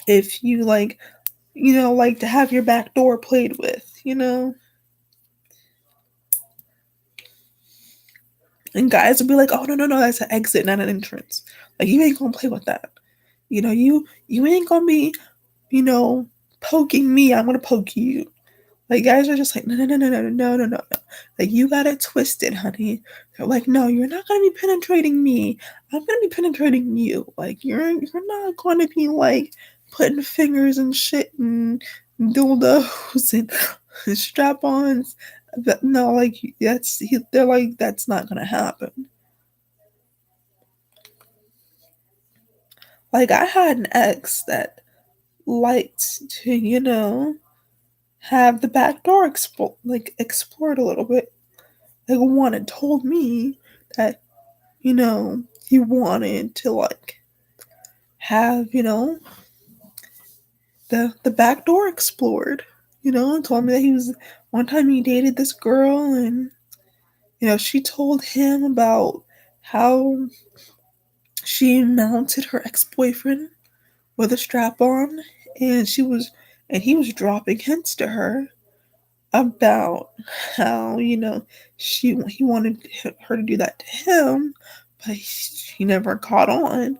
if you like to have your back door played with, And guys would be like, oh, no, that's an exit, not an entrance. Like, you ain't gonna play with that. You ain't gonna be, poking me. I'm gonna poke you. Like, guys are just like, no. Like, you got it twisted, honey. They're like, no, you're not gonna be penetrating me. I'm gonna be penetrating you. Like, you're not gonna be like putting fingers and shit and dildos and strap-ons. But no, like, they're like, that's not gonna happen. Like, I had an ex that liked to, have the back door explored a little bit. Like, wanted told me that, he wanted to like have, the back door explored. And told me that he was one time he dated this girl, and she told him about how she mounted her ex-boyfriend with a strap on, and he was dropping hints to her about how he wanted her to do that to him, but he never caught on,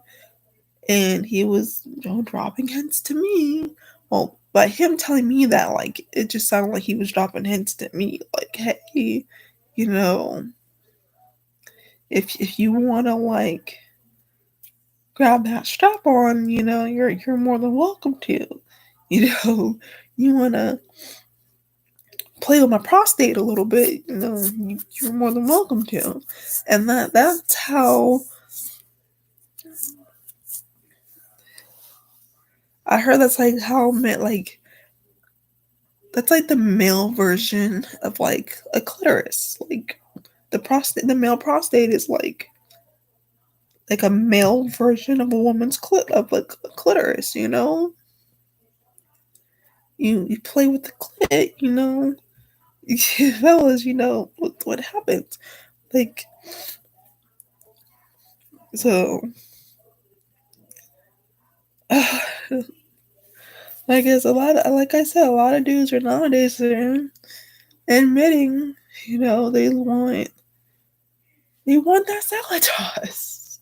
and he was dropping hints to me. Well, by him telling me that, like, it just sounded like he was dropping hints to me, like, hey, you know if you want to like grab that strap on, you're more than welcome to. You want to play with my prostate a little bit, you're more than welcome to. And that's how I heard. That's like how like that's like the male version of like a clitoris. Like the male prostate is like a male version of a woman's of like a clitoris. You play with the clit, fellas, what happens. Like, so I guess like I said, a lot of dudes are nowadays are admitting, they want that salad toss.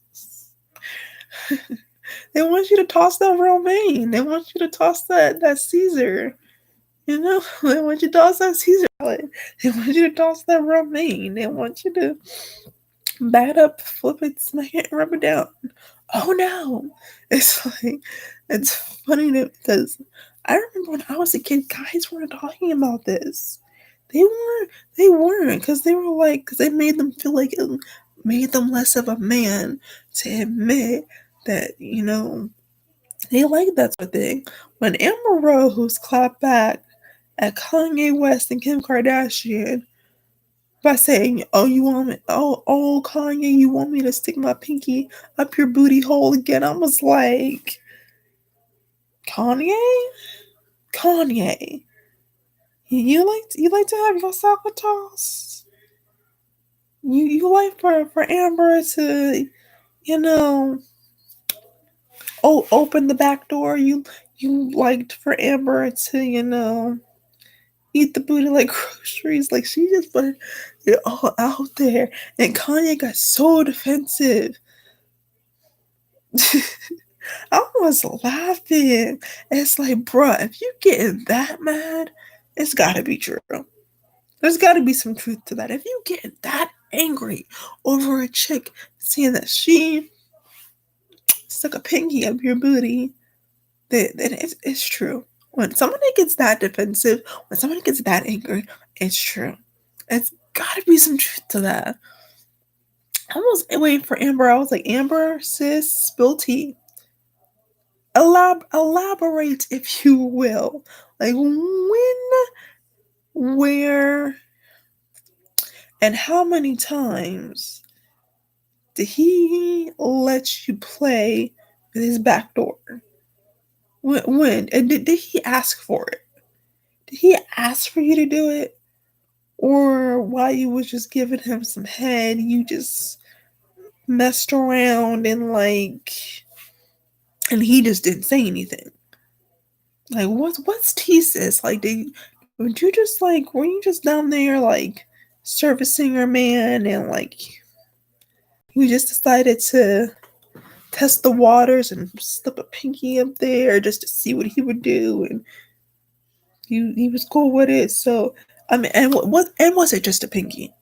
They want you to toss that romaine. They want you to toss that Caesar. They want you to toss that Caesar salad. They want you to toss that romaine. They want you to back it up, flip it, smack it, and rub it down. Oh no! It's like, it's funny because I remember when I was a kid, guys weren't talking about this. They weren't, because they were like, because it made them feel like it made them less of a man to admit that, they like that sort of thing. When Amber Rose clapped back at Kanye West and Kim Kardashian by saying, "Oh, you want me? Oh, Kanye, you want me to stick my pinky up your booty hole again?" I was like, Kanye, Kanye, you like to have your salad tossed? You like for Amber to, open the back door? You liked for Amber to, eat the booty like groceries? Like, she just put it all out there, and Kanye got so defensive. I was laughing. It's like, bruh, if you getting that mad, it's gotta be true. There's gotta be some truth to that. If you getting that angry over a chick saying that she stuck a pinky up your booty, then it's true. When somebody gets that defensive, when somebody gets that angry, it's true. It's gotta be some truth to that. I was waiting for Amber. I was like, Amber, sis, spill tea. Elaborate, if you will. Like, when, where, and how many times did he let you play with his back door? When? And did he ask for it? Did he ask for you to do it? Or while you was just giving him some head, you just messed around and he just didn't say anything? Like, what's thesis? Like, would you just were you just down there like servicing your man, and like you just decided to test the waters and slip a pinky up there just to see what he would do, and he was cool with it? So I mean, and was it just a pinky?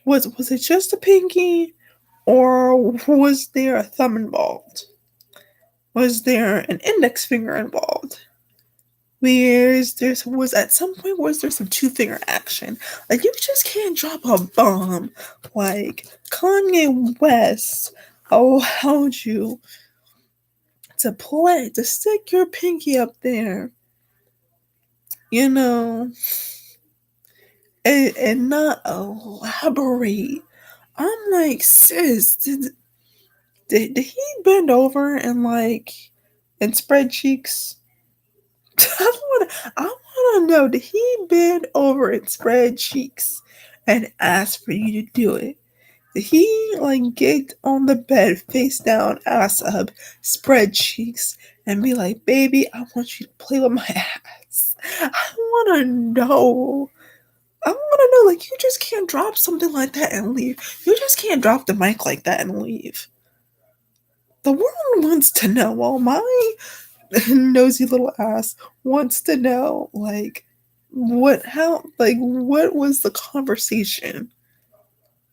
Was it just a pinky, or was there a thumb involved? Was there an index finger involved? Was at some point was there some 2-finger action? Like, you just can't drop a bomb like Kanye West allowed you to play, to stick your pinky up there, you know, and not elaborate. I'm like, sis, did he bend over and spread cheeks? I wanna know, did he bend over and spread cheeks and ask for you to do it? Did he get on the bed face down, ass up, spread cheeks, and be like, baby, I want you to play with my ass? I wanna know. I wanna know, you just can't drop something like that and leave. You just can't drop the mic like that and leave. The world wants to know. Well, my nosy little ass wants to know, what was the conversation?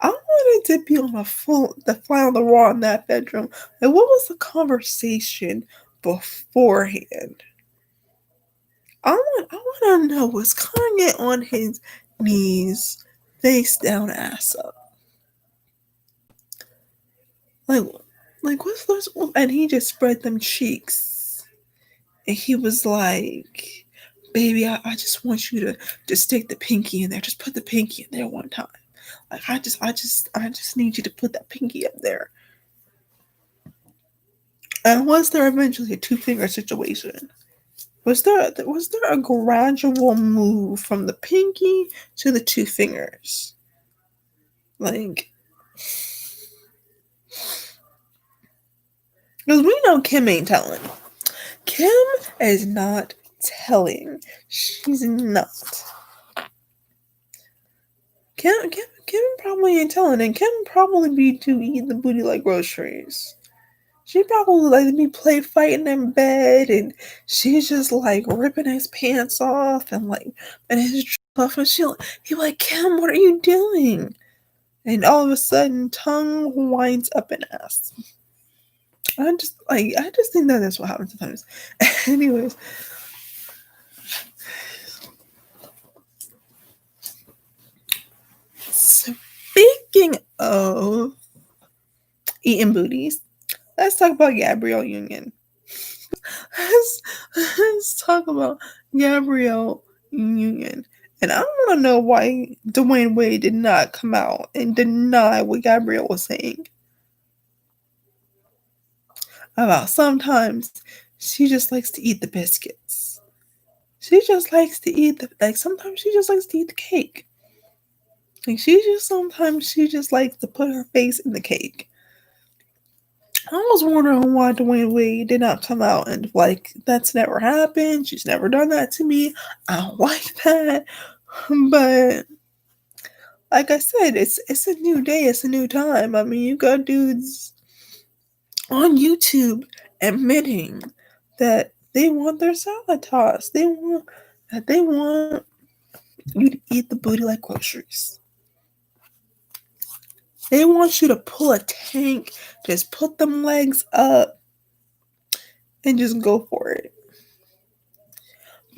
I wanted to be on the fly on the wall in that bedroom. What was the conversation beforehand? I want to know, was Kanye on his knees, face down, ass up? What's those? And he just spread them cheeks, and he was like, "Baby, I just want you to just stick the pinky in there. Just put the pinky in there one time. I just need you to put that pinky up there." And was there eventually a 2-finger situation? Was there a gradual move from the pinky to the 2 fingers? Because we know Kim ain't telling. Kim is not telling. She's not. Kim probably ain't telling, and Kim probably be to eat the booty like groceries. She probably to be play fighting in bed, and she's just ripping his pants off and his off, and he Kim, what are you doing? And all of a sudden, tongue winds up an ass. I just think that's what happens sometimes. Anyways. Speaking of eating booties, let's talk about Gabrielle Union. let's talk about Gabrielle Union. And I want to know why Dwayne Wade did not come out and deny what Gabrielle was saying. About sometimes she just likes to eat the biscuits. She just likes to eat sometimes she just likes to eat the cake. Sometimes she just likes to put her face in the cake. I was wondering why Dwayne Wade did not come out and that's never happened. She's never done that to me. I don't like that. But like I said, it's a new day, it's a new time. I mean, you got dudes on YouTube admitting that they want their salad tossed. They want you to eat the booty like groceries. They want you to pull a tank, just put them legs up, and just go for it.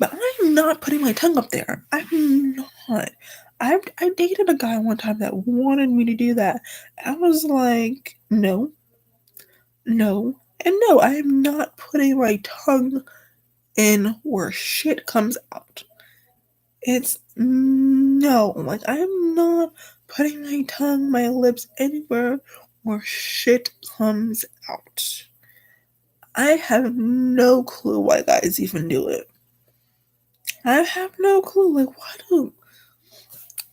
But I'm not putting my tongue up there. I'm not. I dated a guy one time that wanted me to do that. I was like, no, and no. I am not putting my tongue in where shit comes out. It's no. I am not putting my tongue, my lips anywhere where shit comes out. I have no clue why guys even do it. I have no clue. Why do...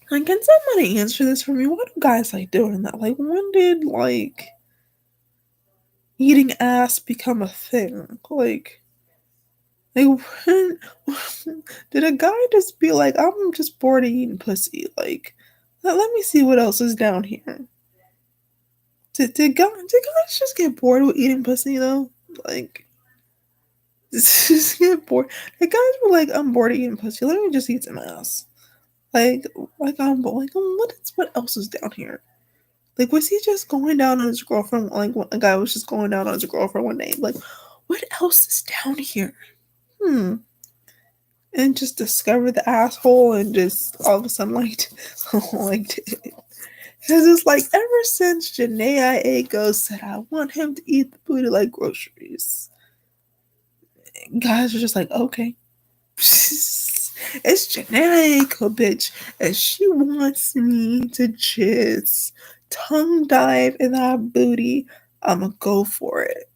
can somebody answer this for me? Why do guys doing that? When did, eating ass become a thing? When... did a guy just be I'm just bored of eating pussy? Let me see what else is down here. Did guys just get bored with eating pussy, though? Just get bored. The guys were I'm bored of eating pussy. Let me just eat some ass. What else is down here? Was he just going down on his girlfriend? A guy was just going down on his girlfriend one day. What else is down here? And just discover the asshole and just all of a sudden liked it. Because it's ever since Janae Aiko said, I want him to eat the booty like groceries. guys are just like, okay. It's Janae bitch, and she wants me to just tongue dive in that booty. I'ma go for it.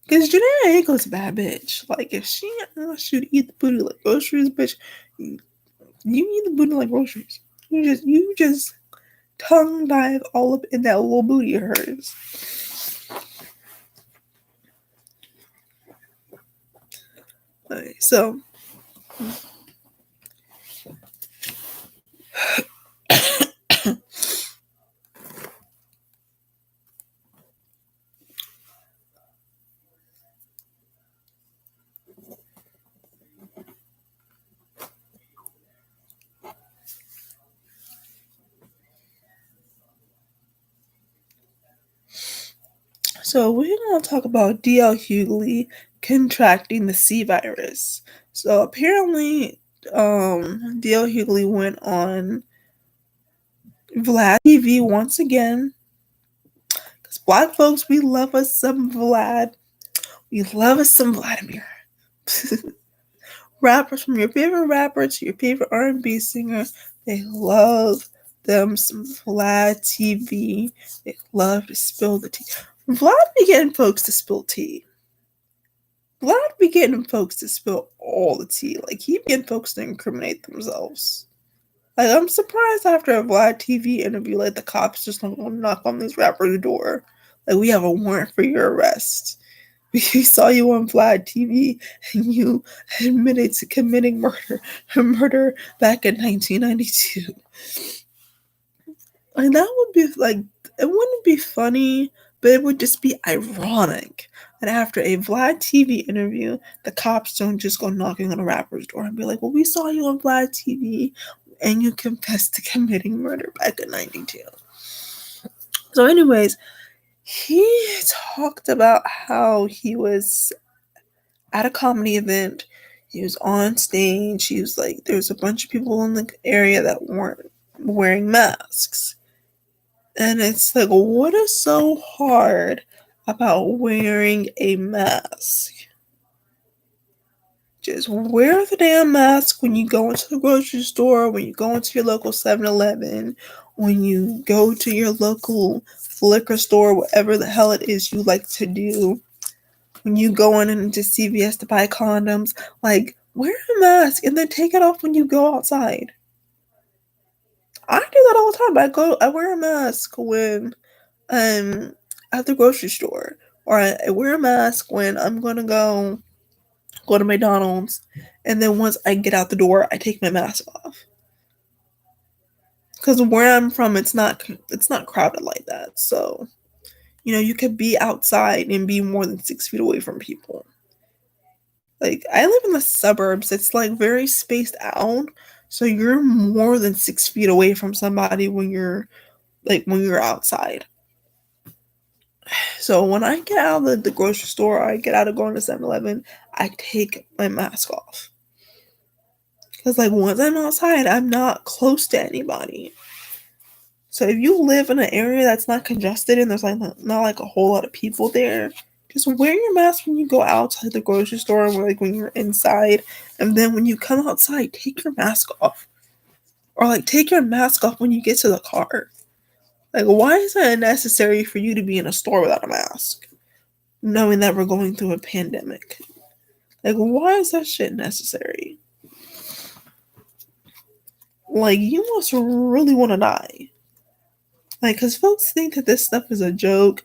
Cause Janae Aiko's a bad bitch. Like if she asks you to eat the booty like groceries, bitch, you eat the booty like groceries. You just tongue dive all up in that little booty of hers. Right, so we're gonna talk about DL Hughley contracting the C virus. So apparently, DL Hughley went on Vlad TV once again. Cause black folks, we love us some Vlad. We love us some Vladimir. Rappers, from your favorite rapper to your favorite R&B singer, they love them some Vlad TV. They love to spill the tea. Vlad be getting folks to spill tea. Vlad be getting folks to spill all the tea. Like, he be getting folks to incriminate themselves. Like, I'm surprised after a Vlad TV interview, like, the cops just don't want to knock on this rapper's door. Like, we have a warrant for your arrest. We saw you on Vlad TV and you admitted to committing murder back in 1992. Like, that would be, like, it wouldn't be funny, but it would just be ironic that after a Vlad TV interview, the cops don't just go knocking on a rapper's door and be like, well, we saw you on Vlad TV and you confessed to committing murder back in 92. So anyways, he talked about how he was at a comedy event. He was on stage. He was like, there was a bunch of people in the area that weren't wearing masks. And it's like, what is so hard about wearing a mask? Just wear the damn mask when you go into the grocery store, when you go into your local 7-Eleven, when you go to your local liquor store, whatever the hell it is you like to do. When you go in into CVS to buy condoms, like, wear a mask and then take it off when you go outside. I do that all the time. I wear a mask when I'm at the grocery store, or I wear a mask when I'm gonna go to McDonald's, and then once I get out the door, I take my mask off. Because where I'm from, it's not crowded like that. So, you could be outside and be more than 6 feet away from people. Like, I live in the suburbs. It's like very spaced out. So you're more than 6 feet away from somebody when you're outside. So when I get out of the grocery store, or I get out of going to 7-Eleven, I take my mask off. Because, like, once I'm outside, I'm not close to anybody. So if you live in an area that's not congested and there's, like, not like a whole lot of people there, just wear your mask when you go outside the grocery store, or like when you're inside. And then when you come outside, take your mask off. Or, like, take your mask off when you get to the car. Like, why is it necessary for you to be in a store without a mask, knowing that we're going through a pandemic? Like, why is that shit necessary? Like, you must really want to die. Like, because folks think that this stuff is a joke.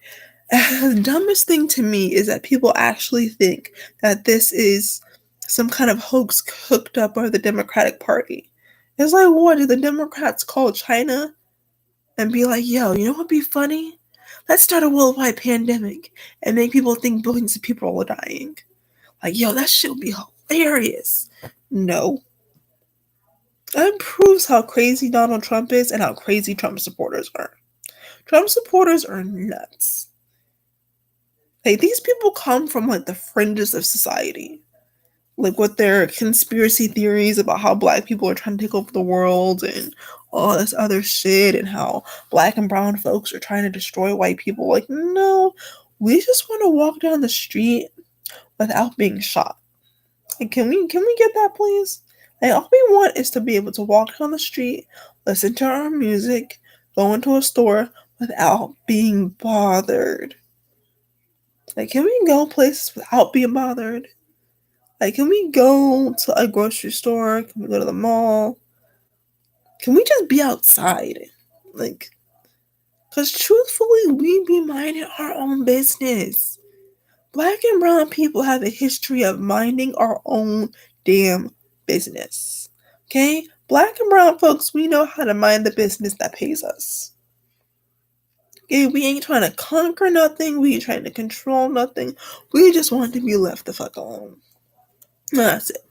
The dumbest thing to me is that people actually think that this is some kind of hoax cooked up by the Democratic Party. It's like, what, did the Democrats call China and be like, yo, you know what would be funny? Let's start a worldwide pandemic and make people think billions of people are dying. Like, yo, that shit would be hilarious. No. That proves how crazy Donald Trump is and how crazy Trump supporters are. Trump supporters are nuts. Like, these people come from, like, the fringes of society. Like, with their conspiracy theories about how black people are trying to take over the world and all this other shit, and how black and brown folks are trying to destroy white people. Like, no, we just want to walk down the street without being shot. Like, can we get that, please? Like, all we want is to be able to walk down the street, listen to our music, go into a store without being bothered. Like, can we go places without being bothered? Like, can we go to a grocery store? Can we go to the mall? Can we just be outside? Like, because truthfully, we be minding our own business. Black and brown people have a history of minding our own damn business. Okay? Black and brown folks, we know how to mind the business that pays us. Okay? We ain't trying to conquer nothing. We ain't trying to control nothing. We just want to be left the fuck alone. That's it.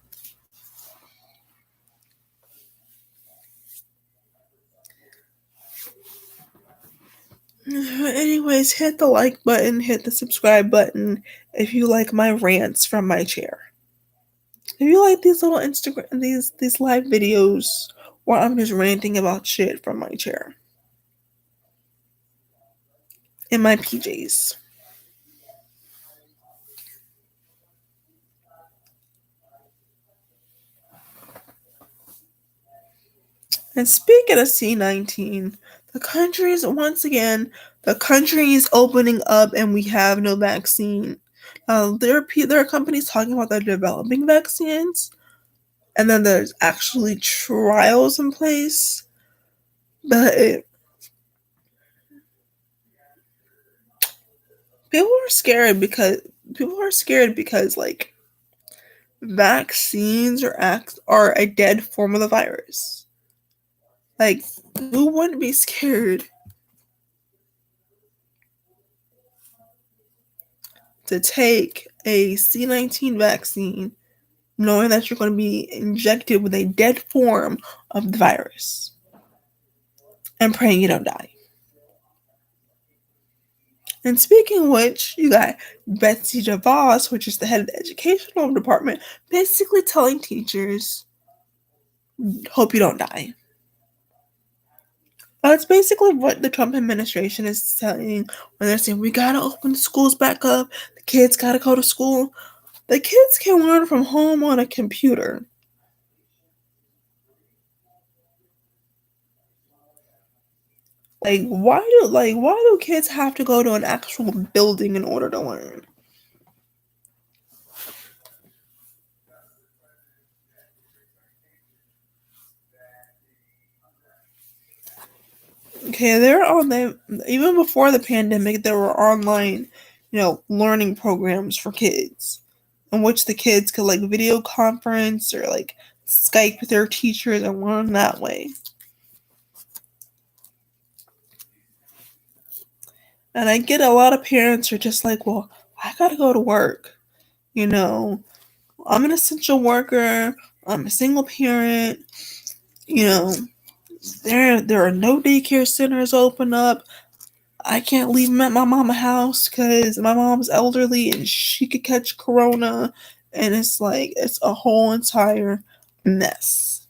Anyways, hit the like button, hit the subscribe button if you like my rants from my chair. If you like these little Instagram these live videos where I'm just ranting about shit from my chair. In my PJs. And speaking of C-19, the country is opening up and we have no vaccine. There are companies talking about they're developing vaccines, and then there's actually trials in place. But people are scared because like vaccines are a dead form of the virus. Like, who wouldn't be scared to take a C-19 vaccine knowing that you're going to be injected with a dead form of the virus and praying you don't die? And speaking of which, you got Betsy DeVos, which is the head of the educational department, basically telling teachers, hope you don't die. That's basically what the Trump administration is saying when they're saying we gotta open the schools back up, the kids gotta go to school. The kids can learn from home on a computer. Why do kids have to go to an actual building in order to learn? Okay, even before the pandemic, there were online, learning programs for kids, in which the kids could like video conference or like Skype with their teachers and learn that way. And I get a lot of parents are just like, well, I gotta go to work. I'm an essential worker. I'm a single parent. You know, there are no daycare centers open up. I can't leave them at my mama's house because my mom's elderly and she could catch corona. And it's like, it's a whole entire mess.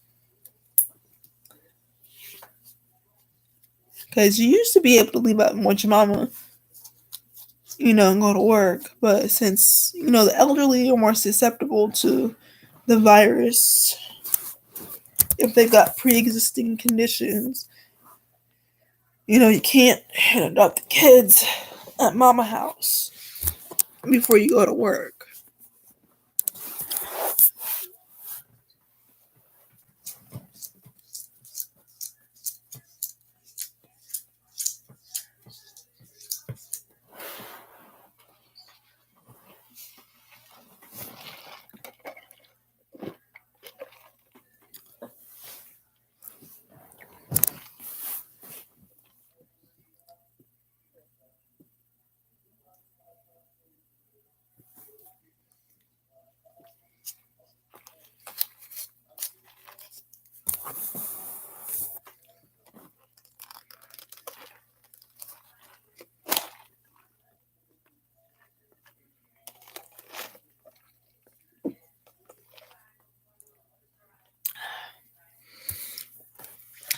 Because you used to be able to leave out with your mama, and go to work. But since, the elderly are more susceptible to the virus if they've got pre-existing conditions, you can't adopt the kids at mama house before you go to work.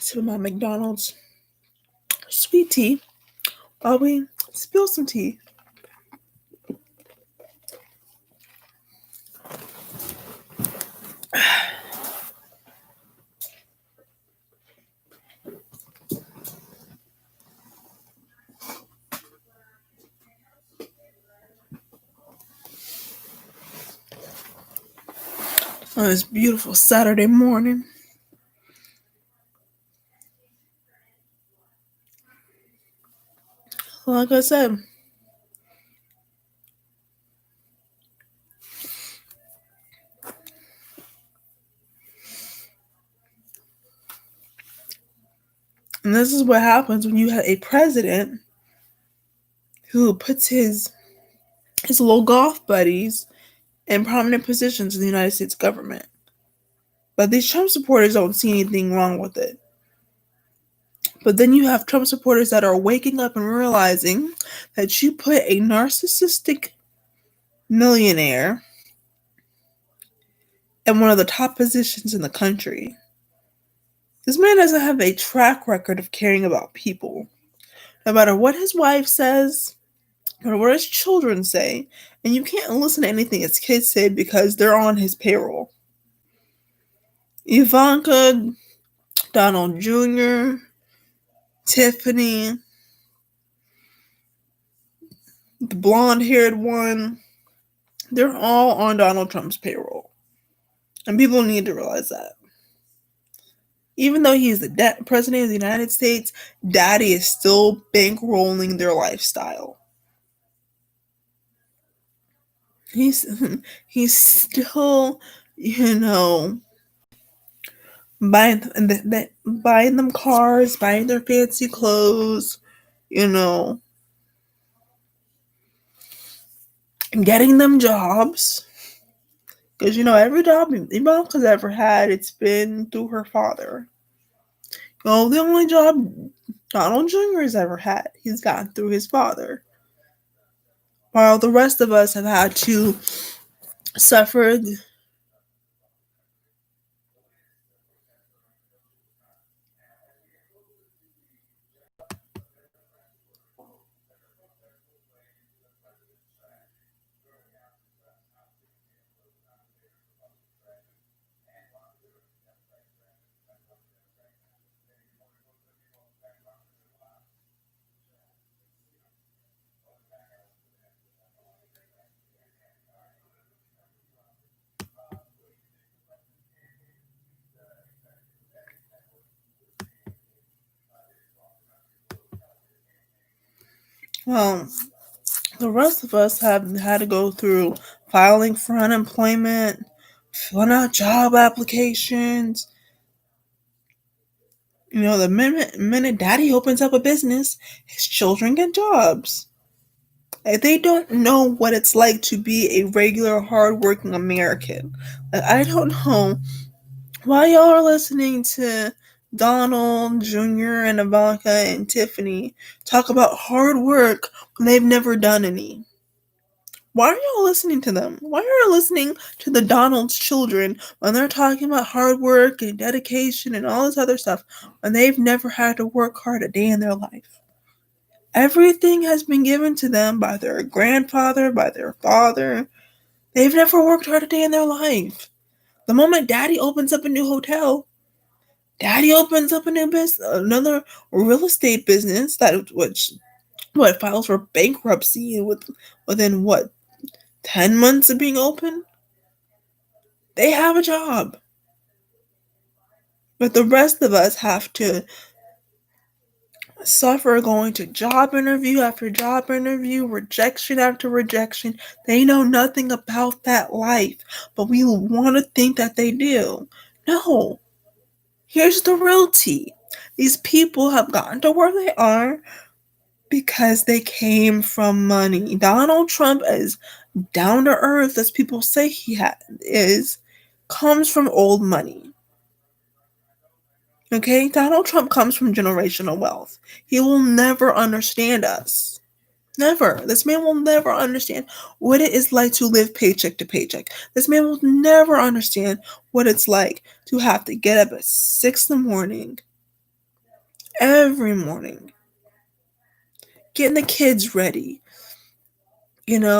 So my McDonald's sweet tea while we spill some tea. on this beautiful Saturday morning. Like I said, and this is what happens when you have a president who puts his little golf buddies in prominent positions in the United States government. But these Trump supporters don't see anything wrong with it. But then you have Trump supporters that are waking up and realizing that you put a narcissistic millionaire in one of the top positions in the country. This man doesn't have a track record of caring about people. No matter what his wife says, no matter what his children say, and you can't listen to anything his kids say because they're on his payroll. Ivanka, Donald Jr., Tiffany, the blonde-haired one, they're all on Donald Trump's payroll. And people need to realize that. Even though he's the president of the United States, daddy is still bankrolling their lifestyle. He's still, buying buying them cars, buying their fancy clothes, and getting them jobs. Because every job Ivanka's ever had, it's been through her father. The only job Donald Jr. has ever had, he's gotten through his father. While the rest of us have had to suffer the rest of us have had to go through filing for unemployment, filling out job applications. The minute daddy opens up a business, his children get jobs. They don't know what it's like to be a regular, hardworking American. I don't know why y'all are listening to Donald Jr. and Ivanka and Tiffany talk about hard work when they've never done any. Why are y'all listening to them? Why are you listening to the Donald's children when they're talking about hard work and dedication and all this other stuff when they've never had to work hard a day in their life? Everything has been given to them by their grandfather, by their father. They've never worked hard a day in their life. The moment daddy opens up a new hotel, daddy opens up a new business, another real estate business which files for bankruptcy within 10 months of being open, they have a job. But the rest of us have to suffer going to job interview after job interview, rejection after rejection. They know nothing about that life, but we want to think that they do. No. Here's the real tea. These people have gotten to where they are because they came from money. Donald Trump, as down to earth as people say he comes from old money. Okay? Donald Trump comes from generational wealth. He will never understand us. Never. This man will never understand what it is like to live paycheck to paycheck. This man will never understand what it's like to have to get up at 6 in the morning, every morning, getting the kids ready, having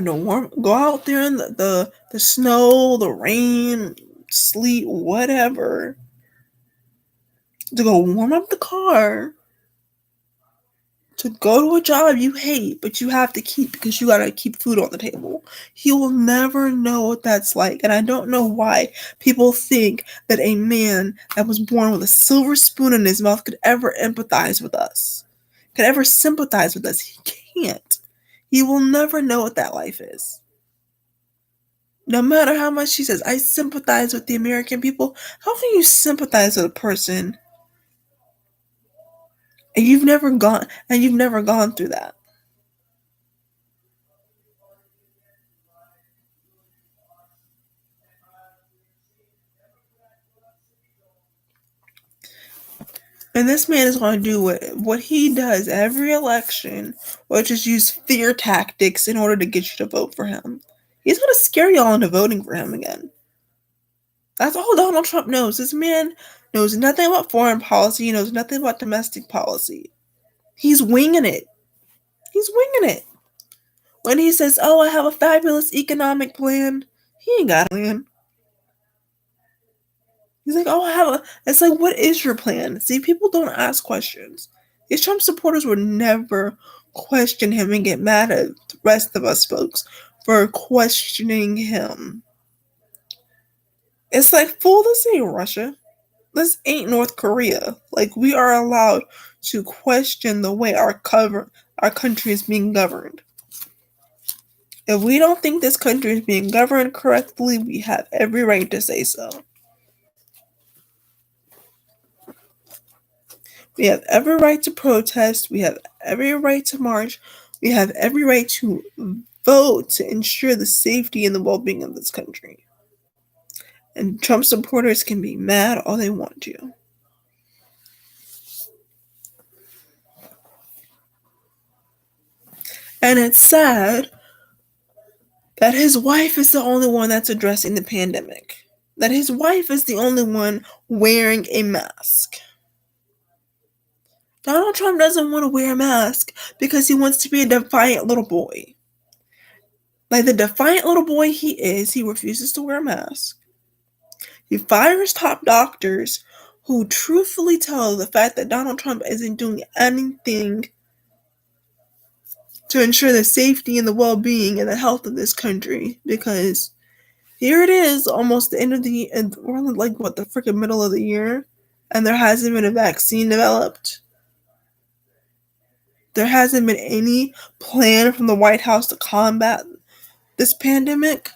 to go out there in the snow, the rain, sleet, whatever, to go warm up the car, to go to a job you hate, but you have to keep because you gotta keep food on the table. He will never know what that's like. And I don't know why people think that a man that was born with a silver spoon in his mouth could ever empathize with us, could ever sympathize with us. He can't. He will never know what that life is. No matter how much he says, I sympathize with the American people, how can you sympathize with a person and you've never gone through that? And this man is going to do what he does every election, which is use fear tactics in order to get you to vote for him. He's going to scare y'all into voting for him again. That's all Donald Trump knows. This man knows nothing about foreign policy. He knows nothing about domestic policy. He's winging it. He's winging it. When he says, oh, I have a fabulous economic plan, he ain't got a plan. He's like, oh, I have a. It's like, what is your plan? See, people don't ask questions. These Trump supporters would never question him and get mad at the rest of us folks for questioning him. It's like, fool, this ain't Russia. This ain't North Korea. Like, we are allowed to question the way our country is being governed. If we don't think this country is being governed correctly, we have every right to say so. We have every right to protest. We have every right to march. We have every right to vote to ensure the safety and the well-being of this country. And Trump supporters can be mad all they want to. And it's sad that his wife is the only one that's addressing the pandemic. That his wife is the only one wearing a mask. Donald Trump doesn't want to wear a mask because he wants to be a defiant little boy. Like the defiant little boy he is, he refuses to wear a mask. He fires top doctors who truthfully tell the fact that Donald Trump isn't doing anything to ensure the safety and the well-being and the health of this country. Because here it is, almost the end of the, and we're like, what, the freaking middle of the year, and there hasn't been a vaccine developed. There hasn't been any plan from the White House to combat this pandemic.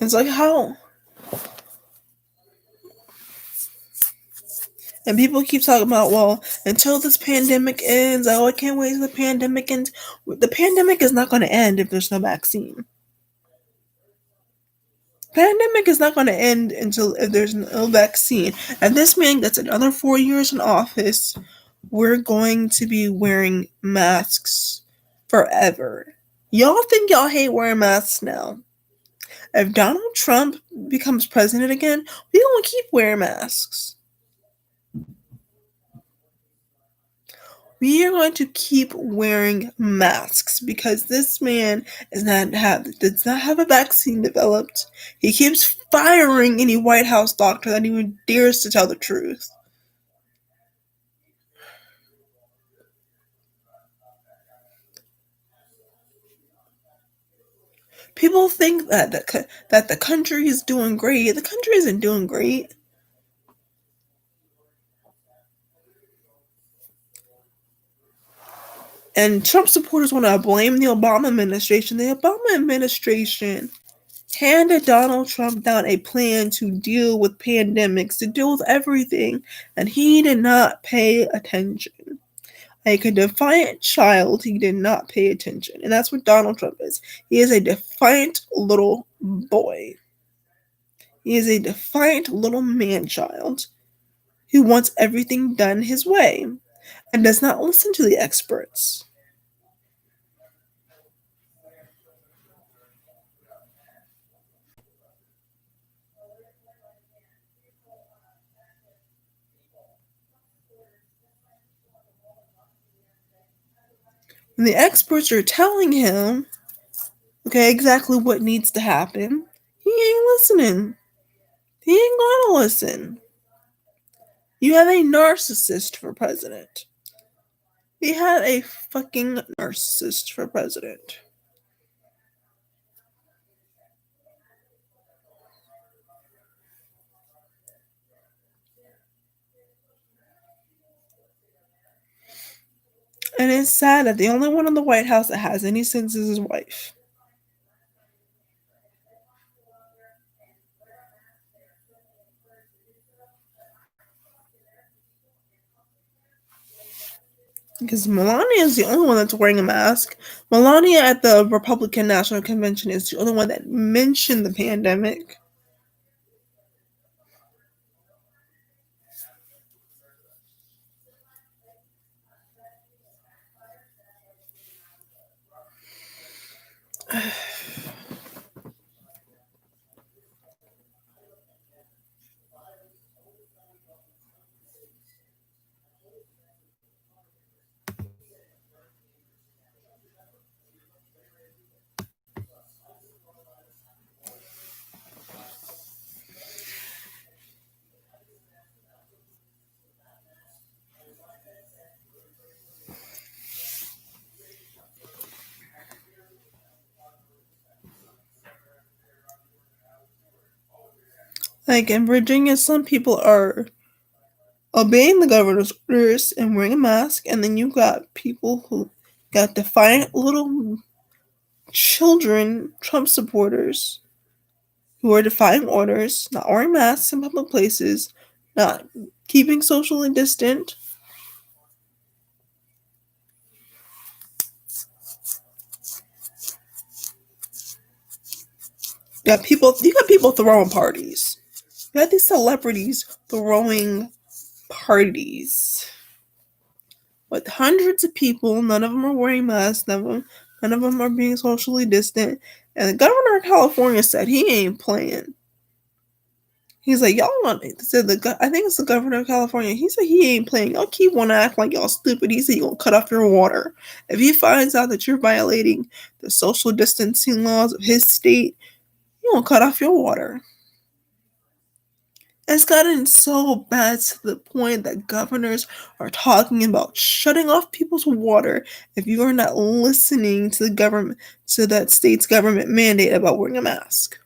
It's like, how? And people keep talking about, well, until this pandemic ends, oh, I can't wait till the pandemic ends. The pandemic is not going to end if there's no vaccine. Pandemic is not going to end until if there's no vaccine. And this man gets another 4 years in office, we're going to be wearing masks forever. Y'all think y'all hate wearing masks now. If Donald Trump becomes president again, we gonna keep wearing masks. We are going to keep wearing masks because this man does not have a vaccine developed. He keeps firing any White House doctor that even dares to tell the truth. People think that the country is doing great. The country isn't doing great. And Trump supporters want to blame the Obama administration. The Obama administration handed Donald Trump down a plan to deal with pandemics, to deal with everything, and he did not pay attention. Like a defiant child, he did not pay attention. And that's what Donald Trump is. He is a defiant little boy. He is a defiant little man-child who wants everything done his way and does not listen to the experts. And the experts are telling him Okay, exactly what needs to happen. He ain't listening. He ain't gonna listen. You have a narcissist for president. We had a fucking narcissist for president. And it's sad that the only one in the White House that has any sense is his wife. Because Melania is the only one that's wearing a mask. Melania at the Republican National Convention is the only one that mentioned the pandemic. Like in Virginia, some people are obeying the governor's orders and wearing a mask, and then you got people who got defiant little children, Trump supporters, who are defying orders, not wearing masks in public places, not keeping socially distant. You got people throwing parties. You got these celebrities throwing parties with hundreds of people. None of them are wearing masks. None of them are being socially distant. And the governor of California said he ain't playing. He's like, y'all want it. Said I think it's the governor of California. He said he ain't playing. Y'all keep wanting to act like y'all stupid. He said he gonna cut off your water. If he finds out that you're violating the social distancing laws of his state, he gonna cut off your water. It's gotten so bad to the point that governors are talking about shutting off people's water if you are not listening to the government, to that state's government mandate about wearing a mask.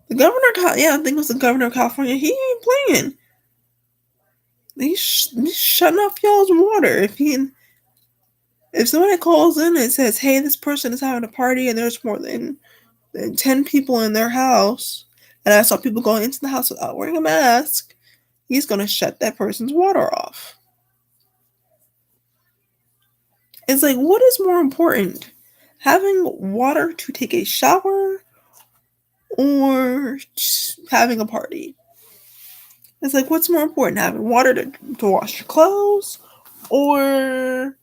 The governor, yeah, I think it was the governor of California. He ain't playing. He's shutting off y'all's water. If somebody calls in and says, "Hey, this person is having a party and there's more than 10 people in their house," and I saw people going into the house without wearing a mask, he's gonna shut that person's water off. It's like, what is more important, having water to take a shower or having a party? It's like, what's more important, having water to wash your clothes or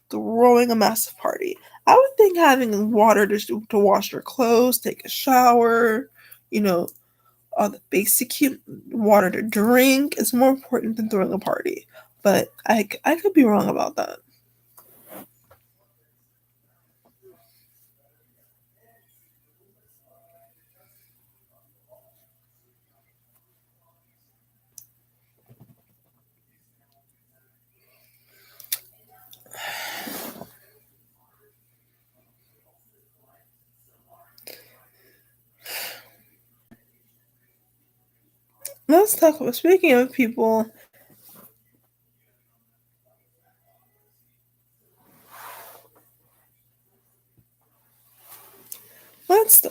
throwing a massive party? I would think having water to wash your clothes, take a shower, you know, all the basic water to drink is more important than throwing a party. But I could be wrong about that. Let's talk about, speaking of people,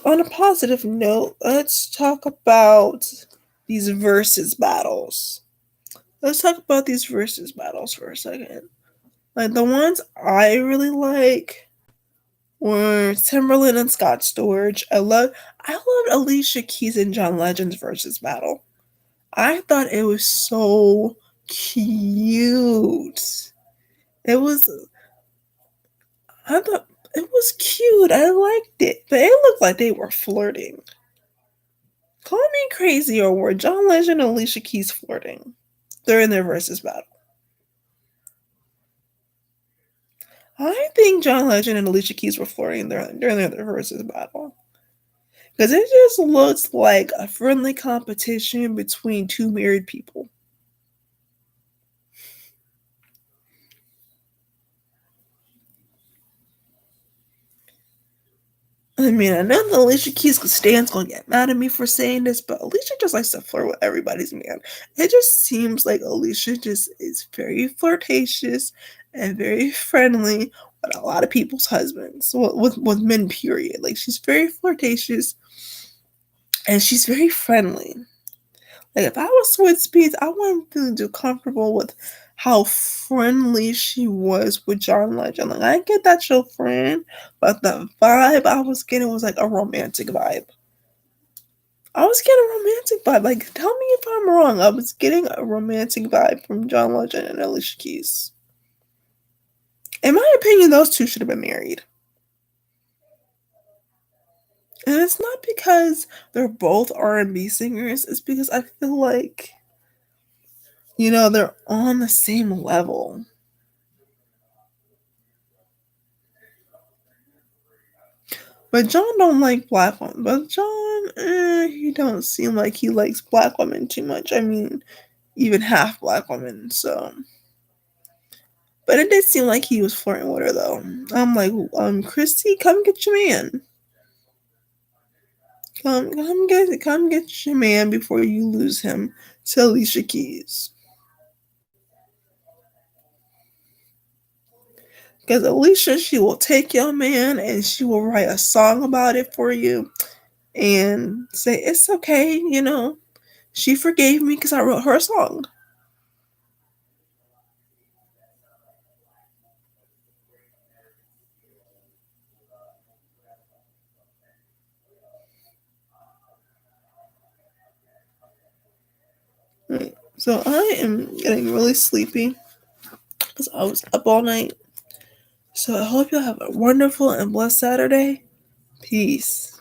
on a positive note, let's talk about these versus battles. Let's talk about these versus battles for a second. Like the ones I really like were Timberland and Scott Storch. I loved Alicia Keys and John Legend's versus battle. I thought it was so cute. It was I thought it was cute. I liked it. But it looked like they were flirting. Call me crazy, or were John Legend and Alicia Keys flirting during their versus battle? I think John Legend and Alicia Keys were flirting during their versus battle. Because it just looks like a friendly competition between two married people. I mean, I know that Alicia Keys Stan's gonna get mad at me for saying this, but Alicia just likes to flirt with everybody's man. It just seems like Alicia just is very flirtatious and very friendly with a lot of people's husbands, with men, period. Like, she's very flirtatious and she's very friendly. Like, if I was Sweet Speeds, I wouldn't feel too comfortable with how friendly she was with John Legend. Like, I get that your friend, but the vibe I was getting was like a romantic vibe. I was getting a romantic vibe. Like, tell me if I'm wrong. I was getting a romantic vibe from John Legend and Alicia Keys. In my opinion, those two should have been married. And it's not because they're both R&B singers. It's because I feel like, they're on the same level. But John don't like black women. But John, he don't seem like he likes black women too much. I mean, even half black women. So, but it did seem like he was flirting with her though. I'm like, Christy, come get your man. Come get your man before you lose him to Alicia Keys. Because Alicia, she will take your man and she will write a song about it for you and say, it's okay, she forgave me because I wrote her a song. Right. So I am getting really sleepy because I was up all night. So I hope you have a wonderful and blessed Saturday. Peace.